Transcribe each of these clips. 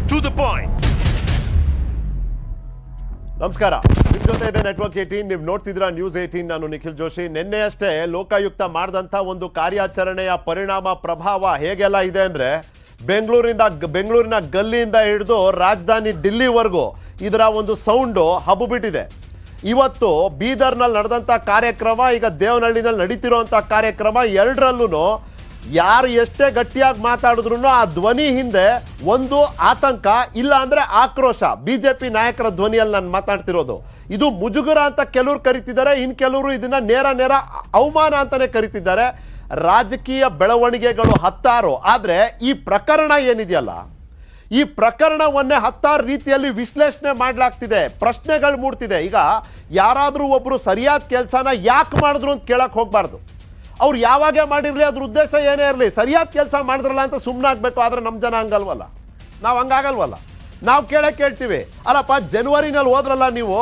to the point. ನಮಸ್ಕಾರ, ನಿಮ್ಮ ಜೊತೆ ಇದೆ ನೆಟ್ವರ್ಕ್ 18. ನೀವು ನೋಡ್ತಿದ್ದೀರಾ ನ್ಯೂಸ್ 18. ನಾನು ನಿಖಿಲ್ ಜೋಶಿ. ನಿನ್ನೆಯಷ್ಟೇ ಲೋಕಾಯುಕ್ತ ಮಾಡಿದಂಥ ಒಂದು ಕಾರ್ಯಾಚರಣೆಯ ಪರಿಣಾಮ ಪ್ರಭಾವ ಹೇಗೆಲ್ಲ ಇದೆ ಅಂದರೆ ಬೆಂಗಳೂರಿನ ಗಲ್ಲಿಯಿಂದ ಹಿಡಿದು ರಾಜಧಾನಿ ಡಿಲ್ಲಿವರೆಗೂ ಇದರ ಒಂದು ಸೌಂಡು ಹಬ್ಬಿಬಿಟ್ಟಿದೆ. ಇವತ್ತು ಬೀದರ್ನಲ್ಲಿ ನಡೆದಂಥ ಕಾರ್ಯಕ್ರಮ, ಈಗ ದೇವನಹಳ್ಳಿನಲ್ಲಿ ನಡೀತಿರೋಂಥ ಕಾರ್ಯಕ್ರಮ, ಎರಡರಲ್ಲೂ ಯಾರು ಎಷ್ಟೇ ಗಟ್ಟಿಯಾಗಿ ಮಾತಾಡಿದ್ರು ಆ ಧ್ವನಿ ಹಿಂದೆ ಒಂದು ಆತಂಕ, ಇಲ್ಲ ಅಂದರೆ ಆಕ್ರೋಶ. ಬಿಜೆಪಿ ನಾಯಕರ ಧ್ವನಿಯಲ್ಲಿ ನಾನು ಮಾತಾಡ್ತಿರೋದು. ಇದು ಮುಜುಗರ ಅಂತ ಕೆಲವರು ಕರಿತಿದ್ದಾರೆ, ಇನ್ನು ಕೆಲವರು ಇದನ್ನ ನೇರ ಅವಮಾನ ಅಂತಾನೆ ಕರಿತಿದ್ದಾರೆ. ರಾಜಕೀಯ ಬೆಳವಣಿಗೆಗಳು ಹತ್ತಾರು, ಆದರೆ ಈ ಪ್ರಕರಣ ಏನಿದೆಯಲ್ಲ, ಈ ಪ್ರಕರಣವನ್ನೇ ಹತ್ತಾರು ರೀತಿಯಲ್ಲಿ ವಿಶ್ಲೇಷಣೆ ಮಾಡಲಾಗ್ತಿದೆ, ಪ್ರಶ್ನೆಗಳು ಮೂಡ್ತಿದೆ. ಈಗ ಯಾರಾದರೂ ಒಬ್ಬರು ಸರಿಯಾದ ಕೆಲಸನ ಯಾಕೆ ಮಾಡಿದ್ರು ಅಂತ ಕೇಳಕ್ಕೆ ಹೋಗಬಾರ್ದು. ಅವ್ರು ಯಾವಾಗೇ ಮಾಡಿರಲಿ, ಅದ್ರ ಉದ್ದೇಶ ಏನೇ ಇರಲಿ, ಸರಿಯಾದ ಕೆಲಸ ಮಾಡಿದ್ರಲ್ಲ ಅಂತ ಸುಮ್ಮನೆ ಆಗಬೇಕು. ಆದರೆ ನಮ್ಮ ಜನ ಹಂಗಲ್ವಲ್ಲ, ನಾವು ಹಂಗಾಗಲ್ವಲ್ಲ. ನಾವು ಕೇಳ್ತೀವಿ, ಅಲ್ಲಪ್ಪ ಜನವರಿನಲ್ಲಿ ಹೋದ್ರಲ್ಲ ನೀವು,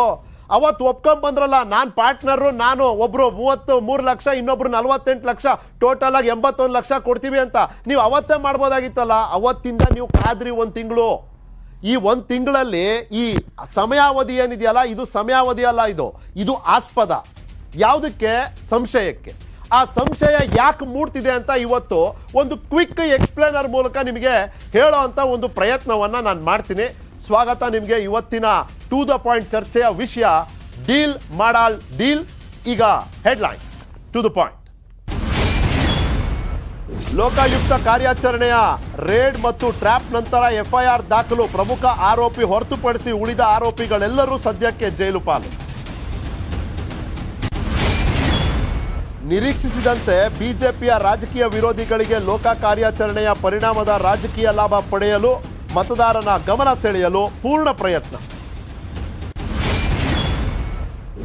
ಅವತ್ತು ಒಪ್ಕೊಂಡ್ಬಂದ್ರಲ್ಲ, ನಾನು ಪಾರ್ಟ್ನರು, ನಾನು ಒಬ್ಬರು 33 ಲಕ್ಷ, ಇನ್ನೊಬ್ರು 48 ಲಕ್ಷ, ಟೋಟಲ್ ಆಗಿ 81 ಲಕ್ಷ ಕೊಡ್ತೀವಿ ಅಂತ. ನೀವು ಅವತ್ತೇ ಮಾಡ್ಬೋದಾಗಿತ್ತಲ್ಲ. ಅವತ್ತಿಂದ ನೀವು ಕಾದ್ರಿ 1 ತಿಂಗಳು. ಈ 1 ತಿಂಗಳಲ್ಲಿ ಈ ಸಮಯಾವಧಿ ಏನಿದೆಯಲ್ಲ, ಇದು ಸಮಯಾವಧಿ ಅಲ್ಲ, ಇದು ಆಸ್ಪದ. ಯಾವುದಕ್ಕೆ? ಸಂಶಯಕ್ಕೆ. ಆ ಸಂಶಯ ಯಾಕೆ ಮೂಡ್ತಿದೆ ಅಂತ ಇವತ್ತು ಒಂದು ಕ್ವಿಕ್ ಎಕ್ಸ್ಪ್ಲೇನರ್ ಮೂಲಕ ನಿಮಗೆ ಹೇಳೋ ಅಂತ ಒಂದು ಪ್ರಯತ್ನವನ್ನು ನಾನು ಮಾಡ್ತೀನಿ. ಸ್ವಾಗತ ನಿಮಗೆ. ಇವತ್ತಿನ ಟು ದ ಪಾಯಿಂಟ್ ಚರ್ಚೆಯ ವಿಷಯ ಡೀಲ್ ಮಾಡಾಲ್ ಡೀಲ್. ಈಗ headlines, to the point. Lokayukta ಕಾರ್ಯಾಚರಣೆಯ ರೇಡ್ ಮತ್ತು ಟ್ರ್ಯಾಪ್ ನಂತರ FIR ದಾಖಲು. ಪ್ರಮುಖ ಆರೋಪಿ ಹೊರತುಪಡಿಸಿ ಉಳಿದ ಆರೋಪಿಗಳೆಲ್ಲರೂ ಸದ್ಯಕ್ಕೆ ಜೈಲು ಪಾಲು. ನಿರೀಕ್ಷಿಸಿದಂತೆ ಬಿಜೆಪಿಯ ರಾಜಕೀಯ ವಿರೋಧಿಗಳಿಗೆ ಲೋಕ ಕಾರ್ಯಾಚರಣೆಯ ಪರಿಣಾಮದ ರಾಜಕೀಯ ಲಾಭ ಪಡೆಯಲು, ಮತದಾರನ ಗಮನ ಸೆಳೆಯಲು ಪೂರ್ಣ ಪ್ರಯತ್ನ.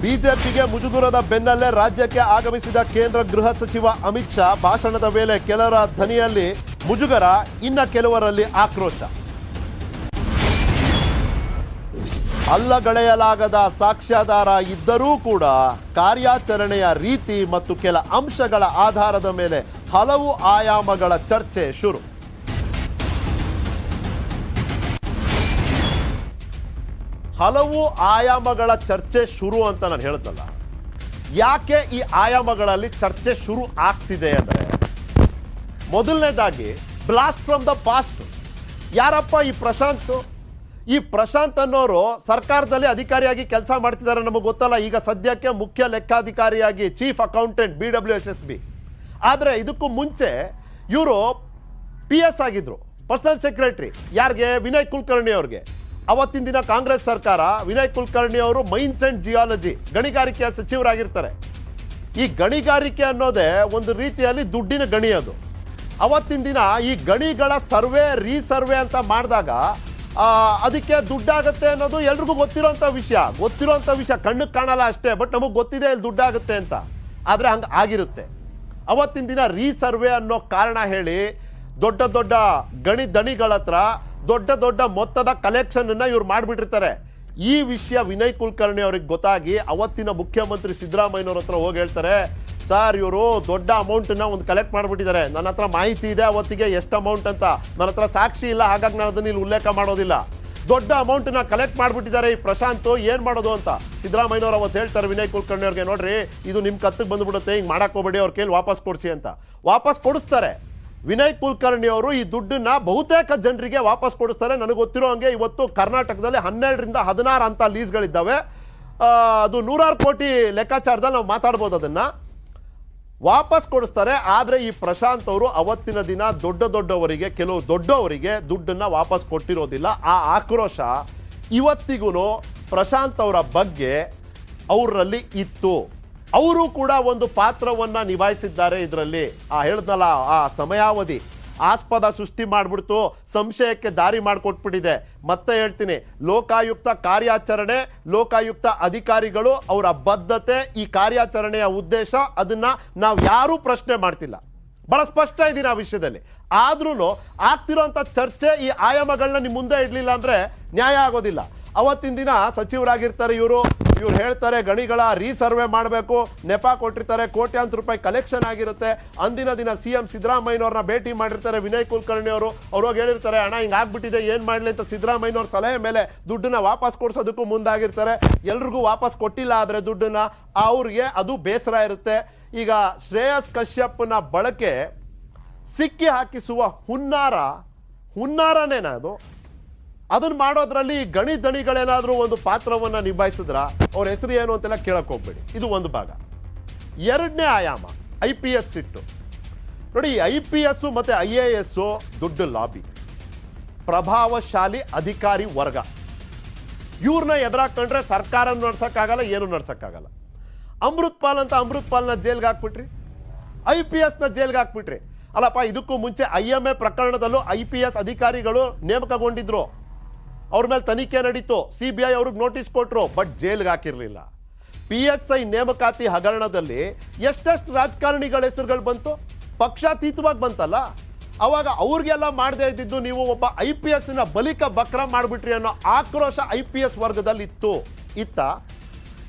ಬಿಜೆಪಿಗೆ ಮುಜುಗುರದ ಬೆನ್ನಲ್ಲೇ ರಾಜ್ಯಕ್ಕೆ ಆಗಮಿಸಿದ ಕೇಂದ್ರ ಗೃಹ ಸಚಿವ ಅಮಿತ್ ಶಾ. ಭಾಷಣದ ವೇಳೆ ಕೆಲವರ ಧ್ವನಿಯಲ್ಲಿ ಮುಜುಗರ, ಇನ್ನ ಕೆಲವರಲ್ಲಿ ಆಕ್ರೋಶ. ಅಲ್ಲಗಳೆಯಲಾಗದ ಸಾಕ್ಷ್ಯಾಧಾರ ಇದ್ದರೂ ಕೂಡ ಕಾರ್ಯಾಚರಣೆಯ ರೀತಿ ಮತ್ತು ಕೆಲ ಅಂಶಗಳ ಆಧಾರದ ಮೇಲೆ ಹಲವು ಆಯಾಮಗಳ ಚರ್ಚೆ ಶುರು. ಹಲವು ಆಯಾಮಗಳ ಚರ್ಚೆ ಶುರು ಅಂತ ನಾನು ಹೇಳ್ತಲ್ಲ. ಯಾಕೆ ಈ ಆಯಾಮಗಳಲ್ಲಿ ಚರ್ಚೆ ಶುರು ಆಗ್ತಿದೆ ಅಂದರೆ, ಮೊದಲನೇದಾಗಿ ಬ್ಲಾಸ್ಟ್ ಫ್ರಮ್ ದ ಪಾಸ್ಟ್. ಯಾರಪ್ಪ ಈ ಪ್ರಶಾಂತ್? ಈ ಪ್ರಶಾಂತ್ ಅನ್ನೋರು ಸರ್ಕಾರದಲ್ಲಿ ಅಧಿಕಾರಿಯಾಗಿ ಕೆಲಸ ಮಾಡ್ತಿದ್ದಾರೆ, ನಮಗೆ ಗೊತ್ತಲ್ಲ. ಈಗ ಸದ್ಯಕ್ಕೆ ಮುಖ್ಯ ಲೆಕ್ಕಾಧಿಕಾರಿಯಾಗಿ, ಚೀಫ್ ಅಕೌಂಟೆಂಟ್, BWSSB. ಆದರೆ ಇದಕ್ಕೂ ಮುಂಚೆ ಇವರು PS ಆಗಿದ್ರು, ಪರ್ಸನಲ್ ಸೆಕ್ರೆಟರಿ. ಯಾರಿಗೆ? ವಿನಯ್ ಕುಲಕರ್ಣಿ ಅವ್ರಿಗೆ. ಅವತ್ತಿನ ದಿನ ಕಾಂಗ್ರೆಸ್ ಸರ್ಕಾರ ವಿನಯ್ ಕುಲಕರ್ಣಿ ಅವರು ಮೈನ್ಸ್ ಆ್ಯಂಡ್ ಜಿಯಾಲಜಿ, ಗಣಿಗಾರಿಕೆಯ ಸಚಿವರಾಗಿರ್ತಾರೆ. ಈ ಗಣಿಗಾರಿಕೆ ಅನ್ನೋದೇ ಒಂದು ರೀತಿಯಲ್ಲಿ ದುಡ್ಡಿನ ಗಣಿ. ಅದು ಅವತ್ತಿನ ದಿನ ಈ ಗಣಿಗಳ ಸರ್ವೆ, ರೀಸರ್ವೆ ಅಂತ ಮಾಡಿದಾಗ ಅದಕ್ಕೆ ದುಡ್ಡಾಗುತ್ತೆ ಅನ್ನೋದು ಎಲ್ರಿಗೂ ಗೊತ್ತಿರೋಂಥ ವಿಷಯ. ಕಣ್ಣಿಗೆ ಕಾಣಲ್ಲ ಅಷ್ಟೇ, ಬಟ್ ನಮಗೆ ಗೊತ್ತಿದೆ ಇಲ್ಲಿ ದುಡ್ಡಾಗುತ್ತೆ ಅಂತ. ಆದರೆ ಹಂಗೆ ಆಗಿರುತ್ತೆ. ಅವತ್ತಿನ ದಿನ ರೀಸರ್ವೆ ಅನ್ನೋ ಕಾರಣ ಹೇಳಿ ದೊಡ್ಡ ದೊಡ್ಡ ದಣಿಗಳ ಹತ್ರ ದೊಡ್ಡ ಮೊತ್ತದ ಕಲೆಕ್ಷನನ್ನು ಇವ್ರು ಮಾಡಿಬಿಟ್ಟಿರ್ತಾರೆ. ಈ ವಿಷಯ ವಿನಯ್ ಕುಲಕರ್ಣಿ ಅವ್ರಿಗೆ ಗೊತ್ತಾಗಿ ಅವತ್ತಿನ ಮುಖ್ಯಮಂತ್ರಿ ಸಿದ್ದರಾಮಯ್ಯನವ್ರ ಹತ್ರ ಹೋಗಿ ಹೇಳ್ತಾರೆ, ಸರ್ ಇವರು ದೊಡ್ಡ ಅಮೌಂಟನ್ನು ಒಂದು ಕಲೆಕ್ಟ್ ಮಾಡಿಬಿಟ್ಟಿದ್ದಾರೆ, ನನ್ನ ಹತ್ರ ಮಾಹಿತಿ ಇದೆ ಅವತ್ತಿಗೆ ಎಷ್ಟು ಅಮೌಂಟ್ ಅಂತ, ನನ್ನ ಹತ್ರ ಸಾಕ್ಷಿ ಇಲ್ಲ, ಹಾಗಾಗಿ ನಾನು ಅದನ್ನು ಇಲ್ಲಿ ಉಲ್ಲೇಖ ಮಾಡೋದಿಲ್ಲ. ದೊಡ್ಡ ಅಮೌಂಟನ್ನು ಕಲೆಕ್ಟ್ ಮಾಡಿಬಿಟ್ಟಿದ್ದಾರೆ ಈ ಪ್ರಶಾಂತ್, ಏನು ಮಾಡೋದು ಅಂತ ಸಿದ್ದರಾಮಯ್ಯನವ್ರು ಅವತ್ತು ಹೇಳ್ತಾರೆ ವಿನಯ್ ಕುಲಕರ್ಣಿ ಅವ್ರಿಗೆ, ನೋಡ್ರಿ ಇದು ನಿಮ್ಮ ಕತ್ತಿಗೆ ಬಂದುಬಿಡುತ್ತೆ, ಹಿಂಗೆ ಮಾಡಕ್ಕೆ ಹೋಗ್ಬೇಡಿ, ಅವ್ರ ಕೈಲಿ ವಾಪಸ್ ಕೊಡಿಸಿ ಅಂತ. ವಾಪಸ್ ಕೊಡಿಸ್ತಾರೆ. ವಿನಯ್ ಕುಲಕರ್ಣಿ ಅವರು ಈ ದುಡ್ಡನ್ನ ಬಹುತೇಕ ಜನರಿಗೆ ವಾಪಸ್ ಕೊಡಿಸ್ತಾರೆ. ನನಗೆ ಗೊತ್ತಿರೋ ಹಂಗೆ ಇವತ್ತು ಕರ್ನಾಟಕದಲ್ಲಿ 12 ರಿಂದ 16 ಅಂತ ಲೀಸ್ಗಳಿದ್ದಾವೆ. ಅದು 100 ಕೋಟಿ ಲೆಕ್ಕಾಚಾರದಲ್ಲಿ ನಾವು ಮಾತಾಡ್ಬೋದು, ಅದನ್ನು ವಾಪಸ್ ಕೊಡಿಸ್ತಾರೆ. ಆದರೆ ಈ ಪ್ರಶಾಂತ್ ಅವರು ಅವತ್ತಿನ ದಿನ ದೊಡ್ಡವರಿಗೆ, ಕೆಲವು ದೊಡ್ಡವರಿಗೆ ದುಡ್ಡನ್ನು ವಾಪಸ್ ಕೊಟ್ಟಿರೋದಿಲ್ಲ. ಆ ಆಕ್ರೋಶ ಇವತ್ತಿಗೂ ಪ್ರಶಾಂತ್ ಅವರ ಬಗ್ಗೆ ಅವರಲ್ಲಿ ಇತ್ತು. ಅವರು ಕೂಡ ಒಂದು ಪಾತ್ರವನ್ನು ನಿಭಾಯಿಸಿದ್ದಾರೆ ಇದರಲ್ಲಿ. ಹೇಳಿದ್ನಲ್ಲ, ಆ ಸಮಯಾವಧಿ ಆಸ್ಪದ ಸೃಷ್ಟಿ ಮಾಡಿಬಿಡ್ತು, ಸಂಶಯಕ್ಕೆ ದಾರಿ ಮಾಡಿಕೊಟ್ಬಿಟ್ಟಿದೆ. ಮತ್ತೆ ಹೇಳ್ತೀನಿ, ಲೋಕಾಯುಕ್ತ ಕಾರ್ಯಾಚರಣೆ, ಲೋಕಾಯುಕ್ತ ಅಧಿಕಾರಿಗಳು, ಅವರ ಬದ್ಧತೆ, ಈ ಕಾರ್ಯಾಚರಣೆಯ ಉದ್ದೇಶ, ಅದನ್ನು ನಾವು ಯಾರೂ ಪ್ರಶ್ನೆ ಮಾಡ್ತಿಲ್ಲ. ಭಾಳ ಸ್ಪಷ್ಟ ಇದ್ದೀನಿ ಆ ವಿಷಯದಲ್ಲಿ. ಆದ್ರೂ ಆಗ್ತಿರೋಂಥ ಚರ್ಚೆ ಈ ಆಯಾಮಗಳನ್ನ ನಿಮ್ಮ ಮುಂದೆ ಇಡಲಿಲ್ಲ ಅಂದರೆ ನ್ಯಾಯ ಆಗೋದಿಲ್ಲ. ಅವತ್ತಿನ ದಿನ ಸಚಿವರಾಗಿರ್ತಾರೆ ಇವರು, ಇವ್ರು ಹೇಳ್ತಾರೆ ಗಣಿಗಳ ರೀಸರ್ವೆ ಮಾಡಬೇಕು, ನೆಪ ಕೊಟ್ಟಿರ್ತಾರೆ, ಕೋಟ್ಯಾಂತರ ರೂಪಾಯಿ ಕಲೆಕ್ಷನ್ ಆಗಿರುತ್ತೆ. ಅಂದಿನ ದಿನ CM ಸಿದ್ದರಾಮಯ್ಯನವ್ರನ್ನ ಭೇಟಿ ಮಾಡಿರ್ತಾರೆ ವಿನಯ್ ಕುಲಕರ್ಣಿ ಅವರು. ಹೋಗಿ ಹೇಳಿರ್ತಾರೆ ಅಣ್ಣ ಹಿಂಗೆ ಆಗ್ಬಿಟ್ಟಿದೆ ಏನು ಮಾಡಲಿ ಅಂತ. ಸಿದ್ದರಾಮಯ್ಯನವ್ರ ಸಲಹೆ ಮೇಲೆ ದುಡ್ಡನ್ನ ವಾಪಸ್ ಕೊಡ್ಸೋದಕ್ಕೂ ಮುಂದಾಗಿರ್ತಾರೆ. ಎಲ್ರಿಗೂ ವಾಪಸ್ ಕೊಟ್ಟಿಲ್ಲ ಆದರೆ ದುಡ್ಡನ್ನ ಅವ್ರಿಗೆ ಅದು ಬೇಸರ ಇರುತ್ತೆ. ಈಗ ಶ್ರೇಯಸ್ ಕಶ್ಯಪ್ನ ಬಳಕೆ ಸಿಕ್ಕಿ ಹಾಕಿಸುವ ಹುನ್ನಾರನೇನ ಅದು? ಅದನ್ನ ಮಾಡೋದ್ರಲ್ಲಿ ಗಣಿ ದಣಿಗಳೇನಾದರೂ ಒಂದು ಪಾತ್ರವನ್ನು ನಿಭಾಯಿಸಿದ್ರ ಅವ್ರ ಹೆಸರು ಏನು ಅಂತೆಲ್ಲ ಕೇಳಕ್ಕೆ ಹೋಗ್ಬೇಡಿ. ಇದು ಒಂದು ಭಾಗ. ಎರಡನೇ ಆಯಾಮ IPS ಸಿಟ್ಟು ನೋಡಿ. IPS ಮತ್ತು IAS ದೊಡ್ಡ ಲಾಬಿ, ಪ್ರಭಾವಶಾಲಿ ಅಧಿಕಾರಿ ವರ್ಗ. ಇವ್ರನ್ನ ಎದುರಾಕೊಂಡ್ರೆ ಸರ್ಕಾರ ನಡ್ಸೋಕ್ಕಾಗಲ್ಲ, ಏನು ನಡ್ಸೋಕ್ಕಾಗಲ್ಲ. ಅಮೃತ್ ಪಾಲ್ನ ಜೈಲ್ಗೆ ಹಾಕ್ಬಿಟ್ರಿ, IPSನ ಜೈಲ್ಗೆ ಹಾಕ್ಬಿಟ್ರಿ. ಅಲ್ಲಪ್ಪ, ಇದಕ್ಕೂ ಮುಂಚೆ IMA ಪ್ರಕರಣದಲ್ಲೂ IPS ಅಧಿಕಾರಿಗಳು ನೇಮಕಗೊಂಡಿದ್ರು, ಅವ್ರ ಮೇಲೆ ತನಿಖೆ ನಡೀತು, CBI ಅವ್ರಿಗೆ ನೋಟಿಸ್ ಕೊಟ್ಟರು, ಬಟ್ ಜೈಲ್ಗೆ ಹಾಕಿರಲಿಲ್ಲ. PSI ನೇಮಕಾತಿ ಹಗರಣದಲ್ಲಿ ಎಷ್ಟೆಷ್ಟು ರಾಜಕಾರಣಿಗಳ ಹೆಸರುಗಳು ಬಂತು, ಪಕ್ಷಾತೀತವಾಗಿ ಬಂತಲ್ಲ. ಅವಾಗ ಅವ್ರಿಗೆಲ್ಲ ಮಾಡದೇ ಇದ್ದಿದ್ದು ನೀವು ಒಬ್ಬ IPSನ ಬಲಿಕ ಬಕ್ರ ಮಾಡಿಬಿಟ್ರಿ ಅನ್ನೋ ಆಕ್ರೋಶ IPS ವರ್ಗದಲ್ಲಿ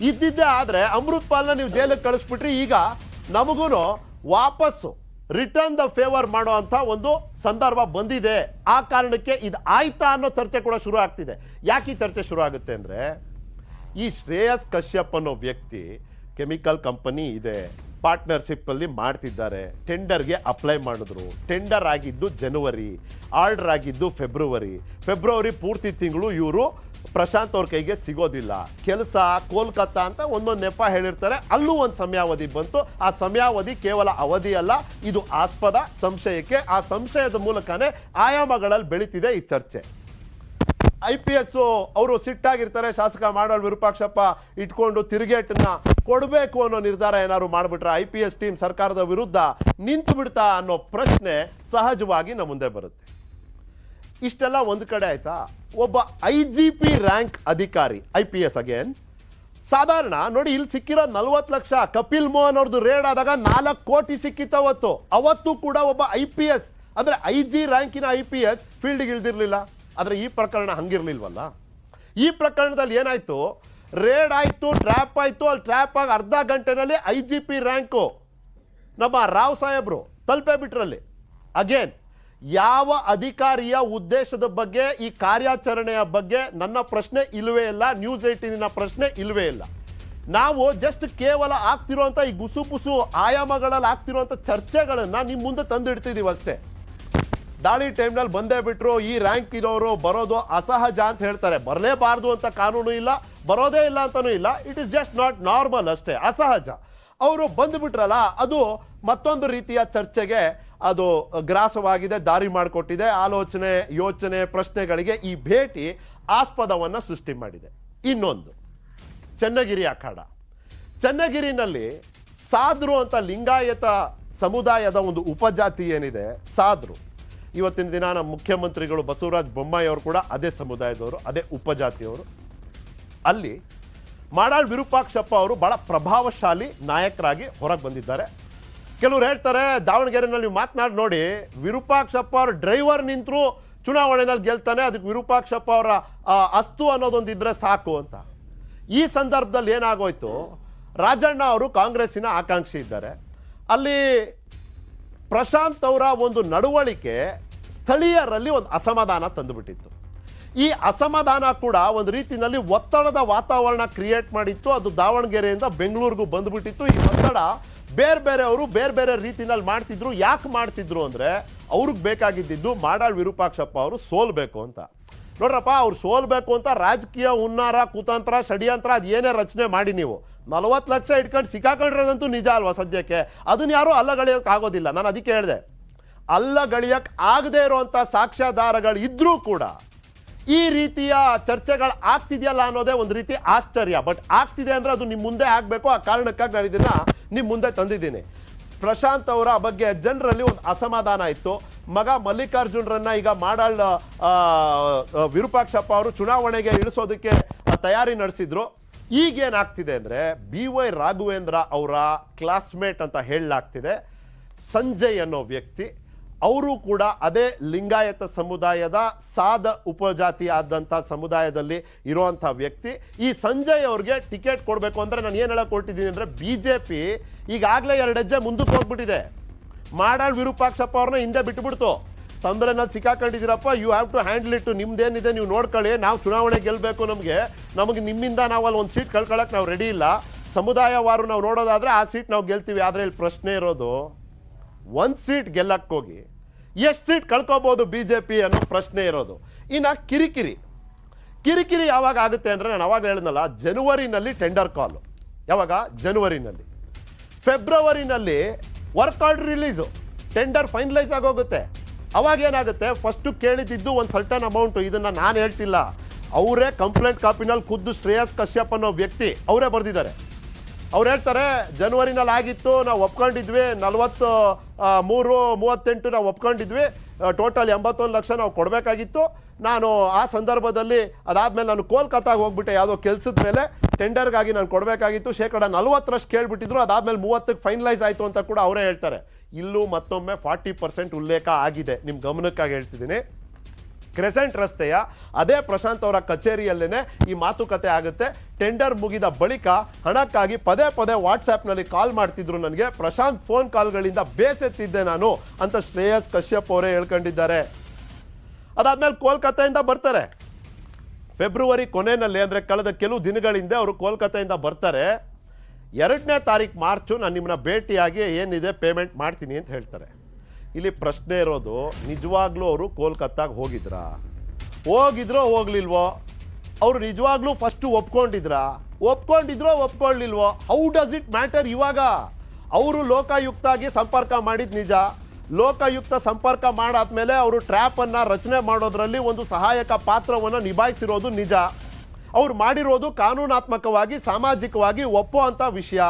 ಇದ್ದಿದ್ದೇ. ಆದರೆ ಅಮೃತ್ ಪಾಲ್ನ ನೀವು ಜೈಲಿಗೆ ಕಳಿಸ್ಬಿಟ್ರಿ. ಈಗ ನಮಗೂ ವಾಪಸ್ಸು ರಿಟರ್ನ್ ದ ಫೇವರ್ ಮಾಡೋ ಅಂಥ ಒಂದು ಸಂದರ್ಭ ಬಂದಿದೆ. ಆ ಕಾರಣಕ್ಕೆ ಇದು ಆಯ್ತಾ ಅನ್ನೋ ಚರ್ಚೆ ಕೂಡ ಶುರು ಆಗ್ತಿದೆ. ಯಾಕೆ ಈ ಚರ್ಚೆ ಶುರು ಆಗುತ್ತೆ ಅಂದರೆ, ಈ ಶ್ರೇಯಸ್ ಕಶ್ಯಪ್ ಅನ್ನೋ ವ್ಯಕ್ತಿ ಕೆಮಿಕಲ್ ಕಂಪನಿ ಇದೆ, ಪಾರ್ಟ್ನರ್ಶಿಪ್ಪಲ್ಲಿ ಮಾಡ್ತಿದ್ದಾರೆ, ಟೆಂಡರ್ಗೆ ಅಪ್ಲೈ ಮಾಡಿದ್ರು. ಟೆಂಡರ್ ಆಗಿದ್ದು ಜನವರಿ, ಆರ್ಡರ್ ಆಗಿದ್ದು ಫೆಬ್ರವರಿ ಪೂರ್ತಿ ತಿಂಗಳು ಇವರು ಪ್ರಶಾಂತ್ ಅವ್ರ ಕೈಗೆ ಸಿಗೋದಿಲ್ಲ. ಕೆಲಸ ಕೋಲ್ಕತ್ತಾ ಅಂತ ಒಂದೊಂದು ನೆಪ ಹೇಳಿರ್ತಾರೆ. ಅಲ್ಲೂ ಒಂದು ಸಮಯಾವಧಿ ಬಂತು. ಆ ಸಮಯಾವಧಿ ಕೇವಲ ಅವಧಿ ಅಲ್ಲ, ಇದು ಆಸ್ಪದ ಸಂಶಯಕ್ಕೆ. ಆ ಸಂಶಯದ ಮೂಲಕನೇ ಆಯಾಮಗಳಲ್ಲಿ ಬೆಳೀತಿದೆ ಈ ಚರ್ಚೆ. IPS ಅವರು ಸಿಟ್ಟಾಗಿರ್ತಾರೆ. ಶಾಸಕ ಮಾಡಾಳ್ ವಿರೂಪಾಕ್ಷಪ್ಪ ಇಟ್ಕೊಂಡು ತಿರುಗೇಟನ್ನ ಕೊಡಬೇಕು ಅನ್ನೋ ನಿರ್ಧಾರ ಏನಾದ್ರು ಮಾಡಿಬಿಟ್ರೆ IPS ಟೀಮ್ ಸರ್ಕಾರದ ವಿರುದ್ಧ ನಿಂತು ಬಿಡ್ತಾ ಅನ್ನೋ ಪ್ರಶ್ನೆ ಸಹಜವಾಗಿ ನಮ್ಮ ಮುಂದೆ ಬರುತ್ತೆ. ಇಷ್ಟೆಲ್ಲ ಒಂದು ಕಡೆ ಆಯ್ತಾ. ಒಬ್ಬ IGP ರ್ಯಾಂಕ್ ಅಧಿಕಾರಿ IPS ಅಗೇನ್ ಸಾಧಾರಣ ನೋಡಿ, ಇಲ್ಲಿ ಸಿಕ್ಕಿರೋ 40 ಲಕ್ಷ ಕಪಿಲ್ ಮೋಹನ್ ಅವ್ರದ್ದು ರೇಡ್ ಆದಾಗ 4 ಕೋಟಿ ಸಿಕ್ಕಿತ್ತು. ಅವತ್ತು ಕೂಡ ಒಬ್ಬ IPS ಅಂದರೆ IG ರ್ಯಾಂಕಿನ IPS ಫೀಲ್ಡ್ಗೆ ಇಳ್ದಿರ್ಲಿಲ್ಲ. ಆದರೆ ಈ ಪ್ರಕರಣ ಹಂಗಿರ್ಲಿಲ್ವಲ್ಲ. ಈ ಪ್ರಕರಣದಲ್ಲಿ ಏನಾಯ್ತು, ರೇಡ್ ಆಯಿತು, ಟ್ರ್ಯಾಪ್ ಆಯಿತು. ಅಲ್ಲಿ ಟ್ರ್ಯಾಪ್ ಆಗಿ ಅರ್ಧ ಗಂಟೆನಲ್ಲಿ IGP ರ್ಯಾಂಕು ನಮ್ಮ ರಾವ್ ಸಾಹೇಬ್ರು ತಲುಪೇ ಬಿಟ್ರಲ್ಲಿ. ಅಗೇನ್ ಯಾವ ಅಧಿಕಾರಿಯ ಉದ್ದೇಶದ ಬಗ್ಗೆ, ಈ ಕಾರ್ಯಾಚರಣೆಯ ಬಗ್ಗೆ ನನ್ನ ಪ್ರಶ್ನೆ ಇಲ್ಲವೇ ಇಲ್ಲ, ನ್ಯೂಸ್ 18ನ ಪ್ರಶ್ನೆ ಇಲ್ಲವೇ ಇಲ್ಲ. ನಾವು ಜಸ್ಟ್ ಕೇವಲ ಆಗ್ತಿರುವಂಥ ಈ ಗುಸುಪುಸು ಆಯಾಮಗಳಲ್ಲಿ ಆಗ್ತಿರುವಂಥ ಚರ್ಚೆಗಳನ್ನು ನಿಮ್ಮ ಮುಂದೆ ತಂದಿಡ್ತಿದ್ದೀವಿ ಅಷ್ಟೇ. ದಾಳಿ ಟೈಮ್ನಲ್ಲಿ ಬಂದೇ ಬಿಟ್ಟರು, ಈ ರ್ಯಾಂಕ್ ಇರೋರು ಬರೋದು ಅಸಹಜ ಅಂತ ಹೇಳ್ತಾರೆ. ಬರಲೇಬಾರ್ದು ಅಂತ ಕಾನೂನು ಇಲ್ಲ, ಬರೋದೇ ಇಲ್ಲ ಅಂತನೂ ಇಲ್ಲ. It is just not normal ಅಷ್ಟೇ, ಅಸಹಜ. ಅವರು ಬಂದುಬಿಟ್ರಲ್ಲ, ಅದು ಮತ್ತೊಂದು ರೀತಿಯ ಚರ್ಚೆಗೆ ಅದು ಗ್ರಾಸವಾಗಿದೆ, ದಾರಿ ಮಾಡಿಕೊಟ್ಟಿದೆ. ಆಲೋಚನೆ, ಯೋಚನೆ, ಪ್ರಶ್ನೆಗಳಿಗೆ ಈ ಭೇಟಿ ಆಸ್ಪದವನ್ನು ಸೃಷ್ಟಿ ಮಾಡಿದೆ. ಇನ್ನೊಂದು ಚನ್ನಗಿರಿ ಅಖಾಡ. ಚನ್ನಗಿರಿನಲ್ಲಿ ಸಾದ್ರು ಅಂತ ಲಿಂಗಾಯತ ಸಮುದಾಯದ ಒಂದು ಉಪಜಾತಿ ಏನಿದೆ, ಸಾದ್ರು. ಇವತ್ತಿನ ದಿನ ನಮ್ಮ ಮುಖ್ಯಮಂತ್ರಿಗಳು ಬಸವರಾಜ ಬೊಮ್ಮಾಯಿ ಅವರು ಕೂಡ ಅದೇ ಸಮುದಾಯದವರು, ಅದೇ ಉಪಜಾತಿಯವರು. ಅಲ್ಲಿ ಮಾಡಾಳ್ ವಿರೂಪಾಕ್ಷಪ್ಪ ಅವರು ಬಹಳ ಪ್ರಭಾವಶಾಲಿ ನಾಯಕರಾಗಿ ಹೊರಗೆ ಬಂದಿದ್ದಾರೆ. ಕೆಲವರು ಹೇಳ್ತಾರೆ, ದಾವಣಗೆರೆನಲ್ಲಿ ನೀವು ಮಾತನಾಡಿ ನೋಡಿ, ವಿರೂಪಾಕ್ಷಪ್ಪ ಅವ್ರ ಡ್ರೈವರ್ ನಿಂತರೂ ಚುನಾವಣೆಯಲ್ಲಿ ಗೆಲ್ತಾನೆ, ಅದಕ್ಕೆ ವಿರೂಪಾಕ್ಷಪ್ಪ ಅವರ ಅಸ್ತು ಅನ್ನೋದೊಂದಿದ್ರೆ ಸಾಕು ಅಂತ. ಈ ಸಂದರ್ಭದಲ್ಲಿ ಏನಾಗೋಯ್ತು, ರಾಜಣ್ಣ ಅವರು ಕಾಂಗ್ರೆಸ್ಸಿನ ಆಕಾಂಕ್ಷಿ ಇದ್ದಾರೆ. ಅಲ್ಲಿ ಪ್ರಶಾಂತ್ ಅವರ ಒಂದು ನಡವಳಿಕೆ ಸ್ಥಳೀಯರಲ್ಲಿ ಒಂದು ಅಸಮಾಧಾನ ತಂದುಬಿಟ್ಟಿತ್ತು. ಈ ಅಸಮಾಧಾನ ಕೂಡ ಒಂದು ರೀತಿಯಲ್ಲಿ ಒತ್ತಡದ ವಾತಾವರಣ ಕ್ರಿಯೇಟ್ ಮಾಡಿತ್ತು. ಅದು ದಾವಣಗೆರೆಯಿಂದ ಬೆಂಗಳೂರಿಗೂ ಬಂದುಬಿಟ್ಟಿತ್ತು. ಈ ಒತ್ತಡ ಬೇರೆ ಬೇರೆ ರೀತಿನಲ್ಲಿ ಮಾಡ್ತಿದ್ರು. ಯಾಕೆ ಮಾಡ್ತಿದ್ರು ಅಂದರೆ, ಅವ್ರಿಗೆ ಬೇಕಾಗಿದ್ದು ಮಾಡಾಳ್ ವಿರೂಪಾಕ್ಷಪ್ಪ ಅವರು ಸೋಲ್ಬೇಕು ಅಂತ. ನೋಡ್ರಪ್ಪ, ಅವ್ರು ಸೋಲ್ಬೇಕು ಅಂತ ರಾಜಕೀಯ ಹುನ್ನಾರ, ಕುತಂತ್ರ, ಷಡ್ಯಂತ್ರ ಅದು ಏನೇ ರಚನೆ ಮಾಡಿ ನೀವು 40 ಲಕ್ಷ ಇಟ್ಕೊಂಡು ಸಿಕ್ಕಾಕೊಂಡಿರೋದಂತೂ ನಿಜ ಅಲ್ವಾ ಸದ್ಯಕ್ಕೆ. ಅದನ್ನ ಯಾರೂ ಅಲ್ಲಗಳಿಯೋಕೆ ಆಗೋದಿಲ್ಲ. ನಾನು ಅದಕ್ಕೆ ಹೇಳಿದೆ, ಅಲ್ಲಗಳಿಯಕ್ಕೆ ಆಗದೇ ಇರುವಂಥ ಸಾಕ್ಷ್ಯಾಧಾರಗಳು ಇದ್ರೂ ಕೂಡ ಈ ರೀತಿಯ ಚರ್ಚೆಗಳು ಆಗ್ತಿದೆಯಲ್ಲ ಅನ್ನೋದೇ ಒಂದು ರೀತಿ ಆಶ್ಚರ್ಯ. ಬಟ್ ಆಗ್ತಿದೆ ಅಂದರೆ ಅದು ನಿಮ್ಮ ಮುಂದೆ ಆಗಬೇಕು. ಆ ಕಾರಣಕ್ಕಾಗಿ ನಾನು ಇದನ್ನು ನಿಮ್ಮ ಮುಂದೆ ತಂದಿದ್ದೀನಿ. ಪ್ರಶಾಂತ್ ಅವರ ಬಗ್ಗೆ ಜನರಲ್ಲಿ ಒಂದು ಅಸಮಾಧಾನ ಇತ್ತು. ಮಗ ಮಲ್ಲಿಕಾರ್ಜುನ್ರನ್ನ ಈಗ ಮಾಡಾಳ್ ವಿರೂಪಾಕ್ಷಪ್ಪ ಅವರು ಚುನಾವಣೆಗೆ ಇಳಿಸೋದಕ್ಕೆ ತಯಾರಿ ನಡೆಸಿದ್ರು. ಈಗೇನಾಗ್ತಿದೆ ಅಂದರೆ, BY ರಾಘವೇಂದ್ರ ಅವರ ಕ್ಲಾಸ್ಮೇಟ್ ಅಂತ ಹೇಳಲಾಗ್ತಿದೆ ಸಂಜಯ್ ಅನ್ನೋ ವ್ಯಕ್ತಿ ಅವರು ಕೂಡ ಅದೇ ಲಿಂಗಾಯತ ಸಮುದಾಯದ ಸಾದ ಉಪಜಾತಿ ಆದಂಥ ಸಮುದಾಯದಲ್ಲಿ ಇರುವಂಥ ವ್ಯಕ್ತಿ. ಈ ಸಂಜಯ್ ಅವ್ರಿಗೆ ಟಿಕೆಟ್ ಕೊಡಬೇಕು ಅಂದರೆ ನಾನು ಏನು ಹೇಳಕ್ಕೆ ಹೊರಟಿದ್ದೀನಿ ಅಂದರೆ BJP ಈಗಾಗಲೇ 2 ಹೆಜ್ಜೆ ಮುಂದಕ್ಕೆ ಹೋಗ್ಬಿಟ್ಟಿದೆ. ಮಾಡಾಳ್ ವಿರೂಪಾಕ್ಷಪ್ಪ ಅವ್ರನ್ನ ಹಿಂದೆ ಬಿಟ್ಟುಬಿಡ್ತು. ತೊಂದರೆನಲ್ಲಿ ಸಿಕ್ಕಾಕೊಂಡಿದ್ದೀರಪ್ಪ, you have to handle it, ನಿಮ್ದೇನಿದೆ ನೀವು ನೋಡ್ಕೊಳ್ಳಿ, ನಾವು ಚುನಾವಣೆ ಗೆಲ್ಲಬೇಕು, ನಮಗೆ ನಿಮ್ಮಿಂದ ನಾವು ಅಲ್ಲಿ ಒಂದು ಸೀಟ್ ಕಳ್ಕೊಳ್ಳೋಕೆ ನಾವು ರೆಡಿ ಇಲ್ಲ, ಸಮುದಾಯವಾರು ನಾವು ನೋಡೋದಾದರೆ ಆ ಸೀಟ್ ನಾವು ಗೆಲ್ತೀವಿ. ಆದರೆ ಇಲ್ಲಿ ಪ್ರಶ್ನೆ ಇರೋದು 1 ಸೀಟ್ ಗೆಲ್ಲಕ್ಕೆ ಹೋಗಿ ಎಷ್ಟು ಸೀಟ್ ಕಳ್ಕೊಬೋದು BJP ಅನ್ನೋ ಪ್ರಶ್ನೆ ಇರೋದು. ಇನ್ನು ಕಿರಿಕಿರಿ ಯಾವಾಗ ಆಗುತ್ತೆ ಅಂದರೆ, ನಾನು ಅವಾಗ ಹೇಳಿದ್ನಲ್ಲ, ಜನವರಿನಲ್ಲಿ ಟೆಂಡರ್ ಕಾಲು, ಯಾವಾಗ ಜನವರಿನಲ್ಲಿ, ಫೆಬ್ರವರಿನಲ್ಲಿ work order release, tender finalise ಆಗೋಗುತ್ತೆ. ಅವಾಗ ಏನಾಗುತ್ತೆ, ಫಸ್ಟು ಕೇಳಿದ್ದು ಒಂದು ಸರ್ಟನ್ ಅಮೌಂಟು, ಇದನ್ನು ನಾನು ಹೇಳ್ತಿಲ್ಲ, ಅವರೇ ಕಂಪ್ಲೇಂಟ್ ಕಾಪಿನಲ್ಲಿ ಖುದ್ದು ಶ್ರೇಯಸ್ ಕಶ್ಯಪ್ ಅನ್ನೋ ವ್ಯಕ್ತಿ ಅವರೇ ಬರೆದಿದ್ದಾರೆ. ಅವ್ರು ಹೇಳ್ತಾರೆ ಜನವರಿನಲ್ಲಿ ಆಗಿತ್ತು, ನಾವು ಒಪ್ಕೊಂಡಿದ್ವಿ, 43-38 ನಾವು ಒಪ್ಕೊಂಡಿದ್ವಿ, ಟೋಟಲ್ 81 ಲಕ್ಷ ನಾವು ಕೊಡಬೇಕಾಗಿತ್ತು. ನಾನು ಆ ಸಂದರ್ಭದಲ್ಲಿ ಅದಾದಮೇಲೆ ನಾನು ಕೋಲ್ಕತ್ತಾಗೆ ಹೋಗ್ಬಿಟ್ಟೆ, ಯಾವುದೋ ಕೆಲಸದ ಮೇಲೆ ಟೆಂಡರ್ಗಾಗಿ ನಾನು ಕೊಡಬೇಕಾಗಿತ್ತು, 40% ಕೇಳಿಬಿಟ್ಟಿದ್ರು, ಅದಾದಮೇಲೆ 30ಕ್ಕೆ ಫೈನಲೈಸ್ ಆಯಿತು ಅಂತ ಕೂಡ ಅವರೇ ಹೇಳ್ತಾರೆ. ಇಲ್ಲೂ ಮತ್ತೊಮ್ಮೆ 40% ಉಲ್ಲೇಖ ಆಗಿದೆ. ನಿಮ್ಮ ಗಮನಕ್ಕಾಗಿ ಹೇಳ್ತಿದ್ದೀನಿ. ಕ್ರೆಸೆಂಟ್ ರಸ್ತೆಯ ಅದೇ ಪ್ರಶಾಂತ್ ಅವರ ಕಚೇರಿಯಲ್ಲೇ ಈ ಮಾತುಕತೆ ಆಗುತ್ತೆ. ಟೆಂಡರ್ ಮುಗಿದ ಬಳಿಕ ಹಣಕ್ಕಾಗಿ ಪದೇ ವಾಟ್ಸ್ಆ್ಯಪ್ನಲ್ಲಿ ಕಾಲ್ ಮಾಡ್ತಿದ್ರು ನನಗೆ, ಪ್ರಶಾಂತ್ ಫೋನ್ ಕಾಲ್ಗಳಿಂದ ಬೇಸೆತ್ತಿದ್ದೆ ನಾನು ಅಂತ ಶ್ರೇಯಸ್ ಕಶ್ಯಪ್ ಅವರೇ ಹೇಳ್ಕೊಂಡಿದ್ದಾರೆ. ಅದಾದಮೇಲೆ ಕೋಲ್ಕತ್ತೆಯಿಂದ ಬರ್ತಾರೆ, ಫೆಬ್ರವರಿ ಕೊನೆಯಲ್ಲಿ, ಅಂದರೆ ಕಳೆದ ಕೆಲವು ದಿನಗಳಿಂದ ಅವರು ಕೋಲ್ಕತ್ತೆಯಿಂದ ಬರ್ತಾರೆ. 2ನೇ ತಾರೀಕು ಮಾರ್ಚು ನಾನು ನಿಮ್ಮನ್ನ ಭೇಟಿಯಾಗಿ ಏನಿದೆ ಪೇಮೆಂಟ್ ಮಾಡ್ತೀನಿ ಅಂತ ಹೇಳ್ತಾರೆ. ಇಲ್ಲಿ ಪ್ರಶ್ನೆ ಇರೋದು, ನಿಜವಾಗ್ಲೂ ಅವರು ಕೋಲ್ಕತ್ತಾಗೆ ಹೋಗಿದ್ರಾ, ಹೋಗ್ಲಿಲ್ವೋ, ಅವರು ನಿಜವಾಗ್ಲೂ ಫಸ್ಟು ಒಪ್ಕೊಂಡಿದ್ರೋ ಒಪ್ಕೊಳ್ಳಿಲ್ವೋ, ಹೌ ಡಸ್ ಇಟ್ ಮ್ಯಾಟರ್? ಇವಾಗ ಅವರು ಲೋಕಾಯುಕ್ತಾಗಿ ಸಂಪರ್ಕ ಮಾಡಿದ ನಿಜ, ಲೋಕಾಯುಕ್ತ ಸಂಪರ್ಕ ಮಾಡಾದ್ಮೇಲೆ ಅವರು ಟ್ರ್ಯಾಪನ್ನು ರಚನೆ ಮಾಡೋದ್ರಲ್ಲಿ ಒಂದು ಸಹಾಯಕ ಪಾತ್ರವನ್ನು ನಿಭಾಯಿಸಿರೋದು ನಿಜ, ಅವ್ರು ಮಾಡಿರೋದು ಕಾನೂನಾತ್ಮಕವಾಗಿ ಸಾಮಾಜಿಕವಾಗಿ ಒಪ್ಪೋ ಅಂಥ ವಿಷಯ.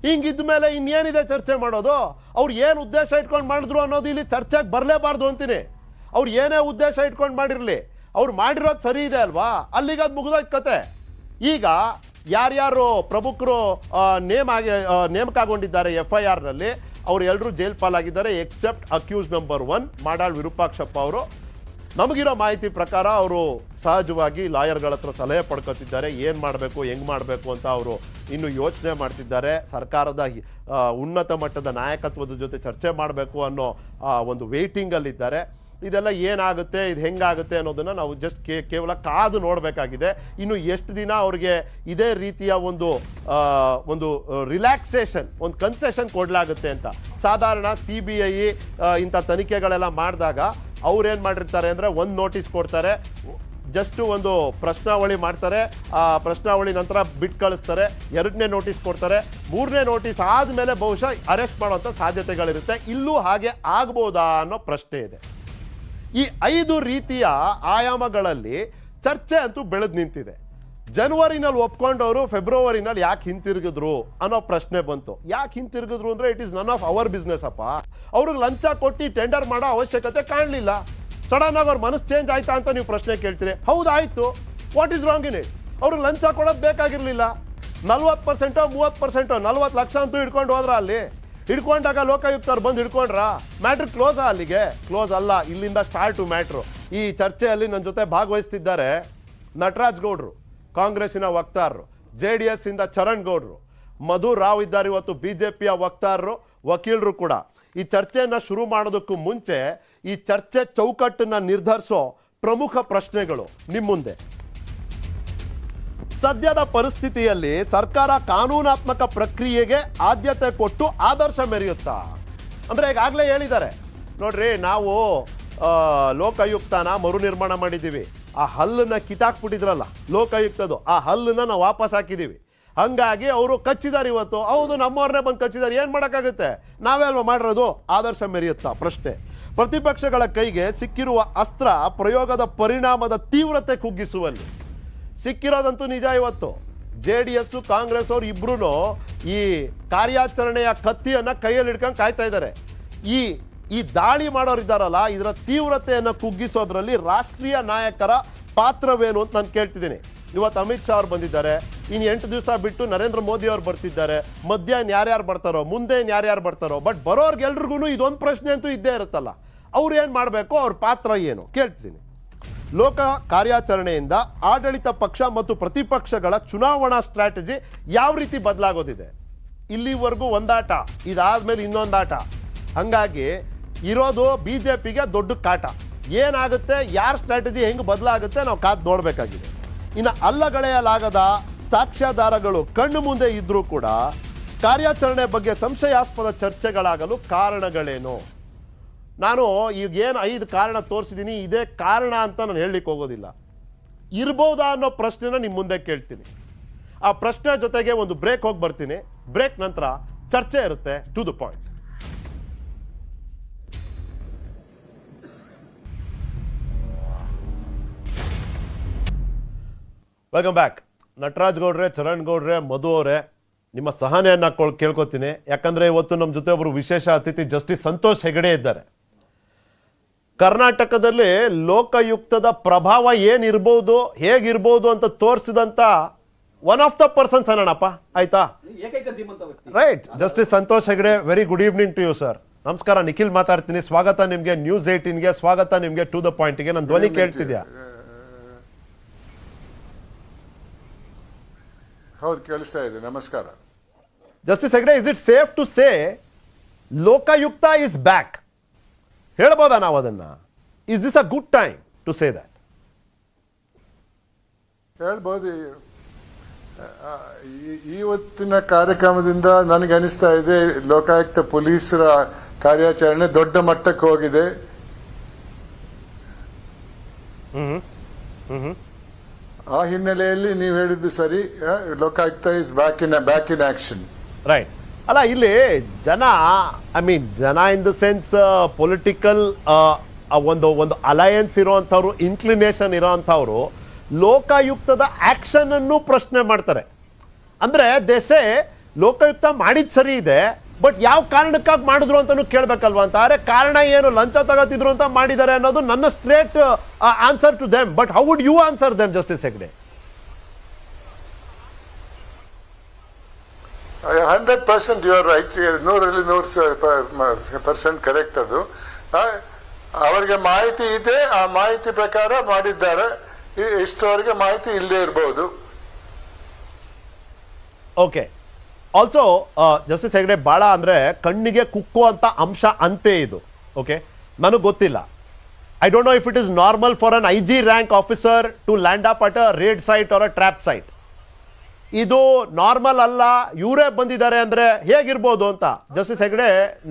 ಹಿಂಗಿದ್ದ ಮೇಲೆ ಇನ್ನೇನಿದೆ ಚರ್ಚೆ ಮಾಡೋದು? ಅವ್ರು ಏನು ಉದ್ದೇಶ ಇಟ್ಕೊಂಡು ಮಾಡಿದ್ರು ಅನ್ನೋದು ಇಲ್ಲಿ ಚರ್ಚೆಗೆ ಬರಲೇಬಾರ್ದು ಅಂತೀನಿ. ಅವ್ರು ಏನೇ ಉದ್ದೇಶ ಇಟ್ಕೊಂಡು ಮಾಡಿರಲಿ, ಅವ್ರು ಮಾಡಿರೋದು ಸರಿ ಇದೆ ಅಲ್ವಾ, ಅಲ್ಲಿಗೆ ಅದು ಮುಗಿದೋಯ್ತು ಕತೆ. ಈಗ ಯಾರ್ಯಾರು ಪ್ರಮುಖರು ನೇಮಕಗೊಂಡಿದ್ದಾರೆ FIRನಲ್ಲಿ, ಅವರು ಎಲ್ಲರೂ ಜೈಲ್ ಪಾಲಾಗಿದ್ದಾರೆ except accuse number 1 Madal Virupakshappa ಅವರು. ನಮಗಿರೋ ಮಾಹಿತಿ ಪ್ರಕಾರ ಅವರು ಸಹಜವಾಗಿ ಲಾಯರ್ಗಳ ಹತ್ರ ಸಲಹೆ ಪಡ್ಕೊತಿದ್ದಾರೆ, ಏನು ಮಾಡಬೇಕು ಹೆಂಗೆ ಮಾಡಬೇಕು ಅಂತ ಅವರು ಇನ್ನು ಯೋಚನೆ ಮಾಡ್ತಿದ್ದಾರೆ. ಸರ್ಕಾರದ ಉನ್ನತ ಮಟ್ಟದ ನಾಯಕತ್ವದ ಜೊತೆ ಚರ್ಚೆ ಮಾಡಬೇಕು ಅನ್ನೋ ಒಂದು ವೇಟಿಂಗಲ್ಲಿದ್ದಾರೆ. ಇದೆಲ್ಲ ಏನಾಗುತ್ತೆ, ಇದು ಹೆಂಗಾಗುತ್ತೆ ಅನ್ನೋದನ್ನು ನಾವು ಜಸ್ಟ್ ಕೇವಲ ಕಾದು ನೋಡಬೇಕಾಗಿದೆ. ಇನ್ನು ಎಷ್ಟು ದಿನ ಅವ್ರಿಗೆ ಇದೇ ರೀತಿಯ ಒಂದು ರಿಲ್ಯಾಕ್ಸೇಷನ್, ಒಂದು ಕನ್ಸೆಷನ್ ಕೊಡಲಾಗುತ್ತೆ ಅಂತ. ಸಾಧಾರಣ CBI ಇಂಥ ತನಿಖೆಗಳೆಲ್ಲ ಮಾಡಿದಾಗ ಅವ್ರೇನು ಮಾಡಿರ್ತಾರೆ ಅಂದರೆ, ಒಂದು ನೋಟಿಸ್ ಕೊಡ್ತಾರೆ, ಜಸ್ಟ್ ಒಂದು ಪ್ರಶ್ನಾವಳಿ ಮಾಡ್ತಾರೆ, ಆ ಪ್ರಶ್ನಾವಳಿ ನಂತರ ಬಿಟ್ಟು ಕಳಿಸ್ತಾರೆ, 2ನೇ ನೋಟಿಸ್ ಕೊಡ್ತಾರೆ, 3ನೇ ನೋಟಿಸ್ ಆದಮೇಲೆ ಬಹುಶಃ ಅರೆಸ್ಟ್ ಮಾಡುವಂಥ ಸಾಧ್ಯತೆಗಳಿರುತ್ತೆ. ಇಲ್ಲೂ ಹಾಗೆ ಆಗ್ಬೋದಾ ಅನ್ನೋ ಪ್ರಶ್ನೆ ಇದೆ. ಈ 5 ರೀತಿಯ ಆಯಾಮಗಳಲ್ಲಿ ಚರ್ಚೆ ಅಂತೂ ಬೆಳೆದು ನಿಂತಿದೆ. ಜನವರಿನಲ್ಲಿ ಒಪ್ಕೊಂಡವರು ಫೆಬ್ರವರಿನಲ್ಲಿ ಯಾಕೆ ಹಿಂತಿರುಗಿದ್ರು ಅನ್ನೋ ಪ್ರಶ್ನೆ ಬಂತು. ಯಾಕೆ ಹಿಂತಿರುಗಿದ್ರು ಅಂದರೆ, it is none of our business ಅಪ್ಪ. ಅವ್ರಿಗೆ ಲಂಚ ಕೊಟ್ಟು ಟೆಂಡರ್ ಮಾಡೋ ಅವಶ್ಯಕತೆ ಕಾಣಲಿಲ್ಲ. ಸಡನ್ ಆಗಿ ಅವ್ರ ಮನಸ್ಸು ಚೇಂಜ್ ಆಯ್ತಾ ಅಂತ ನೀವು ಪ್ರಶ್ನೆ ಕೇಳ್ತೀರಿ. ಹೌದಾಯ್ತು, what is wrong in it? ಅವ್ರಿಗೆ ಲಂಚ ಕೊಡೋದು ಬೇಕಾಗಿರಲಿಲ್ಲ. 40% 30% 40 ಲಕ್ಷ ಅಂತೂ ಹಿಡ್ಕೊಂಡು ಹೋದ್ರ, ಅಲ್ಲಿ ಹಿಡ್ಕೊಂಡಾಗ ಲೋಕಾಯುಕ್ತರು ಬಂದು ಹಿಡ್ಕೊಂಡ್ರ, ಮ್ಯಾಟ್ರ್ ಕ್ಲೋಸಾ? ಅಲ್ಲಿಗೆ ಕ್ಲೋಸ್ ಅಲ್ಲ, ಇಲ್ಲಿಂದ ಸ್ಟಾರ್ಟು ಮ್ಯಾಟ್ರು. ಈ ಚರ್ಚೆಯಲ್ಲಿ ನನ್ನ ಜೊತೆ ಭಾಗವಹಿಸ್ತಿದ್ದಾರೆ ನಟರಾಜ್ ಗೌಡ್ರು, ಕಾಂಗ್ರೆಸ್ಸಿನ ವಕ್ತಾರರು, JDS ಇಂದ ಚರಣ್ ಗೌಡ್ರು, ಮಧು ರಾವ್ ಇದ್ದಾರೆ ಇವತ್ತು BJPಯ ವಕ್ತಾರರು, ವಕೀಲರು ಕೂಡ. ಈ ಚರ್ಚೆಯನ್ನು ಶುರು ಮಾಡೋದಕ್ಕೂ ಮುಂಚೆ ಈ ಚರ್ಚೆ ಚೌಕಟ್ಟನ್ನು ನಿರ್ಧರಿಸೋ ಪ್ರಮುಖ ಪ್ರಶ್ನೆಗಳು ನಿಮ್ಮ ಮುಂದೆ. ಸದ್ಯದ ಪರಿಸ್ಥಿತಿಯಲ್ಲಿ ಸರ್ಕಾರ ಕಾನೂನಾತ್ಮಕ ಪ್ರಕ್ರಿಯೆಗೆ ಆದ್ಯತೆ ಕೊಟ್ಟು ಆದರ್ಶ ಮೆರೆಯುತ್ತಾ? ಅಂದರೆ ಈಗಾಗಲೇ ಹೇಳಿದ್ದಾರೆ ನೋಡ್ರಿ, ನಾವು ಲೋಕಾಯುಕ್ತನ ಮರು ನಿರ್ಮಾಣ ಮಾಡಿದ್ದೀವಿ, ಆ ಹಲ್ಲನ್ನು ಕಿತ್ತಾಕ್ಬಿಟ್ಟಿದ್ರಲ್ಲ ಲೋಕಾಯುಕ್ತದು, ಆ ಹಲ್ಲನ್ನು ನಾವು ವಾಪಸ್ ಹಾಕಿದ್ದೀವಿ, ಹಂಗಾಗಿ ಅವರು ಕಚ್ಚಿದ್ದಾರೆ ಇವತ್ತು. ಹೌದು, ನಮ್ಮವ್ರನ್ನೇ ಬಂದು ಕಚ್ಚಿದ್ದಾರೆ, ಏನು ಮಾಡೋಕ್ಕಾಗುತ್ತೆ? ನಾವೇ ಅಲ್ವಾ ಮಾಡಿರೋದು? ಆದರ್ಶ ಮೆರೆಯುತ್ತಾ ಪ್ರಶ್ನೆ. ಪ್ರತಿಪಕ್ಷಗಳ ಕೈಗೆ ಸಿಕ್ಕಿರುವ ಅಸ್ತ್ರ ಪ್ರಯೋಗದ ಪರಿಣಾಮದ ತೀವ್ರತೆ ಕುಗ್ಗಿಸುವಲ್ಲಿ ಸಿಕ್ಕಿರೋದಂತೂ ನಿಜ. ಇವತ್ತು JDS ಕಾಂಗ್ರೆಸ್ ಅವರು ಇಬ್ಬರೂ ಈ ಕಾರ್ಯಾಚರಣೆಯ ಕತ್ತಿಯನ್ನು ಕೈಯಲ್ಲಿ ಹಿಡ್ಕೊಂಡು ಕಾಯ್ತಾ ಇದ್ದಾರೆ. ಈ ದಾಳಿ ಮಾಡೋರಿದ್ದಾರಲ್ಲ, ಇದರ ತೀವ್ರತೆಯನ್ನು ಕುಗ್ಗಿಸೋದ್ರಲ್ಲಿ ರಾಷ್ಟ್ರೀಯ ನಾಯಕರ ಪಾತ್ರವೇನು ಅಂತ ನಾನು ಕೇಳ್ತಿದ್ದೀನಿ. ಇವತ್ತು ಅಮಿತ್ ಶಾ ಅವ್ರು ಬಂದಿದ್ದಾರೆ, ಇನ್ನು 8 ದಿವಸ ಬಿಟ್ಟು ನರೇಂದ್ರ ಮೋದಿ ಅವ್ರು ಬರ್ತಿದ್ದಾರೆ. ಮಧ್ಯ ಯಾರ್ಯಾರು ಬರ್ತಾರೋ, ಮುಂದೆ ಯಾರ್ಯಾರು ಬರ್ತಾರೋ, ಬಟ್ ಬರೋರ್ಗೆಲ್ರಿಗೂ ಇದೊಂದು ಪ್ರಶ್ನೆ ಅಂತೂ ಇದ್ದೇ ಇರುತ್ತಲ್ಲ, ಅವ್ರು ಏನು ಮಾಡಬೇಕು, ಅವ್ರ ಪಾತ್ರ ಏನು ಕೇಳ್ತೀನಿ. ಲೋಕ ಕಾರ್ಯಾಚರಣೆಯಿಂದ ಆಡಳಿತ ಪಕ್ಷ ಮತ್ತು ಪ್ರತಿಪಕ್ಷಗಳ ಚುನಾವಣಾ ಸ್ಟ್ರಾಟಜಿ ಯಾವ ರೀತಿ ಬದಲಾಗೋದಿದೆ? ಇಲ್ಲಿವರೆಗೂ ಒಂದಾಟ, ಇದಾದ್ಮೇಲೆ ಇನ್ನೊಂದಾಟ. ಹಾಗಾಗಿ ಇರೋದು BJPಗೆ ದೊಡ್ಡ ಕಾಟ. ಏನಾಗುತ್ತೆ, ಯಾರ ಸ್ಟ್ರಾಟಜಿ ಹೆಂಗೆ ಬದಲಾಗುತ್ತೆ ನಾವು ಕಾದು ನೋಡಬೇಕಾಗಿದೆ. ಇನ್ನು ಅಲ್ಲಗಳೆಯಲಾಗದ ಸಾಕ್ಷ್ಯಾಧಾರಗಳು ಕಣ್ಣು ಮುಂದೆ ಇದ್ರೂ ಕೂಡ ಕಾರ್ಯಾಚರಣೆ ಬಗ್ಗೆ ಸಂಶಯಾಸ್ಪದ ಚರ್ಚೆಗಳಾಗಲು ಕಾರಣಗಳೇನು? ನಾನು ಈಗೇನು 5 ಕಾರಣ ತೋರಿಸಿದ್ದೀನಿ, ಇದೇ ಕಾರಣ ಅಂತ ನಾನು ಹೇಳಲಿಕ್ಕೆ ಹೋಗೋದಿಲ್ಲ. ಇರ್ಬೋದಾ ಅನ್ನೋ ಪ್ರಶ್ನೆನ ನಿಮ್ಮ ಮುಂದೆ ಕೇಳ್ತೀನಿ. ಆ ಪ್ರಶ್ನೆ ಜೊತೆಗೆ ಒಂದು ಬ್ರೇಕ್ ಹೋಗಿ ಬರ್ತೀನಿ. ಬ್ರೇಕ್ ನಂತರ ಚರ್ಚೆ ಇರುತ್ತೆ. To the point. Welcome back. Nataraj ಗೌಡ್ರೆ, ಚರಣ್ ಗೌಡ್ರೆ, ಮಧು ಅವರೇ, ನಿಮ್ಮ ಸಹನೆಯನ್ನು ಕೇಳ್ಕೊತೀನಿ. ಯಾಕಂದರೆ ಇವತ್ತು ನಮ್ಮ ಜೊತೆ ಒಬ್ಬರು ವಿಶೇಷ ಅತಿಥಿ ಜಸ್ಟಿಸ್ ಸಂತೋಷ್ ಹೆಗಡೆ ಇದ್ದಾರೆ. ಕರ್ನಾಟಕದಲ್ಲಿ ಲೋಕಾಯುಕ್ತದ ಪ್ರಭಾವ ಏನಿರ್ಬೋದು, ಹೇಗಿರ್ಬೋದು ಅಂತ ತೋರಿಸಿದಂಥ ಒನ್ ಆಫ್ ದ ಪರ್ಸನ್ಸ್ ಅನ್ನೋಣಪ್ಪ, ಆಯ್ತಾ? Right. Justice Santosh Hegde, very good evening to you sir. ನಮಸ್ಕಾರ. ನಿಖಿಲ್ ಮಾತಾಡ್ತೀನಿ. ಸ್ವಾಗತ ನಿಮಗೆ ನ್ಯೂಸ್ 18ಗೆ, ಸ್ವಾಗತ ನಿಮಗೆ ಟು ದ ಪಾಯಿಂಟ್ಗೆ. ನನ್ನ ಧ್ವನಿ ಕೇಳ್ತಿದ್ಯಾ? ಹೌದು, ಕೇಳಿಸ್ತಾ ಇದೆ. ನಮಸ್ಕಾರ. Justice Hegde, is it safe to say Lokayukta is back? ಹೇಳ್ಬೋದಾ ನಾವು ಅದನ್ನ? Is this a good time to say that? ಹೇಳ್ಬೋದು. ಇವತ್ತಿನ ಕಾರ್ಯಕ್ರಮದಿಂದ ನನಗೆ ಅನಿಸ್ತಾ ಇದೆ ಲೋಕಾಯುಕ್ತ ಪೊಲೀಸರ ಕಾರ್ಯಾಚರಣೆ ದೊಡ್ಡ ಮಟ್ಟಕ್ಕೆ ಹೋಗಿದೆ. ಆ ಹಿನ್ನೆಲೆಯಲ್ಲಿ ನೀವು ಹೇಳಿದ್ದು ಸರಿ. Lokayukta is back in action. Right. ಅಲ್ಲ, ಇಲ್ಲಿ ಜನ, ಜನ ಇನ್ ದ ಸೆನ್ಸ್ ಪೊಲಿಟಿಕಲ್ ಒಂದು ಅಲಯನ್ಸ್ ಇರೋವಂಥವ್ರು, ಇನ್ಕ್ಲಿನೇಷನ್ ಇರೋವಂಥವ್ರು ಲೋಕಾಯುಕ್ತದ ಆಕ್ಷನ್ ಅನ್ನು ಪ್ರಶ್ನೆ ಮಾಡ್ತಾರೆ. ಅಂದ್ರೆ ದೇಸೆ ಲೋಕಾಯುಕ್ತ ಮಾಡಿದ್ ಸರಿ ಇದೆ, ಬಟ್ ಯಾವ ಕಾರಣಕ್ಕಾಗಿ ಮಾಡಿದ್ರು ಅಂತಾನು ಕೇಳ್ಬೇಕಲ್ವಾ ಅಂತ. ಅರೆ ಕಾರಣ ಏನು, ಲಂಚ ತಗೋತಿದ್ರು ಅಂತ ಮಾಡಿದ್ದಾರೆ ಅನ್ನೋದು ನನ್ನ straight answer to them. But how would you answer them, justice Hegde? 100% you are right. 100% correct. ಅದು ಅವರಿಗೆ ಮಾಹಿತಿ ಇದೆ, ಆ ಮಾಹಿತಿ ಪ್ರಕಾರ ಮಾಡಿದ್ದಾರೆ. ಇಷ್ಟವರೆಗೆ ಮಾಹಿತಿ ಇಲ್ಲದೆ ಇರಬಹುದು. ಓಕೆ. ಆಲ್ಸೋ ಜಸ್ಟಿಸ್ ಹೆಗ್ಡೆ, ಭಾಳ ಅಂದರೆ ಕಣ್ಣಿಗೆ ಕುಕ್ಕುವಂಥ ಅಂಶ ಅಂತೆ ಇದು. ಓಕೆ, ನನಗೆ ಗೊತ್ತಿಲ್ಲ. I don't know if it is normal for an IG rank officer to land up at a raid site or a trap site. ಇದು ನಾರ್ಮಲ್ ಅಲ್ಲ, ಇವರೇ ಬಂದಿದ್ದಾರೆ ಅಂದರೆ ಹೇಗಿರ್ಬೋದು ಅಂತ. ಜಸ್ಟಿಸ್ ಹೆಗ್ಡೆ,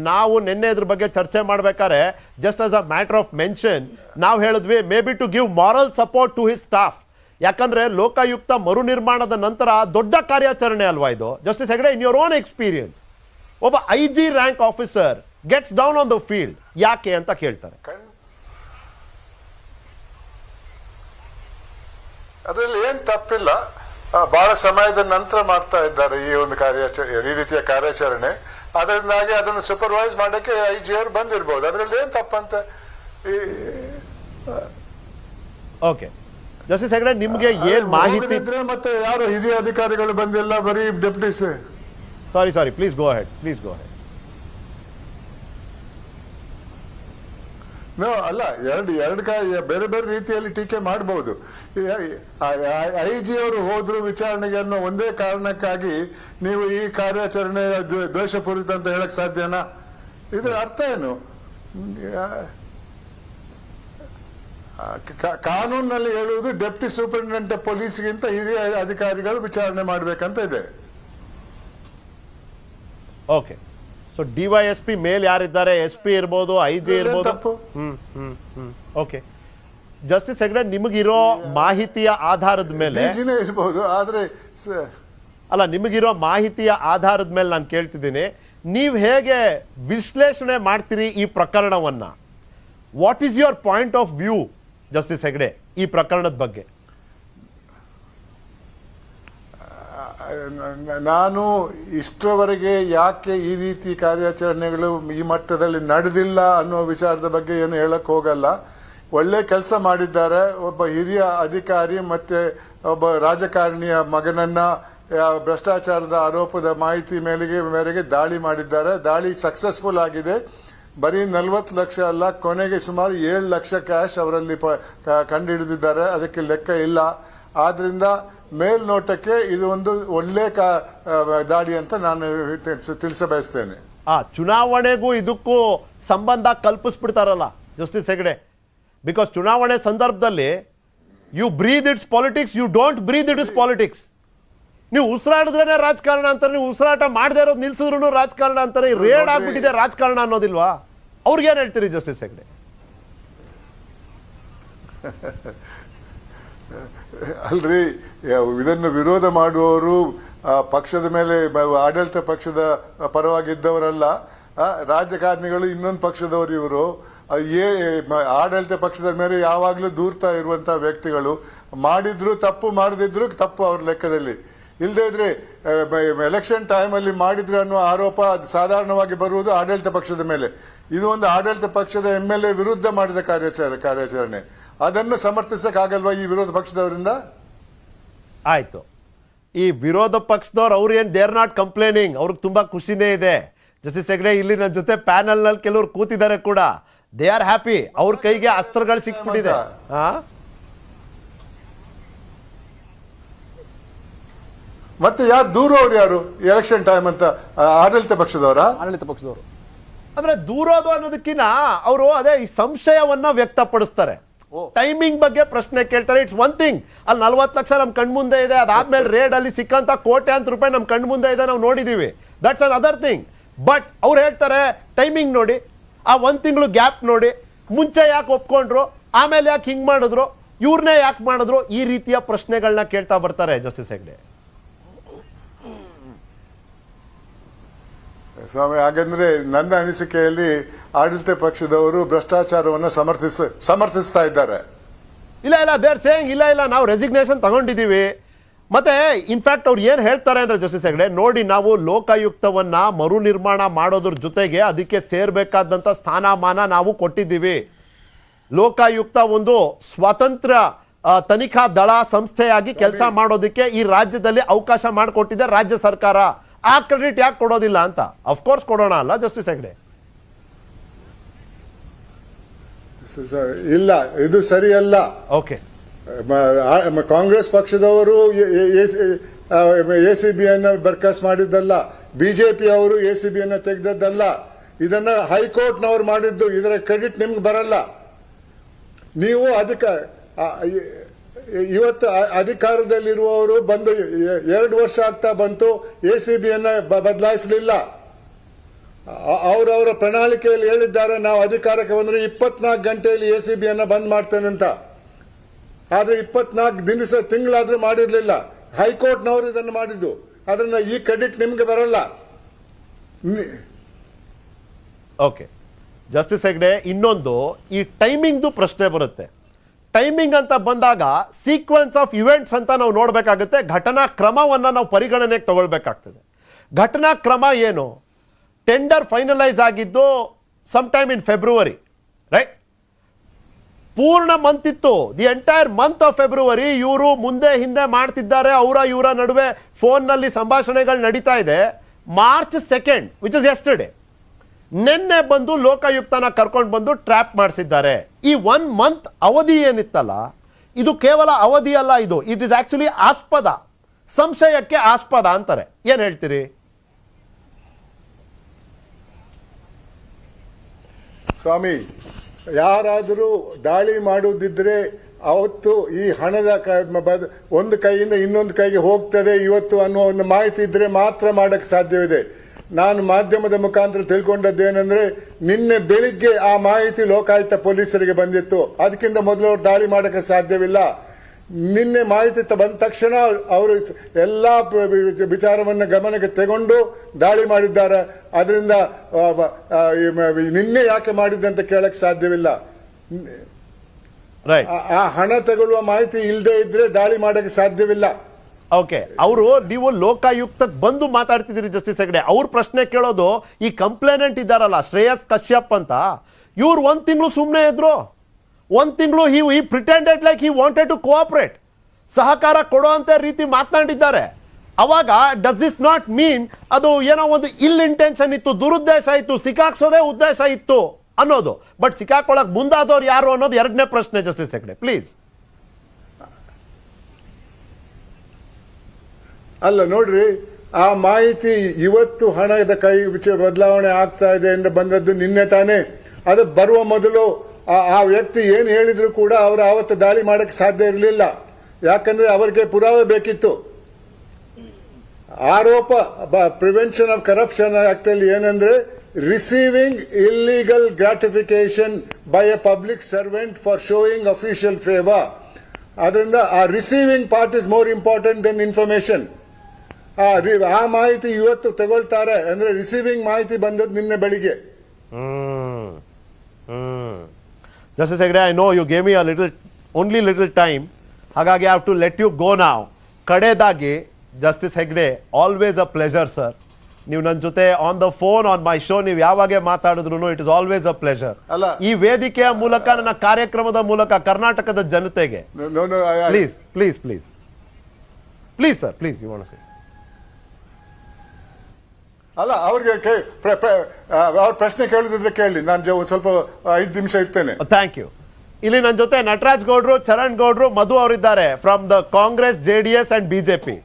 ನಾವು ನಿನ್ನೆ ಇದ್ರ ಬಗ್ಗೆ ಚರ್ಚೆ ಮಾಡ್ಬೇಕಾದ್ರೆ just as a matter of mention ನಾವು ಹೇಳಿದ್ವಿ, may be to give moral support to his staff. ಯಾಕಂದ್ರೆ ಲೋಕಾಯುಕ್ತ ಮರು ನಿರ್ಮಾಣದ ನಂತರ ದೊಡ್ಡ ಕಾರ್ಯಾಚರಣೆ ಅಲ್ವಾ ಇದು. Justice Hegde, in your own experience, ಒಬ್ಬ IG rank officer gets down on the field, ಯಾಕೆ ಅಂತ ಕೇಳ್ತಾರೆ. ಅದರಲ್ಲಿ ಏನ್ ತಪ್ಪಿಲ್ಲ. ಬಹಳ ಸಮಯದ ನಂತರ ಮಾಡ್ತಾ ಇದ್ದಾರೆ ಈ ಒಂದು ಈ ರೀತಿಯ ಕಾರ್ಯಾಚರಣೆ. ಅದರಿಂದಾಗಿ ಅದನ್ನು ಸೂಪರ್ವೈಸ್ ಮಾಡಕ್ಕೆ IG ಅವರು ಬಂದಿರಬಹುದು. ಅದರಲ್ಲಿ ಏನ್ ತಪ್ಪಂತ. ಓಕೆ ಜಸ್ಟಿಸ್ ಹೆಗ್ಡೆ, ನಿಮಗೆ ಏನ್ ಮಾಹಿತಿ? ಮತ್ತೆ ಯಾರು ಹಿರಿಯ ಅಧಿಕಾರಿಗಳು ಬಂದಿಲ್ಲ, ಬರೀ deputy. Sorry, please go ahead, please go ahead. No, ಅಲ್ಲ, ಎರಡು ಬೇರೆ ಬೇರೆ ರೀತಿಯಲ್ಲಿ ಟೀಕೆ ಮಾಡಬಹುದು. IG ಅವರು ಹೋದ್ರು ವಿಚಾರಣೆಗೆ ಅನ್ನೋ ಒಂದೇ ಕಾರಣಕ್ಕಾಗಿ ನೀವು ಈ ಕಾರ್ಯಾಚರಣೆ ದ್ವೇಷಪೂರಿತ ಅಂತ ಹೇಳಕ್ ಸಾಧ್ಯನಾ? ಇದರ ಅರ್ಥ ಏನು? ಕಾನೂನಿನಲ್ಲಿ ಹೇಳುವುದು ಡೆಪ್ಟಿ ಸೂಪರಿಂಟೆಂಡೆಂಟ್ ಪೊಲೀಸ್ಗಿಂತ ಹಿರಿಯ ಅಧಿಕಾರಿಗಳು ವಿಚಾರಣೆ ಮಾಡಬೇಕಂತ ಇದೆ. ಓಕೆ, ಸೊ DYSP ಮೇಲೆ ಯಾರಿದ್ದಾರೆ, SP ಇರ್ಬೋದು, IG ಇರ್ಬೋದು. ಓಕೆ ಜಸ್ಟಿಸ್ ಹೆಗ್ಡೆ, ನಿಮಗಿರೋ ಮಾಹಿತಿಯ ಆಧಾರದ ಮೇಲೆ ಇರ್ಬೋದು, ಆದ್ರೆ ಅಲ್ಲ, ನಿಮಗಿರೋ ಮಾಹಿತಿಯ ಆಧಾರದ ಮೇಲೆ ನಾನು ಕೇಳ್ತಿದ್ದೀನಿ, ನೀವು ಹೇಗೆ ವಿಶ್ಲೇಷಣೆ ಮಾಡ್ತೀರಿ ಈ ಪ್ರಕರಣವನ್ನ? What is your point of view justice Hegde ಈ ಪ್ರಕರಣದ ಬಗ್ಗೆ? ನಾನು ಇಷ್ಟರವರೆಗೆ ಯಾಕೆ ಈ ರೀತಿ ಕಾರ್ಯಾಚರಣೆಗಳು ಈ ಮಟ್ಟದಲ್ಲಿ ನಡೆದಿಲ್ಲ ಅನ್ನೋ ವಿಚಾರದ ಬಗ್ಗೆ ಏನು ಹೇಳಕ್ ಹೋಗಲ್ಲ. ಒಳ್ಳೆ ಕೆಲಸ ಮಾಡಿದ್ದಾರೆ. ಒಬ್ಬ ಹಿರಿಯ ಅಧಿಕಾರಿ ಮತ್ತೆ ಒಬ್ಬ ರಾಜಕಾರಣಿಯ ಮಗನನ್ನ ಭ್ರಷ್ಟಾಚಾರದ ಆರೋಪದ ಮಾಹಿತಿ ಮೇರೆಗೆ ದಾಳಿ ಮಾಡಿದ್ದಾರೆ. ದಾಳಿ ಸಕ್ಸಸ್ಫುಲ್ ಆಗಿದೆ. ಬರೀ 40 ಲಕ್ಷ ಅಲ್ಲ, ಕೊನೆಗೆ ಸುಮಾರು 7 ಲಕ್ಷ ಕ್ಯಾಶ್ ಅವರಲ್ಲಿ ಕಂಡುಹಿಡಿದಿದ್ದಾರೆ. ಅದಕ್ಕೆ ಲೆಕ್ಕ ಇಲ್ಲ. ಆದ್ರಿಂದ ಮೇಲ್ನೋಟಕ್ಕೆ ಇದು ಒಂದು ಒಳ್ಳೆ ದಾಳಿ ಅಂತ ನಾನು ತಿಳಿಸಬಯಸ್ತೇನೆ. ಚುನಾವಣೆಗೂ ಇದಕ್ಕೂ ಸಂಬಂಧ ಕಲ್ಪಿಸ್ಬಿಡ್ತಾರಲ್ಲ ಜಸ್ಟಿಸ್ ಹೆಗ್ಡೆ, ಬಿಕಾಸ್ ಚುನಾವಣೆ ಸಂದರ್ಭದಲ್ಲಿ you breathe it's politics, you don't breathe it is politics. ನೀವು ಉಸಿರಾಡಿದ್ರೇನೆ ರಾಜಕಾರಣ ಅಂತಾರೆ, ನೀವು ಉಸಿರಾಟ ಮಾಡದೇ ಇರೋದು ನಿಲ್ಸಿದ್ರು ರಾಜಕಾರಣ ಅಂತಾರೆ. ರೇಡ್ ಆಗ್ಬಿಟ್ಟಿದೆ ರಾಜಕಾರಣ ಅನ್ನೋದಿಲ್ವಾ? ಅವ್ರಿಗೇನು ಹೇಳ್ತೀರಿ ಜಸ್ಟಿಸ್ ಹೆಗ್ಡೆ? ಅಲ್ರಿ, ಇದನ್ನು ವಿರೋಧ ಮಾಡುವವರು ಪಕ್ಷದ ಮೇಲೆ, ಆಡಳಿತ ಪಕ್ಷದ ಪರವಾಗಿದ್ದವರಲ್ಲ, ರಾಜಕಾರಣಿಗಳು ಇನ್ನೊಂದು ಪಕ್ಷದವರು. ಇವರು ಆಡಳಿತ ಪಕ್ಷದ ಮೇಲೆ ಯಾವಾಗಲೂ ದೂರ್ತಾ ಇರುವಂತಹ ವ್ಯಕ್ತಿಗಳು. ಮಾಡಿದ್ರು ತಪ್ಪು, ಮಾಡದಿದ್ರು ತಪ್ಪು ಅವ್ರ ಲೆಕ್ಕದಲ್ಲಿ. ಇಲ್ಲದೇ ಇದ್ರೆ ಎಲೆಕ್ಷನ್ ಟೈಮಲ್ಲಿ ಮಾಡಿದ್ರು ಅನ್ನೋ ಆರೋಪ ಸಾಧಾರಣವಾಗಿ ಬರುವುದು ಆಡಳಿತ ಪಕ್ಷದ ಮೇಲೆ. ಇದು ಒಂದು ಆಡಳಿತ ಪಕ್ಷದ MLA ವಿರುದ್ಧ ಮಾಡಿದ ಕಾರ್ಯಾಚರಣೆ. ಅದನ್ನು ಸಮರ್ಥಿಸಕ್ಕಾಗಲ್ವಾ ಈ ವಿರೋಧ ಪಕ್ಷದವರಿಂದ? ಆಯ್ತು, ಈ ವಿರೋಧ ಪಕ್ಷದವ್ರು ಅವ್ರು ಏನು ದೇ ಆರ್ ನಾಟ್ ಕಂಪ್ಲೇನಿಂಗ್, ಅವ್ರಿಗೆ ತುಂಬಾ ಖುಷಿನೇ ಇದೆ. ಜಸ್ಟಿಸ್ ಹೆಗ್ಡೆ, ಇಲ್ಲಿ ನನ್ನ ಜೊತೆ ಪ್ಯಾನಲ್ ನಲ್ಲಿ ಕೆಲವರು ಕೂತಿದ್ದಾರೆ ಕೂಡ, ದೇ ಆರ್ ಹ್ಯಾಪಿ. ಅವ್ರ ಕೈಗೆ ಅಸ್ತ್ರಗಳು ಸಿಕ್ಬಿಟ್ಟಿದೆ. ಮತ್ತೆ ಯಾರು ದೂರವ್ರು? ಯಾರು ಎಲೆಕ್ಷನ್ ಟೈಮ್ ಅಂತ? ಆಡಳಿತ ಪಕ್ಷದವರ? ಆಡಳಿತ ಪಕ್ಷದವರು. ಅಂದ್ರೆ ದೂರೋದು ಅನ್ನೋದಕ್ಕಿಂತ ಅವರು ಅದೇ ಈ ಸಂಶಯವನ್ನ ವ್ಯಕ್ತಪಡಿಸ್ತಾರೆ. ಟೈಮಿಂಗ್ ಬಗ್ಗೆ ಪ್ರಶ್ನೆ ಕೇಳ್ತಾರೆ. ಇಟ್ಸ್ ಒನ್ ಥಿಂಗ್, ಅಲ್ಲಿ 40 ಲಕ್ಷ ನಮ್ಮ ಕಣ್ಮುಂದೆ ಇದೆ, ಅದಾದ್ಮೇಲೆ ರೇಡ್ ಅಲ್ಲಿ ಸಿಕ್ಕಂತ ಕೋಟ್ಯಾಂತರ ರೂಪಾಯಿ ನಮ್ಮ ಕಣ್ಮುಂದೆ ಇದೆ, ನಾವು ನೋಡಿದೀವಿ. That's an other thing. But ಅವ್ರು ಹೇಳ್ತಾರೆ ಟೈಮಿಂಗ್ ನೋಡಿ, ಆ 1 ತಿಂಗಳು ಗ್ಯಾಪ್ ನೋಡಿ, ಮುಂಚೆ ಯಾಕೆ ಒಪ್ಕೊಂಡ್ರು, ಆಮೇಲೆ ಯಾಕೆ ಹಿಂಗ್ ಮಾಡಿದ್ರು, ಇವ್ರನ್ನೇ ಯಾಕೆ ಮಾಡಿದ್ರು, ಈ ರೀತಿಯ ಪ್ರಶ್ನೆಗಳನ್ನ ಕೇಳ್ತಾ ಬರ್ತಾರೆ ಜಸ್ಟಿಸ್ ಹೆಗ್ಡೆ. ಸ್ವಾಮಿ, ಹಾಗಂದ್ರೆ ನನ್ನ ಅನಿಸಿಕೆಯಲ್ಲಿ ಆಡಳಿತ ಪಕ್ಷದವರು ಭ್ರಷ್ಟಾಚಾರವನ್ನು ಸಮರ್ಥಿಸ್ತಾ ಇದ್ದಾರೆ. ಇಲ್ಲ ದೇರ್ ಸೇಯಿಂಗ್ ಇಲ್ಲ ನಾವು ರೆಸಿಗ್ನೇಷನ್ ತಗೊಂಡಿದ್ದೀವಿ. ಮತ್ತೆ ಇನ್ಫ್ಯಾಕ್ಟ್ ಅವ್ರು ಏನು ಹೇಳ್ತಾರೆ ಅಂದ್ರೆ ಜಸ್ಟಿಸ್ ಹೆಗ್ಡೆ, ನೋಡಿ ನಾವು ಲೋಕಾಯುಕ್ತವನ್ನ ಮರು ನಿರ್ಮಾಣ ಮಾಡೋದ್ರ ಜೊತೆಗೆ ಅದಕ್ಕೆ ಸೇರ್ಬೇಕಾದಂತ ಸ್ಥಾನಮಾನ ನಾವು ಕೊಟ್ಟಿದ್ದೀವಿ. ಲೋಕಾಯುಕ್ತ ಒಂದು ಸ್ವತಂತ್ರ ತನಿಖಾ ದಳ ಸಂಸ್ಥೆಯಾಗಿ ಕೆಲಸ ಮಾಡೋದಕ್ಕೆ ಈ ರಾಜ್ಯದಲ್ಲಿ ಅವಕಾಶ ಮಾಡಿಕೊಟ್ಟಿದೆ ರಾಜ್ಯ ಸರ್ಕಾರ. ಆ ಕ್ರೆಡಿಟ್ ಯಾಕೆ ಕೊಡೋದಿಲ್ಲ ಅಂತ? ಅಫ್ಕೋರ್ಸ್ ಕೊಡೋಣ ಅಲ್ಲ ಜಸ್ಟಿಸ್ ಹೆಗ್ಡೆ? ಇಲ್ಲ, ಇದು ಸರಿಯಲ್ಲ. ಓಕೆ, ಕಾಂಗ್ರೆಸ್ ಪಕ್ಷದವರು ACBಯನ್ನು ಬರ್ಖಾಸ್ ಮಾಡಿದ್ದಲ್ಲ, ಬಿಜೆಪಿ ಅವರು ACBಯನ್ನು ತೆಗೆದದ್ದಲ್ಲ. ಇದನ್ನ ಹೈಕೋರ್ಟ್ನವರು ಮಾಡಿದ್ದು. ಇದರ ಕ್ರೆಡಿಟ್ ನಿಮ್ಗೆ ಬರಲ್ಲ. ನೀವು ಇವತ್ತು ಅಧಿಕಾರದಲ್ಲಿರುವವರು ಬಂದು 2 ವರ್ಷ ಆಗ್ತಾ ಬಂತು, ACBಯನ್ನು ಬದಲಾಯಿಸಲಿಲ್ಲ. ಅವರವರ ಪ್ರಣಾಳಿಕೆಯಲ್ಲಿ ಹೇಳಿದ್ದಾರೆ, ನಾವು ಅಧಿಕಾರಕ್ಕೆ ಬಂದ್ರೆ 24 ಗಂಟೆಯಲ್ಲಿ ACBಯನ್ನು ಬಂದ್ ಮಾಡ್ತೇನೆ ಅಂತ. ಆದ್ರೆ 24 ತಿಂಗಳಾದ್ರೂ ಮಾಡಿರ್ಲಿಲ್ಲ. ಹೈಕೋರ್ಟ್ನವರು ಇದನ್ನು ಮಾಡಿದ್ದು. ಅದರಿಂದ ಈ ಕ್ರೆಡಿಟ್ ನಿಮ್ಗೆ ಬರಲ್ಲ. ಓಕೆ ಜಸ್ಟಿಸ್ ಹೆಗ್ಡೆ, ಇನ್ನೊಂದು ಈ ಟೈಮಿಂಗ್ದು ಪ್ರಶ್ನೆ ಬರುತ್ತೆ. ಟೈಮಿಂಗ್ ಅಂತ ಬಂದಾಗ ಸೀಕ್ವೆನ್ಸ್ ಆಫ್ ಇವೆಂಟ್ಸ್ ಅಂತ ನಾವು ನೋಡಬೇಕಾಗುತ್ತೆ. ಘಟನಾ ಕ್ರಮವನ್ನು ನಾವು ಪರಿಗಣನೆಗೆ ತಗೊಳ್ಬೇಕಾಗ್ತದೆ. ಘಟನಾ ಕ್ರಮ ಏನು? ಟೆಂಡರ್ ಫೈನಲೈಸ್ ಆಗಿದ್ದು some time in February, right? ಪೂರ್ಣ ಮಂತ್ ಇತ್ತು, the entire month of February ಇವರು ಮುಂದೆ ಹಿಂದೆ ಮಾಡ್ತಿದ್ದಾರೆ. ಇವರ ನಡುವೆ ಫೋನ್ನಲ್ಲಿ ಸಂಭಾಷಣೆಗಳು ನಡೀತಾ ಇದೆ. ಮಾರ್ಚ್ 2 ವಿಚ್ ಇಸ್ ಯೆಸ್ಟರ್ಡೇ, ನಿನ್ನೆ ಬಂದು ಲೋಕಾಯುಕ್ತನ ಕರ್ಕೊಂಡು ಬಂದು ಟ್ರ್ಯಾಪ್ ಮಾಡಿಸಿದ್ದಾರೆ. ಈ 1 ಮಂತ್ ಅವಧಿ ಏನಿತ್ತಲ್ಲ, ಇದು ಕೇವಲ ಅವಧಿ ಅಲ್ಲ, ಇದು ಇಟ್ ಇಸ್ ಆಕ್ಚುಲಿ ಆಸ್ಪದ, ಸಂಶಯಕ್ಕೆ ಆಸ್ಪದ ಅಂತಾರೆ. ಏನ್ ಹೇಳ್ತೀರಿ? ಸ್ವಾಮಿ, ಯಾರಾದರೂ ದಾಳಿ ಮಾಡುವುದಿದ್ರೆ ಅವತ್ತು ಈ ಹಣದ ಒಂದು ಕೈಯಿಂದ ಇನ್ನೊಂದು ಕೈಗೆ ಹೋಗ್ತದೆ ಇವತ್ತು ಅನ್ನುವ ಒಂದು ಮಾಹಿತಿ ಇದ್ರೆ ಮಾತ್ರ ಮಾಡಕ್ಕೆ ಸಾಧ್ಯವಿದೆ. ನಾನು ಮಾಧ್ಯಮದ ಮುಖಾಂತರ ತಿಳ್ಕೊಂಡದ್ದೇನೆಂದ್ರೆ, ನಿನ್ನೆ ಬೆಳಿಗ್ಗೆ ಆ ಮಾಹಿತಿ ಲೋಕಾಯುಕ್ತ ಪೊಲೀಸರಿಗೆ ಬಂದಿತ್ತು. ಅದಕ್ಕಿಂತ ಮೊದಲು ಅವರು ದಾಳಿ ಮಾಡಕ್ಕೆ ಸಾಧ್ಯವಿಲ್ಲ. ನಿನ್ನೆ ಮಾಹಿತಿ ಬಂದ ತಕ್ಷಣ ಅವರು ಎಲ್ಲಾ ವಿಚಾರವನ್ನು ಗಮನಕ್ಕೆ ತಗೊಂಡು ದಾಳಿ ಮಾಡಿದ್ದಾರೆ. ಅದರಿಂದ ನಿನ್ನೆ ಯಾಕೆ ಮಾಡಿದ್ದೆ ಅಂತ ಕೇಳಕ್ ಸಾಧ್ಯವಿಲ್ಲ. ಆ ಹಣ ತಗೊಳ್ಳುವ ಮಾಹಿತಿ ಇಲ್ಲದೆ ಇದ್ರೆ ದಾಳಿ ಮಾಡಕ್ಕೆ ಸಾಧ್ಯವಿಲ್ಲ. ಓಕೆ, ಅವರು ನೀವು ಲೋಕಾಯುಕ್ತಕ್ಕೆ ಬಂದು ಮಾತಾಡ್ತಿದ್ದೀರಿ ಜಸ್ಟಿಸ್ ಹೆಗ್ಡೆ. ಅವ್ರ ಪ್ರಶ್ನೆ ಕೇಳೋದು, ಈ ಕಂಪ್ಲೇನೆಂಟ್ ಇದ್ದಾರಲ್ಲ ಶ್ರೇಯಸ್ ಕಶ್ಯಪ್ ಅಂತ, ಇವ್ರು 1 ತಿಂಗಳು ಸುಮ್ಮನೆ ಇದ್ರು. 1 ತಿಂಗಳು he pretended like he wanted to cooperate, ಸಹಕಾರ ಕೊಡುವಂತ ರೀತಿ ಮಾತನಾಡಿದ್ದಾರೆ. ಅವಾಗ ಡಸ್ ದಿಸ್ ನಾಟ್ ಮೀನ್ ಅದು ಏನೋ ಒಂದು ಇಲ್ ಇಂಟೆನ್ಷನ್ ಇತ್ತು, ದುರುದ್ದೇಶ ಇತ್ತು, ಸಿಕ್ಕಾಕ್ಸೋದೇ ಉದ್ದೇಶ ಇತ್ತು ಅನ್ನೋದು. ಬಟ್ ಸಿಕ್ಕಾಕೊಳಕ್ ಮುಂದಾದವ್ರು ಯಾರು ಅನ್ನೋದು ಎರಡನೇ ಪ್ರಶ್ನೆ. Justice Hegde please. ಅಲ್ಲ ನೋಡ್ರಿ, ಆ ಮಾಹಿತಿ ಇವತ್ತು ಹಣದ ಕೈ ಬದಲಾವಣೆ ಆಗ್ತಾ ಇದೆ ಎಂದು ಬಂದದ್ದು ನಿನ್ನೆ ತಾನೇ. ಅದು ಬರುವ ಮೊದಲು ಆ ವ್ಯಕ್ತಿ ಏನು ಹೇಳಿದ್ರು ಕೂಡ ಅವರು ಆವತ್ತು ದಾಳಿ ಮಾಡಕ್ಕೆ ಸಾಧ್ಯ ಇರಲಿಲ್ಲ. ಯಾಕಂದ್ರೆ ಅವರಿಗೆ ಪುರಾವೆ ಬೇಕಿತ್ತು. ಆರೋಪ ಪ್ರಿವೆನ್ಷನ್ ಆಫ್ ಕರಪ್ಷನ್ ಆಕ್ಟ್ ಅಲ್ಲಿ ಏನಂದ್ರೆ receiving illegal gratification by a public servant for showing official favour. ಅದರಿಂದ ಆ receiving part is more important than information. ಆ ಮಾಹಿತಿ ಇವತ್ತು ತಗೊಳ್ತಾರೆ ಅಂದ್ರೆ ರಿಸೀವಿಂಗ್ ಮಾಹಿತಿ ಬಂದದ್ದು ನಿನ್ನೆ ಬೆಳಿಗ್ಗೆ. Justice Hegde, I know you gave me a little time, ಹಾಗಾಗಿ I have to let you go now. ಕಡೆದಾಗಿ justice Hegde, always a pleasure sir. ನೀವು ನನ್ನ ಜೊತೆ on the phone, on my show, ನೀವು ಯಾವಾಗೇ ಮಾತಾಡಿದ್ರು it is always a pleasure. ಅಲ್ಲ, ಈ ವೇದಿಕೆಯ ಮೂಲಕ, ನನ್ನ ಕಾರ್ಯಕ್ರಮದ ಮೂಲಕ ಕರ್ನಾಟಕದ ಜನತೆಗೆ please please please please sir, please you want to say. ಅಲ್ಲ, ಅವ್ರಿಗೆ ಅವ್ರ ಪ್ರಶ್ನೆ ಕೇಳಿದ್ರೆ ಕೇಳಿ, ನಾನು ಸ್ವಲ್ಪ 5 ನಿಮಿಷ ಇರ್ತೇನೆ. Thank you. ಇಲ್ಲಿ ನನ್ನ ಜೊತೆ ನಟರಾಜ್ ಗೌಡ್ರು, ಚರಣ್ ಗೌಡ್ರು, ಮಧು ಅವರಿದ್ದಾರೆ from the Congress, JDS and BJP.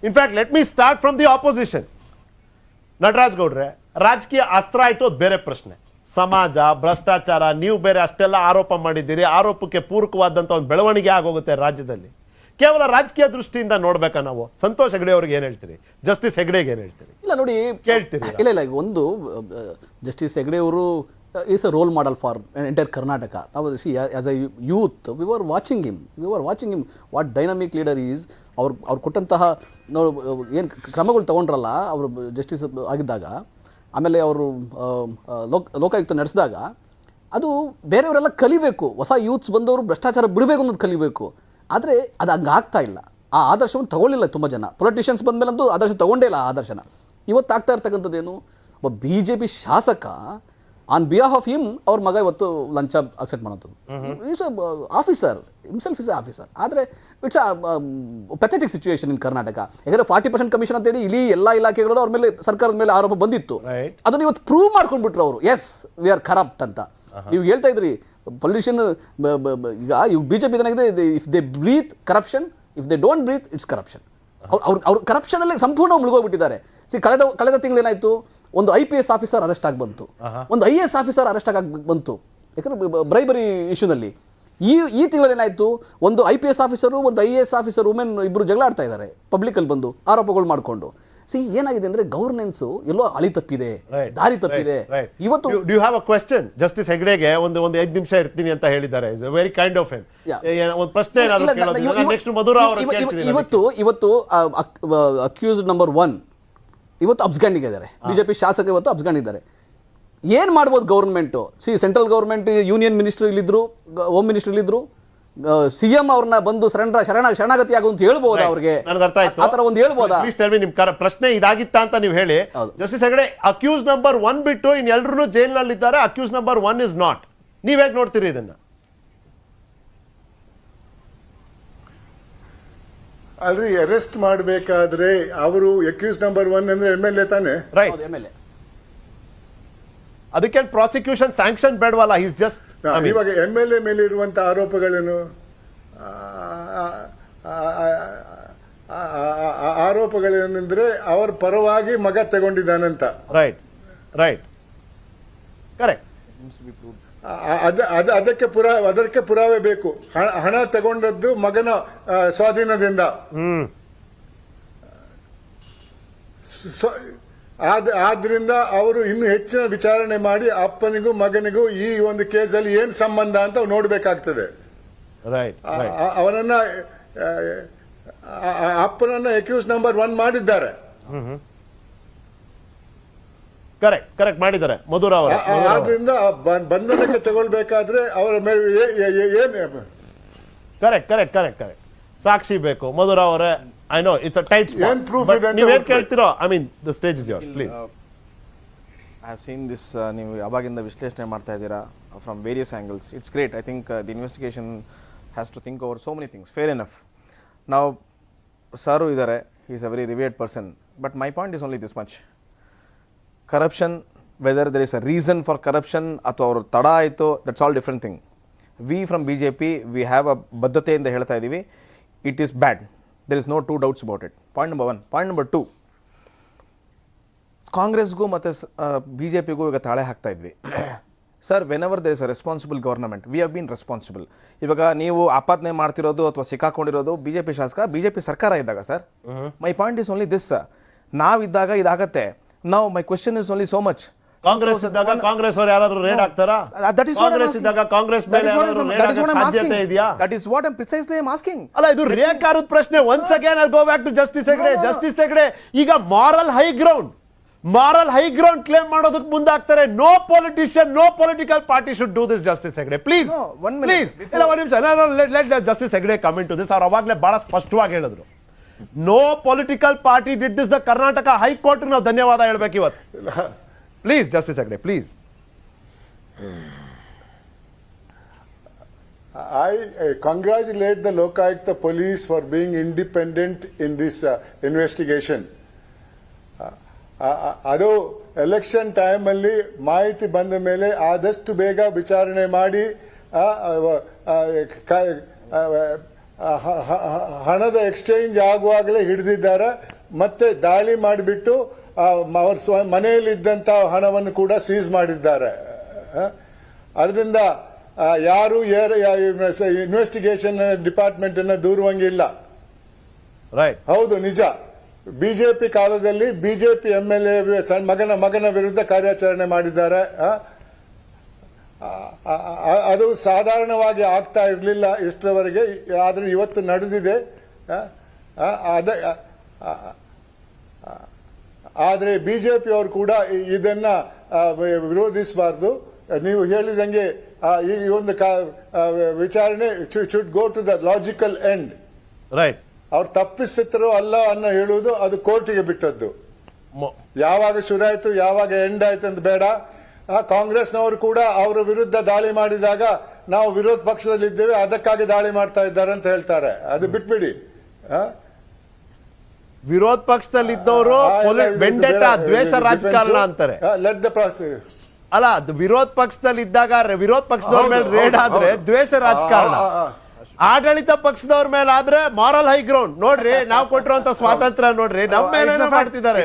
In fact let me start from the opposition. Nataraj ಗೌಡ್ರೆ, ರಾಜಕೀಯ ಅಸ್ತ್ರ ಆಯ್ತು, ಅದು ಬೇರೆ ಪ್ರಶ್ನೆ. ಸಮಾಜ, ಭ್ರಷ್ಟಾಚಾರ, ನೀವು ಬೇರೆ ಅಷ್ಟೆಲ್ಲ ಆರೋಪ ಮಾಡಿದ್ದೀರಿ. ಆರೋಪಕ್ಕೆ ಪೂರಕವಾದಂಥ ಒಂದು ಬೆಳವಣಿಗೆ ಆಗೋಗುತ್ತೆ ರಾಜ್ಯದಲ್ಲಿ. ಕೇವಲ ರಾಜಕೀಯ ದೃಷ್ಟಿಯಿಂದ ನೋಡ್ಬೇಕಾ ನಾವು? ಸಂತೋಷ್ ಹೆಗ್ಡೆ ಅವ್ರಿಗೆ ಏನು ಹೇಳ್ತೀರಿ? ಜಸ್ಟಿಸ್ ಹೆಗ್ಡೆಗೆ ಏನು ಹೇಳ್ತೀರಿ? ಇಲ್ಲ ನೋಡಿ, ಕೇಳ್ತೀರಿ? ಇಲ್ಲ ಒಂದು ಜಸ್ಟಿಸ್ ಹೆಗ್ಡೆ ಅವರು is a role model for entire Karnataka. ನಾವು see as a youth we were watching him what dynamic leader is. ಅವ್ರು ಕೊಟ್ಟಂತಹ ಏನು ಕ್ರಮಗಳು ತಗೊಂಡ್ರಲ್ಲ ಅವರು ಜಸ್ಟಿಸ್ ಆಗಿದ್ದಾಗ, ಆಮೇಲೆ ಅವರು ಲೋಕಾಯುಕ್ತ ನಡೆಸಿದಾಗ, ಅದು ಬೇರೆಯವರೆಲ್ಲ ಕಲಿಬೇಕು. ಹೊಸ ಯೂತ್ಸ್ ಬಂದವರು ಭ್ರಷ್ಟಾಚಾರ ಬಿಡಬೇಕು ಅನ್ನೋದು ಕಲಿಬೇಕು. ಆದರೆ ಅದು ಹಂಗೆ ಆಗ್ತಾ ಇಲ್ಲ. ಆ ಆದರ್ಶವನ್ನು ತಗೊಳ್ಳಿಲ್ಲ ತುಂಬ ಜನ. ಪೊಲಿಟಿಷಿಯನ್ಸ್ ಬಂದಮೇಲಂತೂ ಆದರ್ಶ ತಗೊಂಡೇ ಇಲ್ಲ. ಆ ಆದರ್ಶನ ಇವತ್ತು ಆಗ್ತಾ ಇರ್ತಕ್ಕಂಥದ್ದೇನು, ಒಬ್ಬ BJP ಶಾಸಕ ಆನ್ ಬಿಹಾಫ್ ಆಫ್ ಹಿಮ್ ಅವ್ರ ಮಗ ಇವತ್ತು ಲಂಚ ಅಕ್ಸೆಪ್ಟ್ ಮಾಡೋದು. Is a officer, himself is a officer. ಆದರೆ it's a pathetic situation in Karnataka. ಯಾಕಂದರೆ 40% ಕಮಿಷನ್ ಅಂತೇಳಿ ಇಲ್ಲಿ ಎಲ್ಲ ಇಲಾಖೆಗಳು ಅವ್ರ ಮೇಲೆ, ಸರ್ಕಾರದ ಮೇಲೆ ಆರೋಪ ಬಂದಿತ್ತು. ಅದನ್ನು ಇವತ್ತು ಪ್ರೂವ್ ಮಾಡ್ಕೊಂಡ್ಬಿಟ್ರು ಅವರು, ಎಸ್ ವಿ ಆರ್ ಕರಪ್ಟ್ ಅಂತ. ನೀವು ಹೇಳ್ತಾ ಇದ್ರಿ ಪೊಲಿಟಿಷಿಯನ್, ಈಗ BJP ಏನಾಗಿದೆ, if they breathe corruption, if they don't breathe it's corruption. ಅವ್ರು ಕರಪ್ಷನಲ್ಲಿ ಸಂಪೂರ್ಣ ಮುಳುಗೋಗ್ಬಿಟ್ಟಿದ್ದಾರೆ. ಕಳೆದ ತಿಂಗಳು ಏನಾಯ್ತು, ಒಂದು IPS ಆಫೀಸರ್ ಅರೆಸ್ಟ್ ಆಗಿ ಬಂತು, ಒಂದು IAS ಆಫೀಸರ್ ಅರೆಸ್ಟ್ ಆಗಿ ಬಂತು, ಯಾಕಂದ್ರೆ ಬ್ರೈಬರಿ ಇಶ್ಯೂನಲ್ಲಿ. ಈ ತಿಂಗಳಲ್ಲಿ ಏನಾಯ್ತು, ಒಂದು IPS ಆಫೀಸರು, ಒಂದು IAS ಆಫೀಸರ್ ವುಮೆನ್ ಇಬ್ಬರು ಜಗಳ ಆಡ್ತಾ ಇದ್ದಾರೆ ಪಬ್ಲಿಕಲ್ಲಿ ಬಂದು ಆರೋಪಗಳು ಮಾಡಿಕೊಂಡು. ಏನಾಗಿದೆ ಅಂದ್ರೆ ಗವರ್ನೆನ್ಸ್ ಎಲ್ಲೋ ಅಳಿ ತಪ್ಪಿದೆ, ದಾರಿ ತಪ್ಪಿದೆ. ಇವತ್ತು do you have a question? Justice ಹೆಗ್ಡೆಗೆ ಒಂದು 5 ನಿಮಿಷ ಇರ್ತೀನಿ ಅಂತ ಹೇಳಿದ್ದಾರೆ. Is very kind of him. ಒಂದು ಪ್ರಶ್ನೆ ಏನಾದರೂ ಕೇಳೋದು? ನೆಕ್ಸ್ಟ್ ಮಧುರಾ ಅವರು ಕೇಳ್ತಿದ್ದಾರೆ. ಇವತ್ತು ಅಕ್ಯೂಸ್ಡ್ ನಂಬರ್ 1 ಇವತ್ತು ಅಬ್ಸ್ಗ್ಯಾಂಡಿಂಗ್ ಇದ್ದಾರೆ. BJP ಶಾಸಕ ಇವತ್ತು ಅಬ್ಸ್ಗ್ಯಾಂಡ್ ಇದ್ದಾರೆ. ಏನ್ ಮಾಡ್ಬೋದು government? Central government union minister ಇಲ್ಲಿದ್ರು, ಹೋಮ್ ಮಿನಿಸ್ಟರ್ ಇಲ್ಲಿದ್ರು, CM ಅವ್ರನ್ನ ಬಂದು ಶರಣಾಗತಿ ಆಗು ಅಂತ ಹೇಳ್ಬೋದಾ ಅವ್ರಿಗೆ? ಆತರ ಒಂದು ಹೇಳ್ಬೋದಾ? ನಿಮ್ ಪ್ರಶ್ನೆ ಇದಾಗಿತ್ತ ಅಂತ ನೀವು ಹೇಳಿ. ಜಸ್ಟಿಸ್ ಹೆಗ್ಡೆ, ಅಕ್ಯೂಸ್ ನಂಬರ್ 1 ಬಿಟ್ಟು ಇನ್ ಎಲ್ಲರೂ ಜೈಲಿನಲ್ಲಿ ಇದ್ದಾರೆ. Accused number 1 is not. ನೀವ್ ಹೇಗೆ ನೋಡ್ತೀರಿ ಇದನ್ನ? ಅಲ್ರಿ, ಅರೆಸ್ಟ್ ಮಾಡಬೇಕಾದ್ರೆ ಅವರು ಅಕ್ಯೂಸ್ ನಂಬರ್ 1 ಅಂದ್ರೆ MLA ತಾನೆ? Right, MLA. ಅದಕ್ಕೆ ಪ್ರಾಸಿಕ್ಯೂಷನ್ ಸ್ಯಾಂಕ್ಷನ್ ಬೇಡವಲ್ಲ? ಈಸ್ ಜಸ್ಟ್ ಇವಾಗ MLA ಮೇಲೆ ಇರುವಂತ ಆರೋಪಗಳೇನು? ಆರೋಪಗಳೇನೆಂದ್ರೆ ಅವರ ಪರವಾಗಿ ಮಗ ತಗೊಂಡಿದ್ದಾನಂತ. Right right correct. ಅದಕ್ಕೆ ಪುರಾವೆ ಬೇಕು. ಹಣ ತಗೊಂಡದ್ದು ಮಗನ ಸ್ವಾಧೀನದಿಂದ. ಆದ್ರಿಂದ ಅವರು ಇನ್ನು ಹೆಚ್ಚಿನ ವಿಚಾರಣೆ ಮಾಡಿ ಅಪ್ಪನಿಗೂ ಮಗನಿಗೂ ಈ ಒಂದು ಕೇಸಲ್ಲಿ ಏನ್ ಸಂಬಂಧ ಅಂತ ನೋಡ್ಬೇಕಾಗ್ತದೆ. ಅವನನ್ನ ಅಪ್ಪನನ್ನ ಅಕ್ಯೂಸ್ ನಂಬರ್ 1 ಮಾಡಿದ್ದಾರೆ. ಕರೆಕ್ಟ್ ಮಾಡಿದ್ದಾರೆ ಮಧುರಾ ಅವರು. ಆದ್ರಿಂದ ಬಂಧನಕ್ಕೆ ತಗೊಳ್ಬೇಕಾದ್ರೆ ಅವರ ಮೇಲೆ ಕರೆಕ್ಟ್ ಸಾಕ್ಷಿ ಬೇಕು. ಮಧುರಾ ಅವರೇ, I know it's a tight spot. ನೀವು ಏನು ಕೇಳ್ತಿರೋ, I mean the stage is yours, please. I have seen this. ನೀವು ಯಾವಾಗಿಂದ ವಿಶ್ಲೇಷಣೆ ಮಾಡ್ತಾ ಇದ್ದೀರಾ from various angles. It's great. I think the investigation has to think over so many things. Fair enough. Now, ಸಾರು ಇದ್ದಾರೆ, He is a very revered person. But my point is only this much. Corruption, whether there is a reason for corruption, or tada aito, that's all different thing. We from BJP, we have a baddate in the helta idivi. It is bad. There is no two doubts about it. Point number one. Point number two. Congress go matte BJP go iga tale hakta idvi. Sir, whenever there is a responsible government, we have been responsible. ಇವಾಗ ನೀವು ಆಪಾದನೆ ಮಾಡ್ತಿರೋದು ಅಥವಾ ಸಿಕ್ಕಾಕೊಂಡಿರೋದು BJP ಶಾಸಕ BJP ಸರ್ಕಾರ ಇದ್ದಾಗ sir. My point is only this. ನಾವಿದ್ದಾಗ ಇದಾಗತ್ತೆ. ನಾವು my question is only so much. Congress ಇದ್ದಾಗ ಕಾಂಗ್ರೆಸ್ ಅವರು ಯಾರಾದರೂ ರೇಡ್ ಆಗ್ತಾರಾ? ಕಾಂಗ್ರೆಸ್ ಇದ್ದಾಗ ಕಾಂಗ್ರೆಸ್ ಮೇಲೆ ಯಾರಾದರೂ ರೇಡ್ ಆಗೋ ಸಾಧ್ಯತೆ ಇದೆಯಾ? That is what I'm precisely asking. ಅಲ್ಲ, ಇದು ರೇಖಾರದ ಪ್ರಶ್ನೆ. Once again I go back to justice Hegde. Justice Hegde ಈಗ ಮಾರಲ್ ಹೈ ಗ್ರೌಂಡ್ ಕ್ಲೇಮ್ ಮಾಡೋದಕ್ಕೆ ಮುಂದಾಗ್ತಾರೆ. No politician, no political party should do this. Justice Hegde please, please. ಇಲ್ಲ, ಒಂದು ನಿಮಿಷ. Let justice Hegde comment to this. ಅವ್ರು ಅವಾಗಲೇ ಬಹಳ ಸ್ಪಷ್ಟವಾಗಿ ಹೇಳಿದ್ರು, no political party did this. The Karnataka high court ನಾವು ಧನ್ಯವಾದ ಹೇಳ್ಬೇಕು ಇವತ್ತು. Please justice Hegde, please. I congratulate the Lokayukta police for being independent in this investigation. ಅದು ಎಲೆಕ್ಷನ್ ಟೈಮಲ್ಲಿ ಮಾಹಿತಿ ಬಂದ ಮೇಲೆ ಆದಷ್ಟು ಬೇಗ ವಿಚಾರಣೆ ಮಾಡಿ ಹಣದ ಎಕ್ಸ್ಚೇಂಜ್ ಆಗುವಾಗಲೇ ಹಿಡಿದಿದ್ದಾರೆ. ಮತ್ತೆ ದಾಳಿ ಮಾಡಿಬಿಟ್ಟು ಅವ್ರ ಮನೆಯಲ್ಲಿದ್ದಂಥ ಹಣವನ್ನು ಕೂಡ ಸೀಸ್ ಮಾಡಿದ್ದಾರೆ. ಅದರಿಂದ ಯಾರು ಇನ್ವೆಸ್ಟಿಗೇಷನ್ ಡಿಪಾರ್ಟ್ಮೆಂಟ್ ಅನ್ನ ದೂರುವಂಗಿಲ್ಲ. ರೈಟ್, ಹೌದು, ನಿಜ. ಬಿಜೆಪಿ ಕಾಲದಲ್ಲಿ ಬಿಜೆಪಿ MLA ಮಗನ ವಿರುದ್ಧ ಕಾರ್ಯಾಚರಣೆ ಮಾಡಿದ್ದಾರೆ. ಅದು ಸಾಧಾರಣವಾಗಿ ಆಗ್ತಾ ಇರಲಿಲ್ಲ ಇಷ್ಟರವರೆಗೆ, ಆದ್ರೆ ಇವತ್ತು ನಡೆದಿದೆ. ಆದರೆ ಬಿಜೆಪಿ ಅವರು ಕೂಡ ಇದನ್ನ ವಿರೋಧಿಸಬಾರ್ದು. ನೀವು ಹೇಳಿದಂಗೆ ಈ ಒಂದು ವಿಚಾರಣೆ should go to the logical end. Right. ಅವ್ರು ತಪ್ಪಿಸ್ತಿರೋ ಅಲ್ಲ ಅನ್ನೋ ಹೇಳುವುದು ಅದು ಕೋರ್ಟಿಗೆ ಬಿಟ್ಟದ್ದು. ಯಾವಾಗ ಶುರುವಾಯ್ತು ಯಾವಾಗ ಎಂಡ್ ಆಯ್ತು ಅಂತ ಬೇಡ. ಕಾಂಗ್ರೆಸ್ನವರು ಕೂಡ ಅವರ ವಿರುದ್ಧ ದಾಳಿ ಮಾಡಿದಾಗ ನಾವು ವಿರೋಧ ಪಕ್ಷದಲ್ಲಿದ್ದೇವೆ, ಅದಕ್ಕಾಗಿ ದಾಳಿ ಮಾಡ್ತಾ ಇದ್ದಾರೆ ಅಂತ ಹೇಳ್ತಾರೆ. ಅದು ಬಿಟ್ಬಿಡಿ. ವಿರೋಧ ಪಕ್ಷದಲ್ಲಿದ್ದವರು ವೆಂಡೇಟಾ, ದ್ವೇಷ ರಾಜಕಾರಣ ಅಂತಾರೆ. Let the process. ಅಲ್ಲ, ವಿರೋಧ ಪಕ್ಷದಲ್ಲಿ ಇದ್ದಾಗ ವಿರೋಧ ಪಕ್ಷದವ್ರ ಮೇಲೆ ರೇಡ್ ಆದ್ರೆ ದ್ವೇಷ ರಾಜಕಾರಣ, ಆಡಳಿತ ಪಕ್ಷದವ್ರ ಮೇಲೆ ಆದ್ರೆ ಮಾರಲ್ ಹೈ ಗ್ರೌಂಡ್. ನೋಡ್ರಿ, ನಾವು ಕೊಟ್ಟಿರುವಂತ ಸ್ವಾತಂತ್ರ್ಯ ನೋಡ್ರಿ, ನಮ್ಮ ಮೇಲೆ ಮಾಡ್ತಿದ್ದಾರೆ.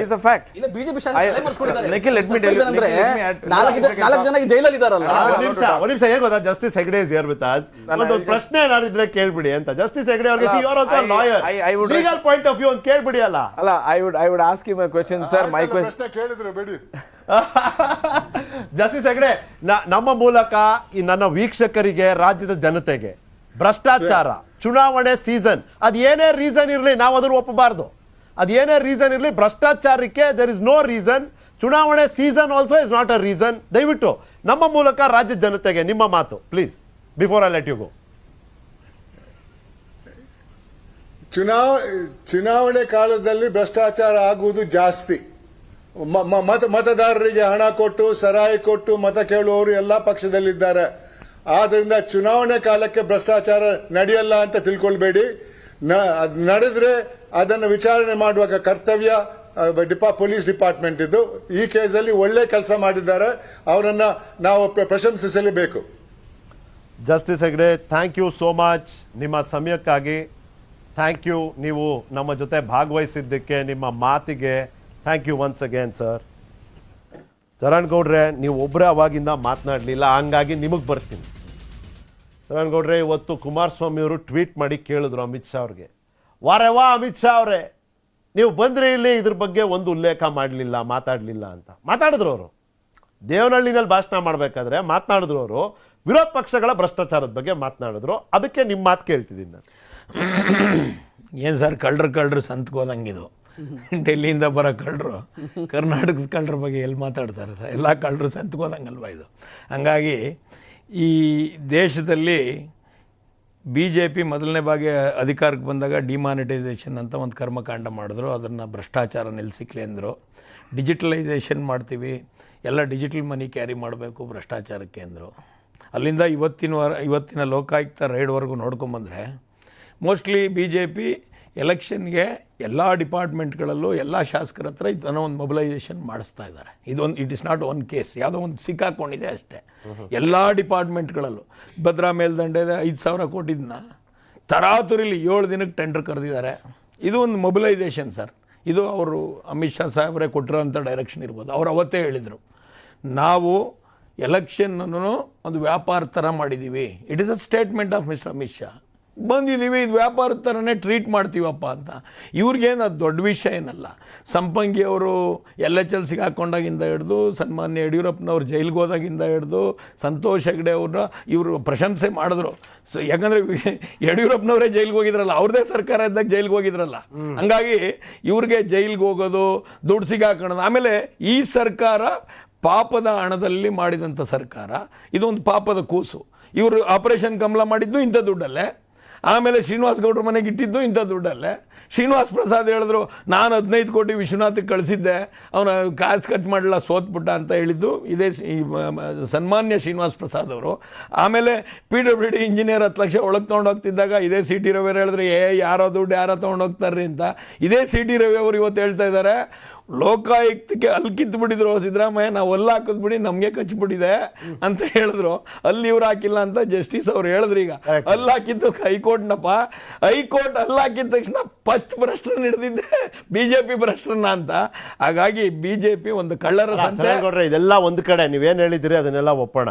ಒಂದ್ ನಿಮಿಷ ಏನ್ ಗೊತ್ತಾ, justice Hegde is here with us. ಒಂದು ಪ್ರಶ್ನೆ ಏನಾದ್ರು ಇದ್ರೆ ಕೇಳ್ಬಿಡಿ ಅಂತ. ಜಸ್ಟಿಸ್ ಹೆಗ್ಡೆ ಅವರಿಗೆ you are also lawyer, legal point of view ಅಂತ ಕೇಳ್ಬಿಡಿ. ಅಲ್ಲ, I would ask him a question, sir. My question ಕೇಳಿದ್ರು ಬಿಡಿ. ಜಸ್ಟಿಸ್ ಹೆಗ್ಡೆ, ನಮ್ಮ ಮೂಲಕ ಈ ನನ್ನ ವೀಕ್ಷಕರಿಗೆ, ರಾಜ್ಯದ ಜನತೆಗೆ, ಭ್ರಷ್ಟಾಚಾರ, ಚುನಾವಣೆ ಸೀಸನ್, ಅದೇನೇ ರೀಸನ್ ಇರಲಿ ನಾವು ಅದನ್ನು ಒಪ್ಪಬಾರ್ದು. ಅದೇನೇ ರೀಸನ್ ಇರಲಿ, ಭ್ರಷ್ಟಾಚಾರಕ್ಕೆ ದೇರ್ ಇಸ್ ನೋ ರೀಸನ್. ಚುನಾವಣೆ season also is not a reason. ದಯವಿಟ್ಟು ನಮ್ಮ ಮೂಲಕ ರಾಜ್ಯದ ಜನತೆಗೆ ನಿಮ್ಮ ಮಾತು please, before I let you go. ಚುನಾವಣೆ ಕಾಲದಲ್ಲಿ ಭ್ರಷ್ಟಾಚಾರ ಆಗುವುದು ಜಾಸ್ತಿ. ಮತದಾರರಿಗೆ ಹಣ ಕೊಟ್ಟು, ಸರಾಯಿ ಕೊಟ್ಟು ಮತ ಕೇಳುವವರು ಎಲ್ಲ ಪಕ್ಷದಲ್ಲಿದ್ದಾರೆ. ಆದ್ರಿಂದ ಚುನಾವಣೆ ಕಾಲಕ್ಕೆ ಭ್ರಷ್ಟಾಚಾರ ನಡೆಯಲ್ಲ ಅಂತ ತಿಳ್ಕೊಳ್ಬೇಡಿ. ನಡೆದ್ರೆ ಅದನ್ನು ವಿಚಾರಣೆ ಮಾಡುವ ಕರ್ತವ್ಯ ಪೊಲೀಸ್ ಡಿಪಾರ್ಟ್ಮೆಂಟ್ ಇದ್ದು. ಈ ಕೇಸಲ್ಲಿ ಒಳ್ಳೆ ಕೆಲಸ ಮಾಡಿದ್ದಾರೆ, ಅವರನ್ನ ನಾವು ಪ್ರಶಂಸಿಸಲೇಬೇಕು. Justice Hegde, thank you so much ನಿಮ್ಮ ಸಮಯಕ್ಕಾಗಿ. ಥ್ಯಾಂಕ್ ಯು, ನೀವು ನಮ್ಮ ಜೊತೆ ಭಾಗವಹಿಸಿದ್ದಕ್ಕೆ, ನಿಮ್ಮ ಮಾತಿಗೆ thank you once again sir. Charan ಗೌಡ್ರೆ, ನೀವು ಒಬ್ಬರೇ ಅವಾಗಿಂದ ಮಾತನಾಡಲಿಲ್ಲ, ಹಂಗಾಗಿ ನಿಮಗೆ ಬರ್ತೀನಿ. ಚರಣ್ ಗೌಡ್ರೆ, ಇವತ್ತು ಕುಮಾರಸ್ವಾಮಿ ಅವರು ಟ್ವೀಟ್ ಮಾಡಿ ಕೇಳಿದ್ರು ಅಮಿತ್ ಶಾ ಅವ್ರಿಗೆ, ವಾರೆವಾ ಅಮಿತ್ ಶಾ ಅವರೇ, ನೀವು ಬಂದ್ರೆ ಇಲ್ಲಿ ಇದ್ರ ಬಗ್ಗೆ ಒಂದು ಉಲ್ಲೇಖ ಮಾಡಲಿಲ್ಲ, ಮಾತಾಡಲಿಲ್ಲ ಅಂತ. ಮಾತಾಡಿದ್ರು ಅವರು ದೇವನಹಳ್ಳಿನಲ್ಲಿ ಭಾಷಣ ಮಾಡಬೇಕಾದ್ರೆ ಮಾತನಾಡಿದ್ರು ಅವರು, ವಿರೋಧ ಪಕ್ಷಗಳ ಭ್ರಷ್ಟಾಚಾರದ ಬಗ್ಗೆ ಮಾತನಾಡಿದ್ರು. ಅದಕ್ಕೆ ನಿಮ್ಮ ಮಾತು ಕೇಳ್ತಿದ್ದೀನಿ ನಾನು. ಏನು ಸರ್, ಕಳ್ಳರು ಸಂತ್ಕೋದಂಗಿದು. ಡೆಲ್ಲಿಯಿಂದ ಬರೋ ಕಳ್ಳರು ಕರ್ನಾಟಕದ ಕಳ್ಳರ ಬಗ್ಗೆ ಎಲ್ಲಿ ಮಾತಾಡ್ತಾರೆ? ಎಲ್ಲ ಕಳ್ಳರು ಸಂತ್ಕೋದಂಗಲ್ವ ಇದು. ಹಂಗಾಗಿ ಈ ದೇಶದಲ್ಲಿ BJP ಮೊದಲನೇ ಬಾರಿ ಅಧಿಕಾರಕ್ಕೆ ಬಂದಾಗ ಡಿಮಾನಿಟೈಸೇಷನ್ ಅಂತ ಒಂದು ಕರ್ಮಕಾಂಡ ಮಾಡಿದ್ರು. ಅದನ್ನು ಭ್ರಷ್ಟಾಚಾರ ನಿಲ್ಲಿಸಿಕ್ಲಿ ಅಂದರು. ಡಿಜಿಟಲೈಸೇಷನ್ ಮಾಡ್ತೀವಿ, ಎಲ್ಲ ಡಿಜಿಟಲ್ ಮನಿ ಕ್ಯಾರಿ ಮಾಡಬೇಕು ಭ್ರಷ್ಟಾಚಾರಕ್ಕೆ ಅಂದರು. ಅಲ್ಲಿಂದ ಇವತ್ತಿನ ಲೋಕಾಯುಕ್ತ ರೈಡ್ವರೆಗೂ ನೋಡ್ಕೊಂಬಂದರೆ ಮೋಸ್ಟ್ಲಿ BJP ಎಲೆಕ್ಷನ್ಗೆ ಎಲ್ಲ ಡಿಪಾರ್ಟ್ಮೆಂಟ್ಗಳಲ್ಲೂ ಎಲ್ಲ ಶಾಸಕರ ಹತ್ರ ಇದನ್ನು ಒಂದು ಮೊಬಿಲೈಸೇಷನ್ ಮಾಡಿಸ್ತಾ ಇದ್ದಾರೆ. It is not one case, ಯಾವುದೋ ಒಂದು ಸಿಕ್ಕಾಕೊಂಡಿದೆ ಅಷ್ಟೇ. ಎಲ್ಲ ಡಿಪಾರ್ಟ್ಮೆಂಟ್ಗಳಲ್ಲೂ ಭದ್ರಾ ಮೇಲ್ದಂಡೆ 5,000 ಕೋಟಿದನ್ನ ತರಾತುರಿಲಿ 7 ದಿನಕ್ಕೆ ಟೆಂಡರ್ ಕರೆದಿದ್ದಾರೆ. ಇದು ಒಂದು ಮೊಬಿಲೈಸೇಷನ್ ಸರ್. ಇದು ಅವರು ಅಮಿತ್ ಶಾ ಸಾಹೇಬರೇ ಕೊಟ್ಟಿರೋಂಥ ಡೈರೆಕ್ಷನ್ ಇರ್ಬೋದು. ಅವ್ರು ಅವತ್ತೇ ಹೇಳಿದರು, ನಾವು ಎಲೆಕ್ಷನ್ನನ್ನು ಒಂದು ವ್ಯಾಪಾರ ಥರ ಮಾಡಿದ್ದೀವಿ. It is a statement of mister Amit Shah. ಬಂದಿದ್ದೀವಿ, ಇದು ವ್ಯಾಪಾರದ ಥರನೇ ಟ್ರೀಟ್ ಮಾಡ್ತೀವಪ್ಪ ಅಂತ. ಇವ್ರಿಗೇನು ಅದು ದೊಡ್ಡ ವಿಷಯ ಏನಲ್ಲ. ಸಂಪಂಗಿ ಅವರು LHL ಸಿಗಾಕೊಂಡಾಗಿಂದ ಹಿಡಿದು, ಸನ್ಮಾನ್ಯ ಯಡಿಯೂರಪ್ಪನವ್ರು ಜೈಲಿಗೆ ಹೋದಾಗಿಂದ ಹಿಡಿದು, ಸಂತೋಷ್ ಹೆಗ್ಡೆ ಅವ್ರನ್ನ ಇವರು ಪ್ರಶಂಸೆ ಮಾಡಿದ್ರು. ಸೊ ಯಾಕಂದರೆ ಯಡಿಯೂರಪ್ಪನವರೇ ಜೈಲಿಗೆ ಹೋಗಿದ್ರಲ್ಲ, ಅವ್ರದ್ದೇ ಸರ್ಕಾರ ಇದ್ದಾಗ ಜೈಲಿಗೆ ಹೋಗಿದ್ರಲ್ಲ. ಹಂಗಾಗಿ ಇವ್ರಿಗೆ ಜೈಲಿಗೆ ಹೋಗೋದು, ದುಡ್ಡು ಸಿಗಾಕೊಳ್ಳೋದು. ಆಮೇಲೆ ಈ ಸರ್ಕಾರ ಪಾಪದ ಹಣದಲ್ಲಿ ಮಾಡಿದಂಥ ಸರ್ಕಾರ, ಇದೊಂದು ಪಾಪದ ಕೂಸು. ಇವರು ಆಪರೇಷನ್ ಕಮಲ ಮಾಡಿದ್ದು ಇಂಥ ದುಡ್ಡಲ್ಲೇ, ಆಮೇಲೆ ಶ್ರೀನಿವಾಸ್ ಗೌಡ್ರ ಮನೆಗೆ ಇಟ್ಟಿದ್ದು ಇಂಥ ದುಡ್ಡಲ್ಲೇ. ಶ್ರೀನಿವಾಸ್ ಪ್ರಸಾದ್ ಹೇಳಿದ್ರು, ನಾನು 15 ಕೋಟಿ ವಿಶ್ವನಾಥಕ್ಕೆ ಕಳಿಸಿದ್ದೆ, ಅವನ ಕಾಸು ಕಟ್ ಮಾಡಲ್ಲ, ಸೋತ್ಬಿಟ್ಟ ಅಂತ ಹೇಳಿದ್ದು ಇದೇ ಸನ್ಮಾನ್ಯ ಶ್ರೀನಿವಾಸ್ ಪ್ರಸಾದ್ ಅವರು. ಆಮೇಲೆ PWD ಇಂಜಿನಿಯರ್ 10 ಲಕ್ಷ ಒಳಗೆ ತೊಗೊಂಡೋಗ್ತಿದ್ದಾಗ ಇದೇ CT ರವಿ ಹೇಳಿದ್ರೆ, ಯಾರೋ ದುಡ್ಡು ಯಾರೋ ತೊಗೊಂಡೋಗ್ತಾರ್ರಿ ಅಂತ. ಇದೇ CT ರವಿ ಅವರು ಇವತ್ತು ಹೇಳ್ತಾ ಇದ್ದಾರೆ, ಲೋಕಾಯುಕ್ತಕ್ಕೆ ಅಲ್ಲಿ ಕಿತ್ಬಿಟ್ಟಿದ್ರು ಸಿದ್ದರಾಮಯ್ಯ, ನಾವು ಅಲ್ಲಿ ಹಾಕಿದ್ಬಿಡಿ ನಮಗೆ ಕಚ್ಚಿಬಿಟ್ಟಿದೆ ಅಂತ ಹೇಳಿದ್ರು. ಅಲ್ಲಿ ಇವ್ರು ಹಾಕಿಲ್ಲ ಅಂತ ಜಸ್ಟಿಸ್ ಅವ್ರು ಹೇಳಿದ್ರು. ಈಗ ಅಲ್ಲಿ ಹಾಕಿದ್ದು ಹೈಕೋರ್ಟ್ನಪ್ಪ. ಹೈಕೋರ್ಟ್ ಅಲ್ಲಿ ಹಾಕಿದ ತಕ್ಷಣ ಫಸ್ಟ್ ಭ್ರಷ್ಟರನ್ನ ಹಿಡಿದಿದ್ದೆ BJP ಭ್ರಷ್ಟರನ್ನ ಅಂತ. ಹಾಗಾಗಿ BJP ಒಂದು ಕಳ್ಳರ ಸಂತೆ. ಇದೆಲ್ಲ ಒಂದು ಕಡೆ ನೀವೇನು ಹೇಳಿದ್ರಿ ಅದನ್ನೆಲ್ಲ ಒಪ್ಪೋಣ.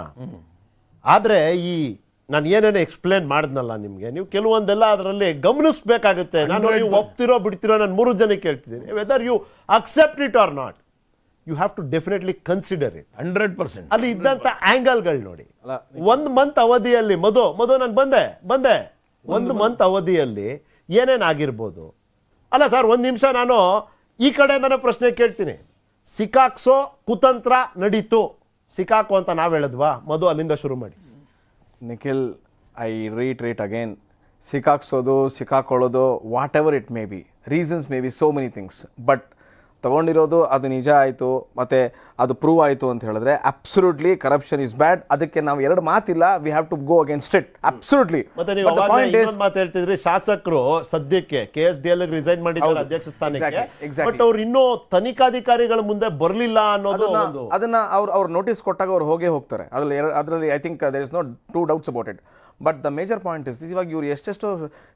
ಆದರೆ ಈ ನಾನು ಏನೇನು ಎಕ್ಸ್ಪ್ಲೇನ್ ಮಾಡಿದ್ನಲ್ಲ ನಿಮಗೆ, ನೀವು ಕೆಲವೊಂದೆಲ್ಲ ಅದರಲ್ಲಿ ಗಮನಿಸಬೇಕಾಗುತ್ತೆ. ನಾನು ನೀವು ಒಪ್ತಿರೋ ಬಿಡ್ತಿರೋ ನಾನು 3 ಜನಕ್ಕೆ ಕೇಳ್ತಿದ್ದೀನಿ. Whether you accept it or not, you have to definitely consider it. 100%. ಅಲ್ಲಿ ಇದ್ದಂಥ ಆ್ಯಂಗಲ್ಗಳು ನೋಡಿ. 1 ಮಂತ್ ಅವಧಿಯಲ್ಲಿ ಮಧು ನಾನು ಬಂದೆ 1 ಮಂತ್ ಅವಧಿಯಲ್ಲಿ ಏನೇನಾಗಿರ್ಬೋದು. ಅಲ್ಲ ಸರ್, 1 ನಿಮಿಷ ನಾನು ಈ ಕಡೆಯಿಂದನೇ ಪ್ರಶ್ನೆ ಕೇಳ್ತೀನಿ. ಸಿಕ್ಕಾಕ್ಸೋ ಕುತಂತ್ರ ನಡೀತು, ಸಿಕ್ಕಾಕೋ ಅಂತ ನಾವು ಹೇಳಿದ್ವಾ? ಮಧು ಅಲ್ಲಿಂದ ಶುರು ಮಾಡಿ. ನಿಖಿಲ್, ಐ ರೀಟ್ರೇಟ್ ಅಗೇನ್, ಸಿಕ್ಕಾಕ್ಸೋದು, ಸಿಕ್ಕಾಕೊಳ್ಳೋದು, whatever it may be, reasons may be so many things. But ತೊಗೊಂಡಿರೋದು ಅದು ನಿಜ ಆಯಿತು ಮತ್ತು ಅದು ಪ್ರೂವ್ ಆಯಿತು ಅಂತ ಹೇಳಿದ್ರೆ ಅಬ್ಸಲ್ಯೂಟ್ಲಿ ಕರಪ್ಷನ್ ಇಸ್ ಬ್ಯಾಡ್. ಅದಕ್ಕೆ ನಾವು 2 ಮಾತಿಲ್ಲ, we have to go against it absolutely. ಮತ್ತೆ ನೀವು ಮಾತು ಹೇಳ್ತಿದ್ರಿ, ಶಾಸಕರು ಸದ್ಯಕ್ಕೆ KSDL ರಿಸೈನ್ ಮಾಡಿದ್ದಾರೆ ಅಧ್ಯಕ್ಷ ಸ್ಥಾನಕ್ಕೆ, ಬಟ್ ಅವ್ರು ಇನ್ನೂ ತನಿಖಾಧಿಕಾರಿಗಳ ಮುಂದೆ ಬರಲಿಲ್ಲ ಅನ್ನೋದು. ಅದನ್ನ ಅವ್ರು ನೋಟಿಸ್ ಕೊಟ್ಟಾಗ ಅವ್ರು ಹೋಗೇ ಹೋಗ್ತಾರೆ. ಅದರಲ್ಲಿ I think there is no 2 doubts about it. But the major point is this, ಇವಾಗ ಇವ್ರು ಎಷ್ಟೆಷ್ಟು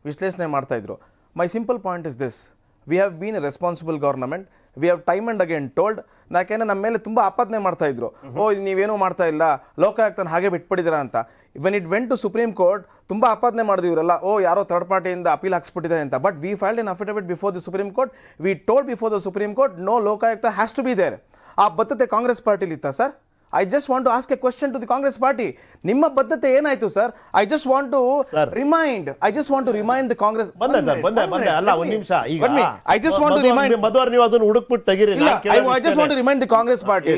ವಿಶ್ಲೇಷಣೆ ಮಾಡ್ತಾ ಇದ್ರು. My simple point is this, we have been a responsible government. We have time and again told. ಯಾಕೆಂದರೆ ನಮ್ಮ ಮೇಲೆ ತುಂಬ ಆಪಾದನೆ ಮಾಡ್ತಾ ಇದ್ರು, ನೀವೇನೂ ಮಾಡ್ತಾ ಇಲ್ಲ, ಲೋಕಾಯುಕ್ತನ ಹಾಗೆ ಬಿಟ್ಬಿಟ್ಟಿದ್ದೀರಾ ಅಂತ. When it went to supreme court, ತುಂಬ ಆಪಾದನೆ ಮಾಡಿದ್ವಿ ಇವರೆಲ್ಲ, ಯಾರೋ ಥರ್ಡ್ ಪಾರ್ಟಿಯಿಂದ ಅಪೀಲ್ ಹಾಕ್ಸ್ಬಿಟ್ಟಿದ್ದಾರೆ ಅಂತ. But we filed an affidavit before the supreme court. We told before the supreme court, no Lokayukta has to be there. ಆ ಬದ್ಧತೆ ಕಾಂಗ್ರೆಸ್ ಪಾರ್ಟಿಲಿ ಇತ್ತಾ sir? I just want to ask a question to the Congress party. ನಿಮ್ಮ ಬದ್ಧತೆ ಏನಾಯ್ತು sir? I just want to remind the Congress. ಬಂದೆ ಅಲ್ಲ, 1 ನಿಮಿಷ. ಈಗ I just want to remind ಮಧುವರ್, ನೀವು ಅದನ್ನು ಹುಡುಕ್ಬಿಟ್ಟು ತೆಗೀರಿ. I just want to remind the Congress party.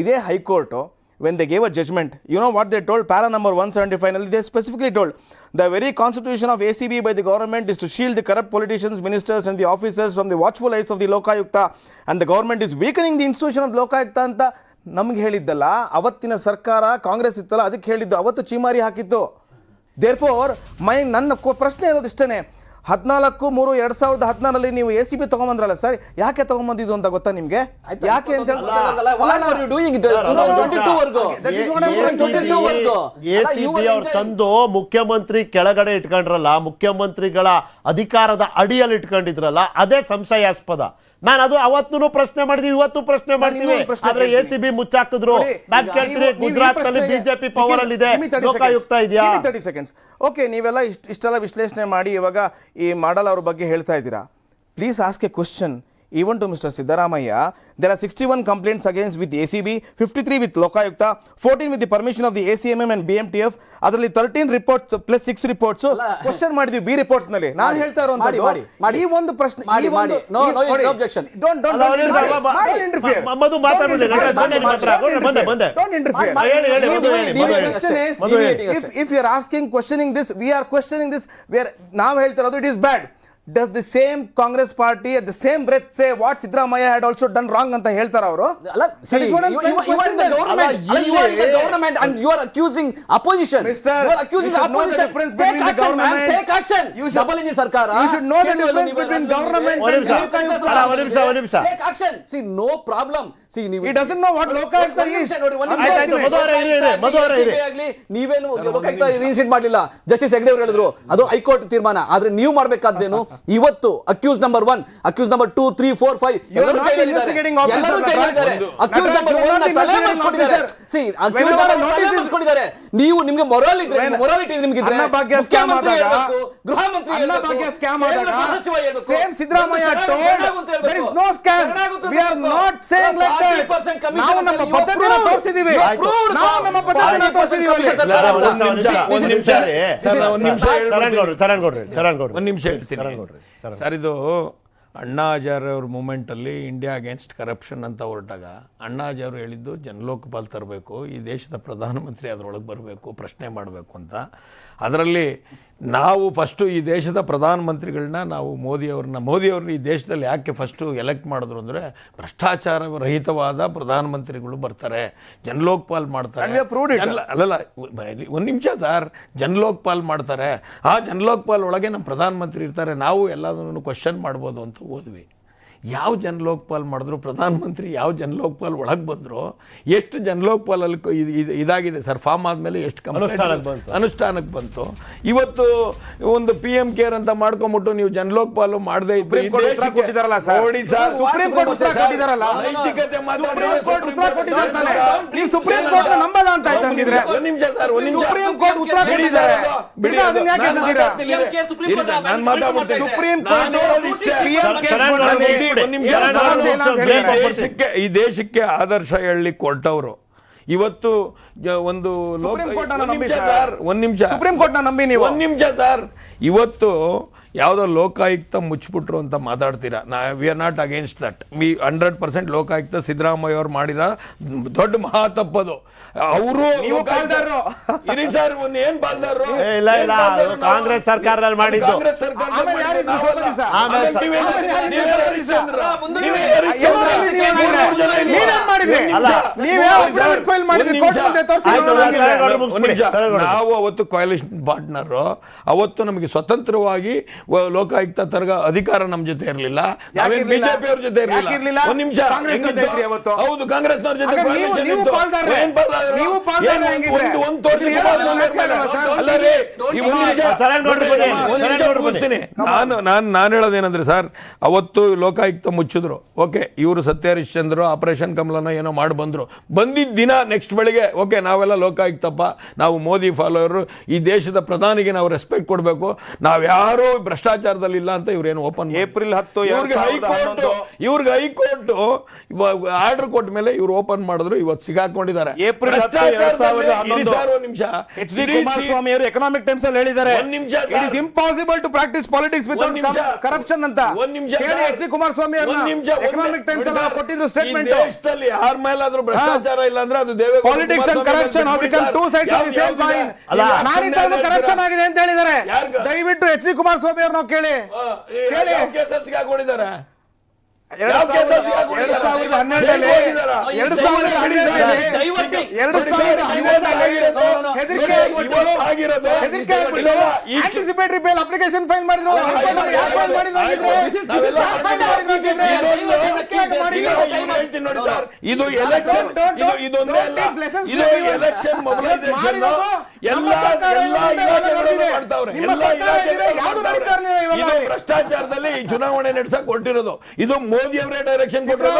ಇದೇ high court, when they gave a judgment, you know what they told? Para number 175 ನಲ್ಲಿ they specifically told, the very constitution of ACB by the government is to shield the corrupt politicians, ministers and the officers from the watchful eyes of the Lokayukta, and the government is weakening the institution of Lokayukta ಅಂತ ನಮ್ಗೆ ಹೇಳಿದ್ದಲ್ಲ. ಅವತ್ತಿನ ಸರ್ಕಾರ ಕಾಂಗ್ರೆಸ್ ಇತ್ತಲ್ಲ, ಅದಕ್ಕೆ ಹೇಳಿದ್ದು, ಅವತ್ತು ಚೀಮಾರಿ ಹಾಕಿತ್ತು. ದೇರ್ಫೋರ್ ನನ್ನ ಪ್ರಶ್ನೆ ಇರೋದು ಇಷ್ಟೇ, 14/3/2016 ನೀವು ACB ತಗೊಂಬಂದ್ರಲ್ಲ ಸರ್, ಯಾಕೆ ತಗೊಂಬಂದಿದ್ದು ಅಂತ ಗೊತ್ತಾ ನಿಮ್ಗೆ? ಯಾಕೆ ಅಂತ ACB ಅವ್ರು ತಂದು ಮುಖ್ಯಮಂತ್ರಿ ಕೆಳಗಡೆ ಇಟ್ಕೊಂಡ್ರಲ್ಲ, ಮುಖ್ಯಮಂತ್ರಿಗಳ ಅಧಿಕಾರದ ಅಡಿಯಲ್ಲಿ ಇಟ್ಕೊಂಡಿದ್ರಲ್ಲ, ಅದೇ ಸಂಶಯಾಸ್ಪದ. ನಾನು ಅದು ಅವತ್ತು ಪ್ರಶ್ನೆ ಮಾಡಿದ್ವಿ, ಇವತ್ತು ಪ್ರಶ್ನೆ ಮಾಡ್ತೀವಿ. ಆದ್ರೆ ACB ಮುಚ್ಚಾಕಿದ್ರು. ನಾನು ಕೇಳ್ತೀನಿ, ಗುಜರಾತ್ ನಲ್ಲಿ BJP ಪವರ್ ಅಲ್ಲಿ ಇದೆ, ಲೋಕಾಯುಕ್ತ ಇದೆಯಾ? 30 seconds. ಓಕೆ, ನೀವೆಲ್ಲ ಇಷ್ಟೆಲ್ಲ ವಿಶ್ಲೇಷಣೆ ಮಾಡಿ ಇವಾಗ ಈ ಮಾಡಲ್ ಅವ್ರ ಬಗ್ಗೆ ಹೇಳ್ತಾ ಇದ್ದೀರಾ. Please ask A question even to Mr. Siddaramaiah. There are 61 complaints against with ACB, 53 with Lokayukta, 14 with the permission of the ACMM and BMTF. ಅದರಲ್ಲಿ 13 reports plus 6 reports ಕ್ವೆಶ್ಚನ್ ಮಾಡಿದ್ವಿ B reports ನಲ್ಲಿ. ನಾನು ಹೇಳ್ತಾ ಇರೋಂತದ್ದು ಈ ಒಂದು ಪ್ರಶ್ನೆ, ಈ ಒಂದು no objection. Don't interfere. ಮಧು ಮಾತಾಡಲಿ. Don't interfere. If you are questioning this, we are questioning this. ನಾವು ಹೇಳ್ತಾ ಇರೋದು it is bad. Does the same Congress party at the same breath say what Siddaramaiah had also done wrong ಅಂತ ಹೇಳ್ತಾರ ಅವರು? ಅಲ್ಲ, see, you are in the government. You are in the government and you are accusing opposition. Mister, you are accusing you should know the opposition. difference Take between the action, man. government. Take action. You should- Double engine ಸರ್ಕಾರ. You should know the difference between government and ಒಂದು ನಿಮಿಷ. Take action. See, no problem. See, ನೀವು He doesn't know what Lokayukta is. ಆಯ್ತು, ಮಧುವರ ಇರಿ. ನೀವೇನು Lokayukta initiate ಮಾಡಲಿಲ್ಲ, justice Hegde ಅವರು ಹೇಳಿದ್ರು ಅದು ಹೈಕೋರ್ಟ್ ತೀರ್ಮಾನ. ಆದ್ರೆ ನೀವು ಮಾಡಬೇಕಾದ್ದೇನು? ಇವತ್ತು accuse number 1, accuse number 2, 3, 4, 5 are not investigating officer, accuse number 1 ತಲೆ ಮಾಡಿಸ್ಕೊಂಡಿದ್ದಾರೆ. See, ಅಕ್ಯೂಸ್ ನಂಬರ್ 1 ತಲೆ ಮಾಡಿಸ್ಕೊಂಡಿದ್ದಾರೆ. ನೀವು ನಿಮಗೆ ಮೊರಾಲಿಟಿ ನಿಮಗೆ ಇದ್ರೆ ಅನ್ನಭಾಗ್ಯ ಸ್ಕ್ಯಾಮ್ ಆದಾಗ, ಗೃಹ ಮಂತ್ರಿ ಅನ್ನಭಾಗ್ಯ ಸ್ಕ್ಯಾಮ್ ಆದಾಗ same Siddaramaiah told there is no scam. We are not saying like that. ನಾವು ನಮ್ಮ ಪದ್ಧತಿಯನ್ನು ತೋರಿಸಿದೀವಿ. ನಾವು ನಮ್ಮ ಪದ್ಧತಿಯನ್ನು ತೋರಿಸಿದೀವಿ ಅಲ್ಲಿ. ಒಂದು ನಿಮಿಷ ಹೇಳ್ತೀನಿ ಸರ್. ಇದು ಅಣ್ಣಾ ಹಜಾರೆ ಅವ್ರ ಮೂಮೆಂಟಲ್ಲಿ ಇಂಡಿಯಾ ಅಗೇನ್ಸ್ಟ್ ಕರಪ್ಷನ್ ಅಂತ ಹೊರಟಾಗ ಅಣ್ಣಾ ಹಜಾರೆ ಅವರು ಹೇಳಿದ್ದು ಜನಲೋಕಪಾಲ್ ತರಬೇಕು, ಈ ದೇಶದ ಪ್ರಧಾನಮಂತ್ರಿ ಅದರೊಳಗೆ ಬರಬೇಕು, ಪ್ರಶ್ನೆ ಮಾಡಬೇಕು ಅಂತ. ಅದರಲ್ಲಿ ನಾವು ಫಸ್ಟು ಈ ದೇಶದ ಪ್ರಧಾನಮಂತ್ರಿಗಳನ್ನ ನಾವು ಮೋದಿಯವ್ರನ್ನ ಈ ದೇಶದಲ್ಲಿ ಯಾಕೆ ಫಸ್ಟು ಎಲೆಕ್ಟ್ ಮಾಡಿದ್ರು ಅಂದರೆ ಭ್ರಷ್ಟಾಚಾರ ರಹಿತವಾದ ಪ್ರಧಾನಮಂತ್ರಿಗಳು ಬರ್ತಾರೆ, ಜನಲೋಕಪಾಲ್ ಮಾಡ್ತಾರೆ. ಅಲ್ಲಲ್ಲ, ಒಂದು ನಿಮಿಷ ಸರ್, ಜನಲೋಕಪಾಲ್ ಮಾಡ್ತಾರೆ. ಆ ಜನಲೋಕಪಾಲ್ ಒಳಗೆ ನಮ್ಮ ಪ್ರಧಾನಮಂತ್ರಿ ಇರ್ತಾರೆ, ನಾವು ಎಲ್ಲದನ್ನು ಕ್ವಶನ್ ಮಾಡ್ಬೋದು ಅಂತ ಹೋದ್ವಿ. ಯಾವ ಜನಲೋಕಪಾಲ್ ಮಾಡಿದ್ರು, ಪ್ರಧಾನಮಂತ್ರಿ ಯಾವ ಜನಲೋಕಪಾಲ್ ಒಳಗೆ ಬಂದರು, ಎಷ್ಟು ಜನಲೋಕಪಾಲಲ್ಲಿ ಇದಾಗಿದೆ ಸರ್, ಫಾರ್ಮ್ ಆದಮೇಲೆ ಎಷ್ಟು ಅನುಷ್ಠಾನಕ್ಕೆ ಬಂತು. ಇವತ್ತು ಒಂದು PM ಕೇರ್ ಅಂತ ಮಾಡ್ಕೊಂಬಿಟ್ಟು ನೀವು ಜನಲೋಕಪಾಲು ಮಾಡದೇ ಇದ್ರೆ ನೋಡಿ ಸರ್, ಸುಪ್ರೀಂ ಕೋರ್ಟ್ ಉತ್ತರ ಕೊಟ್ಟಿದ್ದಾರಲ್ಲ, ನೈತಿಕತೆ ನೀವು ಸುಪ್ರೀಂ ಕೋರ್ಟ್ ನಂಬಲ್ಲ ಅಂತ ಆಯ್ತು ಹಂಗಿದ್ರೆ. ಒಂದು ನಿಮಿಷ ಸರ್, ಸುಪ್ರೀಂ ಕೋರ್ಟ್ ಉತ್ತರ ಕೊಟ್ಟಿದ್ದಾರೆ, ಅದನ್ನ ಯಾಕೆ ಎತ್ತಿದ್ದೀರಾ? ಸುಪ್ರೀಂ ಕೋರ್ಟ್ ಈ ದೇಶಕ್ಕೆ ಆದರ್ಶ ಹೇಳಿ ಕೊಟ್ಟವರು ಇವತ್ತು ಒಂದು ಸುಪ್ರೀಂ ಕೋರ್ಟ್ ನಂಬಿ ನೀವು ಒಂದ್ ನಿಮಿಷ ಸರ್, ಇವತ್ತು ಯಾವುದೋ ಲೋಕಾಯುಕ್ತ ಮುಚ್ಚಿಬಿಟ್ರು ಅಂತ ಮಾತಾಡ್ತೀರಾ. We are not against that. 100% Lokayukta Siddaramaiah ಅವ್ರು ಮಾಡಿರೋ ದೊಡ್ಡ ಮಹಾ ತಪ್ಪದು. ಅವರು ಇರಿ ಸರ್, ಏನ್ ಬಾಲ್ದಾರರು ಕಾಂಗ್ರೆಸ್ ಸರ್ಕಾರದಲ್ಲಿ ಮಾಡಿದ್ದು. ನಾವು ಅವತ್ತು ಕೊಯಲಿಷನ್ ಪಾರ್ಟ್ನರ್, ಅವತ್ತು ನಮಗೆ ಸ್ವತಂತ್ರವಾಗಿ ಲೋಕಾಯುಕ್ತ ತರಗ ಅಧಿಕಾರ ನಮ್ಮ ಜೊತೆ ಇರಲಿಲ್ಲ, ನಾವೇನು ಬಿಜೆಪಿ ಅವ್ರ ಜೊತೆ ಇರಲಿಲ್ಲ. ಒಂದ್ ನಿಮಿಷ, ಹೌದು ಕಾಂಗ್ರೆಸ್ನವ್ರ ಜೊತೆ ನಾನು ಹೇಳೋದೇನಂದ್ರೆ ಸರ್, ಅವತ್ತು ಲೋಕಾಯುಕ್ತ ಮುಚ್ಚಿದ್ರು, ಓಕೆ, ಇವರು ಸತ್ಯ ಹರಿಶ್ಚಂದ್ರ ಆಪರೇಷನ್ ಕಮಲನ ಏನೋ ಮಾಡಿ ಬಂದಿದ್ದ ದಿನ ನೆಕ್ಸ್ಟ್ ಬೆಳಿಗ್ಗೆ ಓಕೆ ನಾವೆಲ್ಲ ಲೋಕಾಯುಕ್ತಪ್ಪ, ನಾವು ಮೋದಿ ಫಾಲೋವರ್, ಈ ದೇಶದ ಪ್ರಧಾನಿಗೆ ನಾವು ರೆಸ್ಪೆಕ್ಟ್ ಕೊಡಬೇಕು, ನಾವ್ಯಾರು ಭ್ರಷ್ಟಾಚಾರದಲ್ಲಿ ಇಲ್ಲ ಅಂತ ಇವ್ರೇನು ಓಪನ್ ಏಪ್ರಿಲ್ 10 ಇವ್ರಿಗೆ ಹೈಕೋರ್ಟ್ ಆರ್ಡರ್ ಕೊಟ್ಟ ಮೇಲೆ ಇವ್ರು ಓಪನ್ ಮಾಡಿದ್ರು. ಇವತ್ತು ಸಿಗಾಕೊಂಡಿದ್ದಾರೆ. ಏಪ್ರಿಲ್ 10, ನಿಮಿಷ ಎಚ್ ಡಿ ಕುಮಾರಸ್ವಾಮಿ ಅವರು ಎಕನಾಮಿಕ್ ಟೈಮ್ಸ್ ಅಲ್ಲಿ ಹೇಳಿದ್ದಾರೆ, it is impossible to practise politics without corruption ಅಂತ. ಎಚ್ ಡಿ ಕುಮಾರಸ್ವಾಮಿ ಅವರು ಎಕನಾಮಿಕ್ ಟೈಮ್ಸ್ ಅಲ್ಲಿ ಕೊಟ್ಟಿದ್ರು ಸ್ಟೇಟ್ಮೆಂಟ್. ದೇಶದಲ್ಲಿ ಯಾರ ಮೇಲಾದ್ರೂ ಭ್ರಷ್ಟಾಚಾರ ಇಲ್ಲ ಅಂದ್ರೆ ಅದು Deve Gowda. Politics and corruption have become two sides of the same coin. ನಾನಿದ್ದಾಗಲೂ ಕರಪ್ಷನ್ ಆಗಿದೆ ಅಂತ ಹೇಳಿದ್ದಾರೆ. ದಯವಿಟ್ಟು ಎಚ್ ಡಿ ಕುಮಾರಸ್ವಾಮಿ ಅವ್ರು ನಾವು ಕೇಳಿ 2012 ಬೇಲ್ ಅಪ್ಲಿಕೇಶನ್ ಫೈಲ್ ಮಾಡಿದ್ರು. ಇದು ಎಲೆಕ್ಷನ್ ಮೊಬಿಲೈಸೇಷನ್ ಭ್ರಷ್ಟಾಚಾರದಲ್ಲಿ ಚುನಾವಣೆ ನಡೆಸಕ್ ಕೊಟ್ಟಿರೋದು. ಇದು ಮೋದಿ ಅವರೇ ಡೈರೆಕ್ಷನ್ ಕೊಟ್ಟಿರೋದು.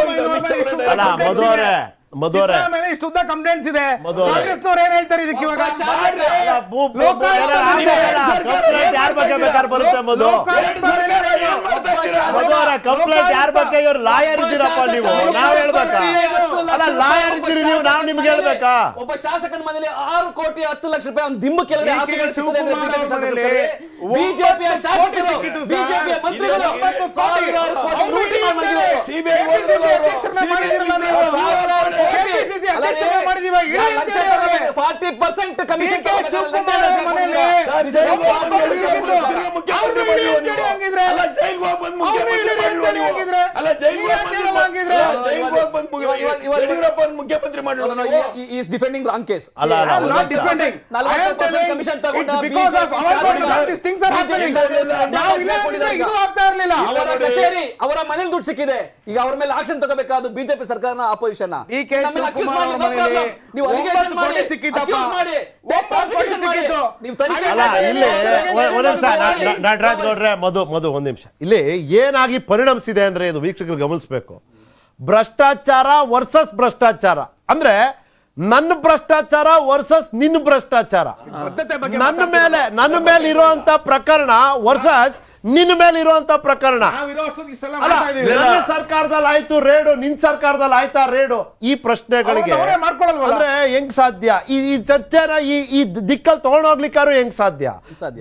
ಇಷ್ಟುದ್ದ ಕಂಪ್ಲೇಂಟ್ಸ್ ಇದೆ. ಕಾಂಗ್ರೆಸ್ನವ್ರು ಏನ್ ಹೇಳ್ತಾರೆ ಇದಕ್ಕೆ ಇವಾಗ? ಕಂಪ್ಲೇಂಟ್ ಯಾರ ಬಗ್ಗೆ? ಇವ್ರು ಲಾಯರ್ ಇದ್ದೀರಪ್ಪ ನೀವು, ನಾವ್ ಹೇಳ್ಬೇಕಾ? ಅಲ್ಲ, ಲಾಯರ್ ಇದ್ದೀರಿ ನೀವು, ನಾವ್ ನಿಮ್ಗೆ ಹೇಳ್ಬೇಕಾ? ಒಬ್ಬ ಶಾಸಕನ ಮನೆಯಲ್ಲಿ 6 ಕೋಟಿ 10 ಲಕ್ಷ ರೂಪಾಯಿ ಒಂದು ದಿಂಬು ಕೆಳಗೆ ಬಿಜೆಪಿಯ ಶಾಸಕರು, ಬಿಜೆಪಿಯ ಮಂತ್ರಿಗಳು 40% ಕಮಿಷನ್ ಹೋಗಿ ಬಂದು ಮುಖ್ಯಮಂತ್ರಿ ಮಾಡಿ is defending wrong case. not defending. I am telling it's because of our government these things are happening. ನಾವು ಇಲ್ಲ ಅಂದ್ರೆ ಇದು ಆಗ್ತಾ ಇರಲಿಲ್ಲ. ಅವರ ಕಚೇರಿ ಅವರ ಮನೇಲಿ ದುಡ್ಡು ಸಿಕ್ಕಿದೆ, ಈಗ ಅವ್ರ ಮೇಲೆ ಆಕ್ಷನ್ ತಗೋಬೇಕಾದ ಬಿಜೆಪಿ ಸರ್ಕಾರನ ಅಪೋಸಿಷನ್. ನೀವು ಅಲಿಗೇಷನ್ ಮಾಡಿ ಅಕ್ಯೂಸ್ ಮಾಡಿ ಪ್ರಾಸಿಕ್ಯೂಷನ್ ಮಾಡಿ ನೀವು ತನಿಖೆ ನಟರಾಜ್ ಗೌಡ್ರೆ ಮಧು ಒಂದ್ ನಿಮಿಷ. ಇಲ್ಲಿ ಏನಾಗಿ ಪರಿಣಮಿಸಿದೆ ಅಂದ್ರೆ ಇದು ವೀಕ್ಷಕರು ಗಮನಿಸಬೇಕು. ಭ್ರಷ್ಟಾಚಾರ ವರ್ಸಸ್ ಭ್ರಷ್ಟಾಚಾರ ಅಂದ್ರೆ ನನ್ನ ಭ್ರಷ್ಟಾಚಾರ ವರ್ಸಸ್ ನಿನ್ನ ಭ್ರಷ್ಟಾಚಾರ, ನನ್ನ ಮೇಲೆ ಇರುವಂತ ಪ್ರಕರಣ ವರ್ಸಸ್ ನಿನ್ನ ಮೇಲೆ ಇರುವಂತ ಪ್ರಕರಣ. ನನ್ನ ಸರ್ಕಾರದಲ್ಲಿ ಆಯ್ತು ರೇಡು, ನಿನ್ ಸರ್ಕಾರದಲ್ಲಿ ಆಯ್ತಾ ರೇಡು? ಈ ಪ್ರಶ್ನೆಗಳಿಗೆ ಅಂದ್ರೆ ಹೆಂಗ್ ಸಾಧ್ಯ? ಈ ಚರ್ಚೆನ ಈ ದಿಕ್ಕಲ್ಲಿ ತಗೊಂಡೋಗ್ಲಿಕ್ಕಾರು ಹೆಂಗ್ ಸಾಧ್ಯ?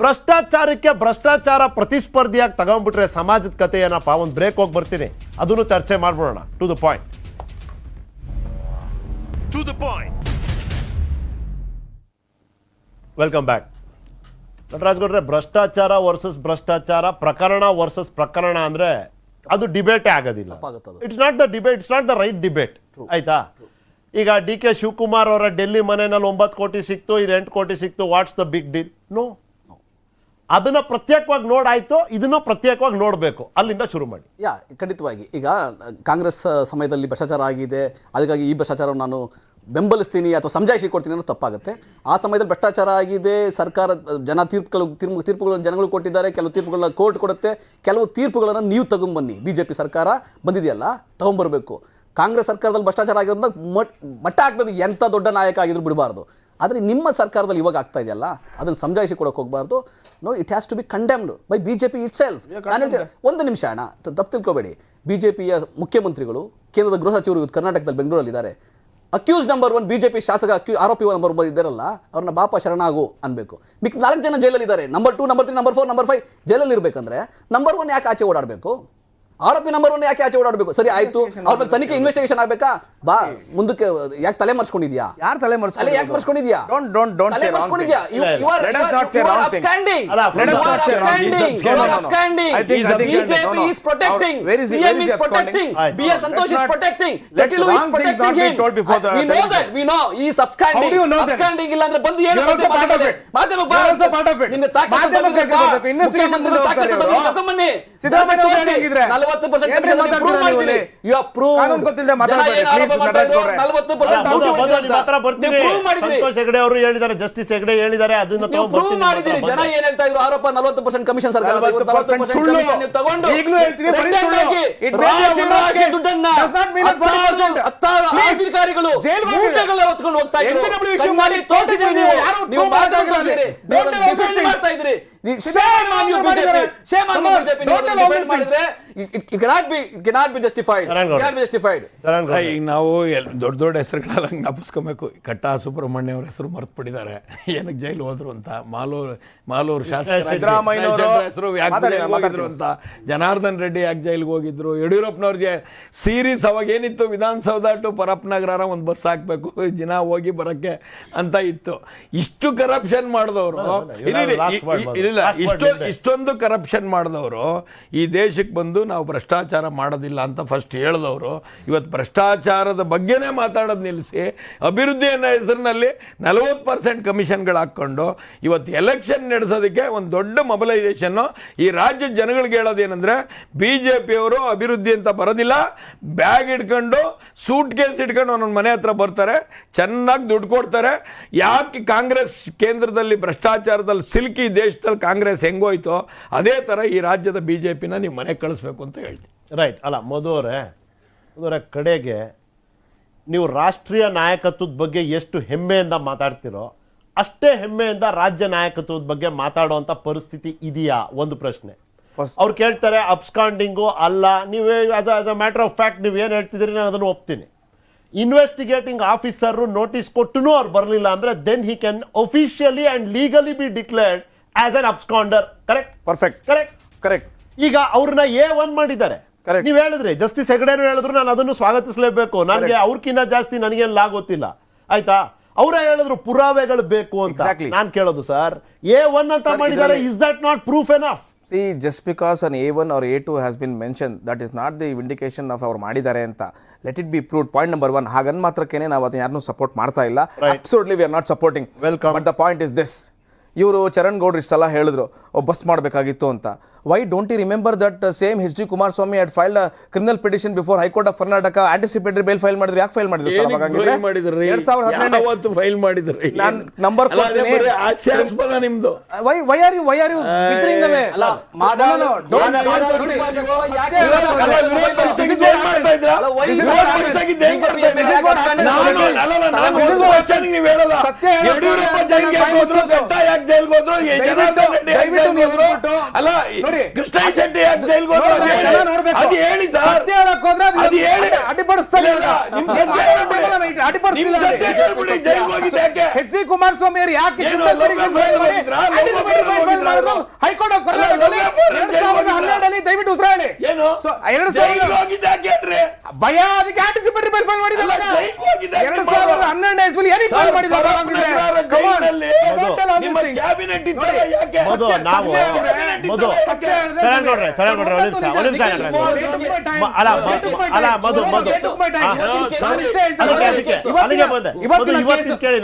ಭ್ರಷ್ಟಾಚಾರಕ್ಕೆ ಭ್ರಷ್ಟಾಚಾರ ಪ್ರತಿಸ್ಪರ್ಧಿಯಾಗಿ ತಗೊಂಡ್ಬಿಟ್ರೆ ಸಮಾಜದ ಕತೆ ಏನಪ್ಪ? ಒಂದು ಬ್ರೇಕ್ ಹೋಗಿ ಬರ್ತೀನಿ, ಅದನ್ನು ಚರ್ಚೆ ಮಾಡ್ಬಿಡೋಣ. To the point. Welcome back. Nataraj ಗೌಡ್ರೆ, ಭ್ರಷ್ಟಾಚಾರ ವರ್ಸಸ್ ಭ್ರಷ್ಟಾಚಾರ, ಪ್ರಕರಣ ವರ್ಸಸ್ ಪ್ರಕರಣ ಅಂದ್ರೆ ಅದು ಡಿಬೇಟೇ ಆಗೋದಿಲ್ಲ. It's not the debate, it's not the right debate. ಆಯ್ತಾ? ಈಗ ಡಿ.ಕೆ. ಶಿವಕುಮಾರ್ ಅವರ ಡೆಲ್ಲಿ ಮನೆಯಲ್ಲಿ 9 ಕೋಟಿ ಸಿಕ್ತು, ಇದು 8 ಕೋಟಿ ಸಿಕ್ತು, what's the big deal? No. ಅದನ್ನ ಪ್ರತ್ಯೇಕವಾಗಿ ನೋಡಾಯ್ತು, ಇದನ್ನ ಪ್ರತ್ಯೇಕವಾಗಿ ನೋಡಬೇಕು. ಅಲ್ಲಿಂದ ಶುರು ಮಾಡಿ. ಖಂಡಿತವಾಗಿ. ಈಗ ಕಾಂಗ್ರೆಸ್ ಸಮಯದಲ್ಲಿ ಭ್ರಷ್ಟಾಚಾರ ಆಗಿದೆ, ಅದಕ್ಕಾಗಿ ಈ ಭ್ರಷ್ಟಾಚಾರ ನಾನು ಬೆಂಬಲಿಸ್ತೀನಿ ಅಥವಾ ಸಮಜಾಯಿಸಿ ಕೊಡ್ತೀನಿ ಅನ್ನೋ ತಪ್ಪಾಗುತ್ತೆ. ಆ ಸಮಯದಲ್ಲಿ ಭ್ರಷ್ಟಾಚಾರ ಆಗಿದೆ, ಸರ್ಕಾರ ತೀರ್ಪುಗಳು ಜನಗಳು ಕೊಟ್ಟಿದ್ದಾರೆ, ಕೆಲವು ತೀರ್ಪುಗಳನ್ನ ಕೋರ್ಟ್ ಕೊಡುತ್ತೆ, ಕೆಲವು ತೀರ್ಪುಗಳನ್ನು ನೀವು ತಗೊಂಡ್ಬನ್ನಿ. ಬಿಜೆಪಿ ಸರ್ಕಾರ ಬಂದಿದೆಯಲ್ಲ, ತಗೊಂಡ್ಬರ್ಬೇಕು. ಕಾಂಗ್ರೆಸ್ ಸರ್ಕಾರದಲ್ಲಿ ಭ್ರಷ್ಟಾಚಾರ ಆಗಿರೋದನ್ನ ಮಟ್ಟ ಹಾಕಬೇಕು, ಎಂಥ ದೊಡ್ಡ ನಾಯಕ ಆಗಿದ್ರು ಬಿಡಬಾರ್ದು. ಆದರೆ ನಿಮ್ಮ ಸರ್ಕಾರದಲ್ಲಿ ಇವಾಗ ಆಗ್ತಾ ಇದೆಯಲ್ಲ, ಅದನ್ನು ಸಮಜಾಯಿಸಿ ಕೊಡೋಕೆ ಹೋಗಬಾರ್ದು. No, it has to be condemned by BJP itself. ಒಂದು ನಿಮಿಷ ಅಣ್ಣ, ತಪ್ಪು ತಿಳ್ಕೊಬೇಡಿ. ಬಿಜೆಪಿಯ ಮುಖ್ಯಮಂತ್ರಿಗಳು, ಕೇಂದ್ರದ ಗೃಹ ಸಚಿವರು ಕರ್ನಾಟಕದಲ್ಲಿ ಬೆಂಗಳೂರಲ್ಲಿದ್ದಾರೆ. ಅಕ್ಯೂಸ್ ನಂಬರ್ 1 ಬಿಜೆಪಿ ಶಾಸಕ ಆರೋಪಿ ನಂಬರ್ 1 ಇದ್ದಾರಲ್ಲ, ಅವ್ರನ್ನ ಬಾಪ ಶರಣಾಗು ಅನ್ಬೇಕು. ಮಿಕ್ಕ 4 ಜನ ಜೈಲಲ್ಲಿ ಇದ್ದಾರೆ. ನಂಬರ್ 2, ನಂಬರ್ 3, ನಂಬರ್ 4, ನಂಬರ್ 5 ಜೈಲಲ್ಲಿ ಇರಬೇಕಂದ್ರೆ ನಂಬರ್ 1 ಯಾಕೆ ಆಚೆ ಓಡಾಡಬೇಕು? ಆರೋಪಿ ನಂಬರ್ 1 ಯಾಕೆ ಆಚೆ ಓಡಾಡಬೇಕು? ಸರಿ ಆಯ್ತು, ಅವ್ರ ಮೇಲೆ ತನಿಖೆ ಇನ್ವೆಸ್ಟಿಗೇಷನ್ ಆಗ್ಬೇಕಾ? ಬಾ ಮುಂದಕ್ಕೆ. ಯಾಕೆ ತಲೆ ಮರ್ಸ್ಕೊಂಡಿದ್ಯಾ? ಯಾರು ತಲೆ ಮರ್ಸ್ಕೊಂಡಿದ್ಯಾ? ಯಾಕೆ ಮರ್ಸ್ಕೊಂಡಿದ್ಯಾ? Don't say wrong thing. Let us not say wrong things. Let us not say wrong things. You are absconding. BJP is protecting. PM is protecting. B.R. Santosh is protecting. Tekilu is protecting him. We know that. We know he is absconding. How do you know that? Absconding ಇಲ್ಲ ಅಂದ್ರೆ ಬಂದು ಏನು also part of it. ಮಾಧ್ಯಮಕ್ಕೆ You are also part of it. ನಿನ್ನ ತಾಕತ್ತು ಮಾಧ್ಯಮಕ್ಕೆ investigation ಮುಂದೆ ಹೋಗ್ತಾರೆ ಇವರು. ತಗೊಂಬನ್ನಿ. ಸಿದ್ದರಾಮಯ್ಯ ಅವರು ಹೇಗಿದ್ರೆ 40% ಪ್ರೂವ್ ಮಾಡಿದ್ರಿ. You are prove. ಕಾನೂನು ಗೊತ್ತಿಲ್ಲದೆ ಮಾತಾಡಬೇಡಿ ಪ್ಲೀಸ್ ನಟರಾಜ್ ಗೌಡ್ರೆ. 40% ಸಂತೋಷ್ ಹೆಗಡೆ ಅವರು ಹೇಳಿದ್ದಾರೆ, ಜಸ್ಟಿಸ್ ಹೆಗಡೆ ಹೇಳಿದ್ದಾರೆ, ಅದನ್ನ ಪ್ರೂವ್ ಮಾಡಿದ್ರಿ. ಜನ ಏನ್ ಹೇಳ್ತಾ ಇದ್ರು? ಆರೋಪ 40% ಕಮಿಷನ್ ಸರ್ಕಾರ, 40% ಸುಳ್ಳು. ತಗೊಂಡು ಈಗಲೂ ಹೇಳ್ತೀವಿ ಬರೀ ಸುಳ್ಳು. It may be ರಾಶಿ ದುಡ್ಡನ್ನ does not mean 40%. ಅಧಿಕಾರಿಗಳು ಮೂಟೆಗಳ ಹೊತ್ಕೊಂಡು ಹೋಗ್ತಾ ಇದ್ರು. NW ಇಶ್ಯೂ ಮಾಡಿ ತೋರಿಸಿದ್ರಿ ನೀವು. ನೀವು ಮಾತಾಡ್ತಿದ್ದೀರಿ. ಮಾಡ್ತಾ ಇದ್ರಿ. Shame on you BJP. Shame on you BJP. It cannot be justified. Cannot be justified. ಈಗ ನಾವು ದೊಡ್ಡ ಹೆಸರುಗಳೆಲ್ಲ ಜ್ಞಾಪಿಸ್ಕೊಬೇಕು. ಕಟ್ಟಾ ಸುಬ್ರಹ್ಮಣ್ಯ ಅವ್ರ ಹೆಸರು ಮರ್ತು ಬಿಟ್ಟಿದ್ದಾರೆ, ಏನಕ್ಕೆ ಜೈಲು ಹೋದ್ರು ಅಂತ. ಮಾಲೂರು ಶಾಸಕ ಹೆಸರು ಹೋಗಿದ್ರು ಅಂತ. ಜನಾರ್ದನ್ ರೆಡ್ಡಿ ಯಾಕೆ ಜೈಲಿಗೆ ಹೋಗಿದ್ರು? ಯಡಿಯೂರಪ್ಪನವ್ರಿಗೆ ಸೀರೀಸ್ ಅವಾಗ ಏನಿತ್ತು, ವಿಧಾನಸೌಧ ಟು ಪರಪ್ಪನಗರ ಒಂದು ಬಸ್ ಹಾಕ್ಬೇಕು, ಜನ ಹೋಗಿ ಬರಕ್ಕೆ ಅಂತ ಇತ್ತು. ಇಷ್ಟು ಕರಪ್ಷನ್ ಮಾಡಿದವರು, ಇಷ್ಟೊಂದು ಕರಪ್ಷನ್ ಮಾಡಿದವರು ಈ ದೇಶಕ್ಕೆ ಬಂದು ನಾವು ಭ್ರಷ್ಟಾಚಾರ ಮಾಡೋದಿಲ್ಲ ಅಂತ ಫಸ್ಟ್ ಹೇಳಿದವರು, ಇವತ್ತು ಭ್ರಷ್ಟಾಚಾರದ ಬಗ್ಗೆನೇ ಮಾತಾಡೋದು ನಿಲ್ಲಿಸಿ ಅಭಿವೃದ್ಧಿ ಅನ್ನೋ ಹೆಸರಿನಲ್ಲಿ 40% ಕಮಿಷನ್ಗಳು ಹಾಕ್ಕೊಂಡು ಇವತ್ತು ಎಲೆಕ್ಷನ್ ನಡೆಸೋದಕ್ಕೆ ಒಂದು ದೊಡ್ಡ ಮೊಬಲೈಸೇಷನ್ನು. ಈ ರಾಜ್ಯದ ಜನಗಳಿಗೆ ಹೇಳೋದೇನೆಂದರೆ, BJPಯವರು ಅಭಿವೃದ್ಧಿ ಅಂತ ಬರೋದಿಲ್ಲ, ಬ್ಯಾಗ್ ಇಟ್ಕೊಂಡು ಸೂಟ್ ಕೇಸ್ ಇಟ್ಕೊಂಡು ಒಂದೊಂದು ಮನೆ ಹತ್ರ ಬರ್ತಾರೆ, ಚೆನ್ನಾಗಿ ದುಡ್ಡು ಕೊಡ್ತಾರೆ. ಯಾಕೆ ಕಾಂಗ್ರೆಸ್ ಕೇಂದ್ರದಲ್ಲಿ ಭ್ರಷ್ಟಾಚಾರದಲ್ಲಿ ಸಿಲುಕಿ ದೇಶದಲ್ಲಿ ಕಾಂಗ್ರೆಸ್ ಹೆಂಗೋಯ್ತೋ ಅದೇ ಥರ ಈ ರಾಜ್ಯದ BJPನ ನೀವು ಮನೆಗೆ ಕಳಿಸ್ಬೇಕು ಅಂತ ಹೇಳ್ತೀವಿ. ರೈಟ್. ಅಲ್ಲ ಮಧು ಅವರೇ, ಕಡೆಗೆ ನೀವು ರಾಷ್ಟ್ರೀಯ ನಾಯಕತ್ವದ ಬಗ್ಗೆ ಎಷ್ಟು ಹೆಮ್ಮೆಯಿಂದ ಮಾತಾಡ್ತಿರೋ ಅಷ್ಟೇ ಹೆಮ್ಮೆಯಿಂದ ರಾಜ್ಯ ನಾಯಕತ್ವದ ಬಗ್ಗೆ ಮಾತಾಡುವಂಥ ಪರಿಸ್ಥಿತಿ ಇದೆಯಾ? ಒಂದು ಪ್ರಶ್ನೆ. ಅವ್ರು ಕೇಳ್ತಾರೆ ಅಬ್ಸ್ಕಾಂಡಿಂಗು ಅಲ್ಲ. ನೀವೇ as a matter of fact ನೀವು ಏನು ಹೇಳ್ತಿದ್ದೀರಿ, ನಾನು ಅದನ್ನು ಒಪ್ತೀನಿ. ಇನ್ವೆಸ್ಟಿಗೇಟಿಂಗ್ ಆಫೀಸರ್ ನೋಟಿಸ್ ಕೊಟ್ಟನು ಅವ್ರು ಬರಲಿಲ್ಲ ಅಂದ್ರೆ then he can officially and legally be declared as an absconder. Correct? Perfect. Correct. ಈಗ ಅವ್ರನ್ನ A1 ಮಾಡಿದ್ದಾರೆ. ನೀವು ಹೇಳಿದ್ರಿ, ಜಸ್ಟಿಸ್ ಹೆಗಡೆನೂ ಹೇಳಿದ್ರು, ನಾನು ಅದನ್ನು ಸ್ವಾಗತಿಸಲೇಬೇಕು. ನನಗೆ ಅವ್ರಕ್ಕಿಂತ ಜಾಸ್ತಿ ನನಗೇನು ಲಾ ಗೊತ್ತಿಲ್ಲ. ಆಯ್ತಾ? ಅವರೇ ಹೇಳಿದ್ರು ಪುರಾವೆಗಳು ಬೇಕು ಅಂತ. ನಾನು ಕೇಳೋದು ಸರ್, A1 ಅಂತ ಮಾಡಿದ್ದಾರೆ, is that not proof enough? See, just because an A1 or A2 has been mentioned, that is not the vindication of ಅವ್ರು ಮಾಡಿದ್ದಾರೆ ಅಂತ. Let it be proved. Point number 1. ಹಾಗನ್ ಮಾತ್ರಕ್ಕೇನೆ ನಾವು ಅದನ್ನ ಯಾರನ್ನೂ ಸಪೋರ್ಟ್ ಮಾಡ್ತಾ ಇಲ್ಲ. Absolutely we are not supporting. Welcome. But the point is this. ಇವರು ಚರಣ್ ಗೌಡ್ರು ಇಷ್ಟೆಲ್ಲ ಹೇಳಿದ್ರು ಬಸ್ ಮಾಡಬೇಕಾಗಿತ್ತು ಅಂತ. Why don't you remember that same H.D. Kumaraswamy had filed a criminal petition before High Court of Karnataka anticipatory bail file ಮಾಡಿದ್ರು? ಯಾಕೆ file ಮಾಡಿದ್ರು sir? ಮಾಡಿದ್ರಿ 2017 ಯಾವತ್ತು ಫೈಲ್ ಮಾಡಿದ್ರಿ? ನಾನು ನಂಬರ್ ಕೊಡ್ತೀನಿ. ಹಾಸ್ಯಾಸ್ಪದ ನಿಮ್ದು. Why are you withering away? Krishna Shetty ಯಾಕೆ ಜೈಲ್ಗೆ ಹೋದ್ರು? ಅದು ಹೇಳಿ ಸರ್. ಸತ್ಯ ಹೇಳಕ್ ಹೋದ್ರೆ ಅದು ಹೇಳಿ. ಅಡ್ಡಿಪಡಿಸ್ತಾರೆ. ಎಚ್ ಡಿ ಕುಮಾರಸ್ವಾಮಿ ಅವರು ಯಾಕೆ ಹೈಕೋರ್ಟ್ ಆಫ್ ಕರ್ನಾಟಕದಲ್ಲಿ 2012 ದಯವಿಟ್ಟು ಉತ್ತರ ಹೇಳಿ. ಏನು 2000 ಭಯ ಅದಕ್ಕೆ ಆಂಟಿಸಿಪೇಟರಿ ಬೇಲ್ ಫೈಲ್ ಮಾಡಿದ್ದಾರೆ. 2012 ಇಸ್ವಿಲಿ ಏನಕ್ಕೆ ಫೈಲ್ ಮಾಡಿದ್ದಾರೆ? ಕ್ಯಾಬಿನೆಟ್ ಮಧು ನಾವು ಮಧು ಚರಣ್ ನೋಡ್ರೆ ಒಂದ್ ನಿಮಿಷ ಅಲ್ಲ ಮಧು ಅಲ್ಲಿಗೆ ಬಂದೆ. ಇವತ್ತಿನ ಕೇಳಿ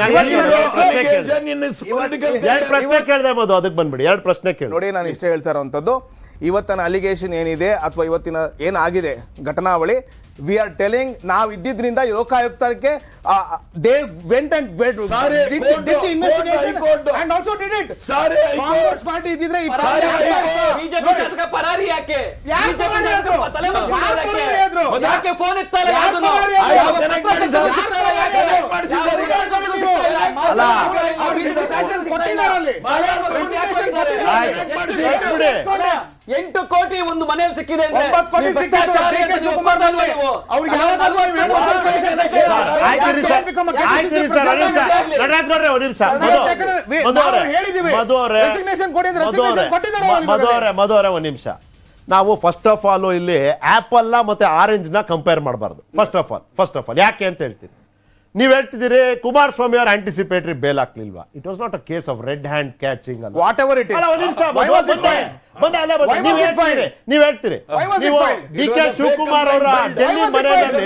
ಎರಡು ಪ್ರಶ್ನೆ ಕೇಳಿದೆ ಮಧು, ಅದಕ್ಕೆ ಬಂದ್ಬಿಡಿ. ಎರಡು ಪ್ರಶ್ನೆ ಕೇಳಿ. ನೋಡಿ, ನಾನು ಇಷ್ಟ ಹೇಳ್ತಾ ಇರೋಂಥದ್ದು, ಇವತ್ತಿನ ಅಲಿಗೇಷನ್ ಏನಿದೆ ಅಥವಾ ಇವತ್ತಿನ ಏನಾಗಿದೆ ಘಟನಾವಳಿ, ವಿ ಆರ್ ಟೆಲಿಂಗ್ ನಾವು ಇದ್ದಿದ್ರಿಂದ ಲೋಕಾಯುಕ್ತಕ್ಕೆ they went and did the investigation and also did it. Congress party ಇದ್ದಿದ್ರೆ ಬಿಜೆಪಿ ಶಾಸಕ ಪರಾರಿ ಯಾಕೆ? ಯಾಕೆ ಫೋನ್ ಎತ್ತಲ್ಲ? ಎಂಟು ಕೋಟಿ ಒಂದು ಮನೆಯಲ್ಲಿ ಸಿಕ್ಕಿದೆ. ಮಧು ಒಂದ್ ನಿಮಿಷ. ನಾವು ಫಸ್ಟ್ ಆಫ್ ಆಲ್ ಇಲ್ಲಿ ಆಪಲ್ ಮತ್ತೆ ಆರೆಂಜ್ ನ ಕಂಪೇರ್ ಮಾಡಬಾರ್ದು. ಫಸ್ಟ್ ಆಫ್ ಆಲ್ ಯಾಕೆ ಅಂತ ಹೇಳ್ತೀನಿ. ನೀವ್ ಹೇಳ್ತಿದ್ದೀರಿ ಕುಮಾರಸ್ವಾಮಿ ಅವರು ಆಂಟಿಸಿಪೇಟರಿ ಬೇಲ್ ಹಾಕ್ಲಿಲ್ವಾ? It was not a case of red hand catching. Whatever it is. ನೀವ್ ಹೇಳ್ತೀರಿ ಡಿ ಕೆ ಶಿವಕುಮಾರ್ ಅವರ ಡೆಲ್ಲಿ ಮನೆಯಲ್ಲಿ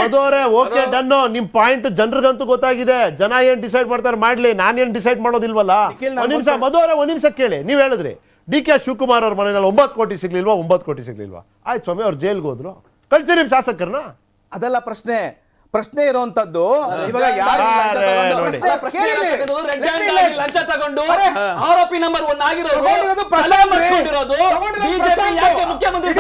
ಮಧುವರೇ ಓಕೆ ಡನ್ನು. ನಿಮ್ ಪಾಯಿಂಟ್ ಜನರಿಗಂತೂ ಗೊತ್ತಾಗಿದೆ. ಜನ ಏನ್ ಡಿಸೈಡ್ ಮಾಡ್ತಾರೆ ಮಾಡ್ಲಿ, ನಾನೇನ್ ಡಿಸೈಡ್ ಮಾಡೋದಿಲ್ವಲ್ಲ. ಒಂದ್ ನಿಮಿಷ ಮಧುವರೇ, ಒಂದ್ ನಿಮಿಷ ಕೇಳಿ. ನೀವ್ ಹೇಳಿದ್ರಿ ಡಿ ಕೆ ಶಿವಕುಮಾರ್ ಅವ್ರ ಮನೆಯಲ್ಲಿ 9 ಕೋಟಿ ಸಿಗ್ಲಿಲ್ವಾ? 9 ಕೋಟಿ ಸಿಗ್ಲಿಲ್ವಾ? ಆಯ್ತು ಸ್ವಾಮಿ, ಅವ್ರು ಜೈಲ್ಗೆ ಹೋದ್ರು, ಕಳ್ಸಿ ನಿಮ್ ಶಾಸಕರನ್ನ. ಅದೆಲ್ಲ ಪ್ರಶ್ನೆ ಇರುವಂತದ್ದು. ಇವಾಗ ಯಾರು ಲಂಚ ತಗೊಂಡು ಆರೋಪಿ ನಂಬರ್ 1 ಆಗಿರೋದು ಮುಖ್ಯಮಂತ್ರಿ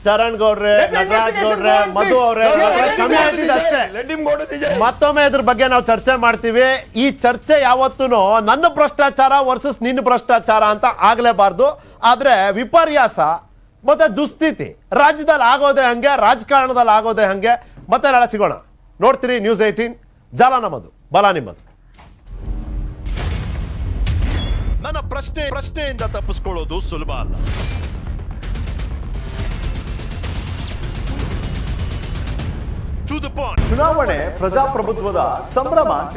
ಚರಣ್ ಗೌಡ್ರೆ, ನಟರಾಜ್ ಗೌಡ್ರೆ, ಮಧು ಅವರೇ, ಸಮಯ ಅಷ್ಟೇ. ಮತ್ತೊಮ್ಮೆ ಇದ್ರ ಬಗ್ಗೆ ನಾವು ಚರ್ಚೆ ಮಾಡ್ತೀವಿ. ಈ ಚರ್ಚೆ ಯಾವತ್ತೂ ನನ್ನ ಭ್ರಷ್ಟಾಚಾರ ವರ್ಸಸ್ ನಿನ್ನ ಭ್ರಷ್ಟಾಚಾರ ಅಂತ ಆಗ್ಲೇಬಾರ್ದು. ಆದ್ರೆ ವಿಪರ್ಯಾಸ ಮತ್ತೆ ದುಸ್ಥಿತಿ ರಾಜ್ಯದಲ್ಲಿ ಆಗೋದೇ ಹಂಗೆ, ರಾಜಕಾರಣದಲ್ಲಿ ಆಗೋದೇ ಹಂಗೆ. ಮತ್ತೆ ನಾಳೆ ಸಿಗೋಣ. ನೋಡ್ತೀರಿ ನ್ಯೂಸ್ 18. ಜಾಲ ನಮ್ಮದು, ಬಲ ನಿಮ್ಮದು. ನನ್ನ ಪ್ರಶ್ನೆಯಿಂದ ತಪ್ಪಿಸ್ಕೊಳ್ಳೋದು ಸುಲಭ ಅಲ್ಲ. ಚುನಾವಣೆ ಪ್ರಜಾಪ್ರಭುತ್ವದ ಸಂಭ್ರಮ.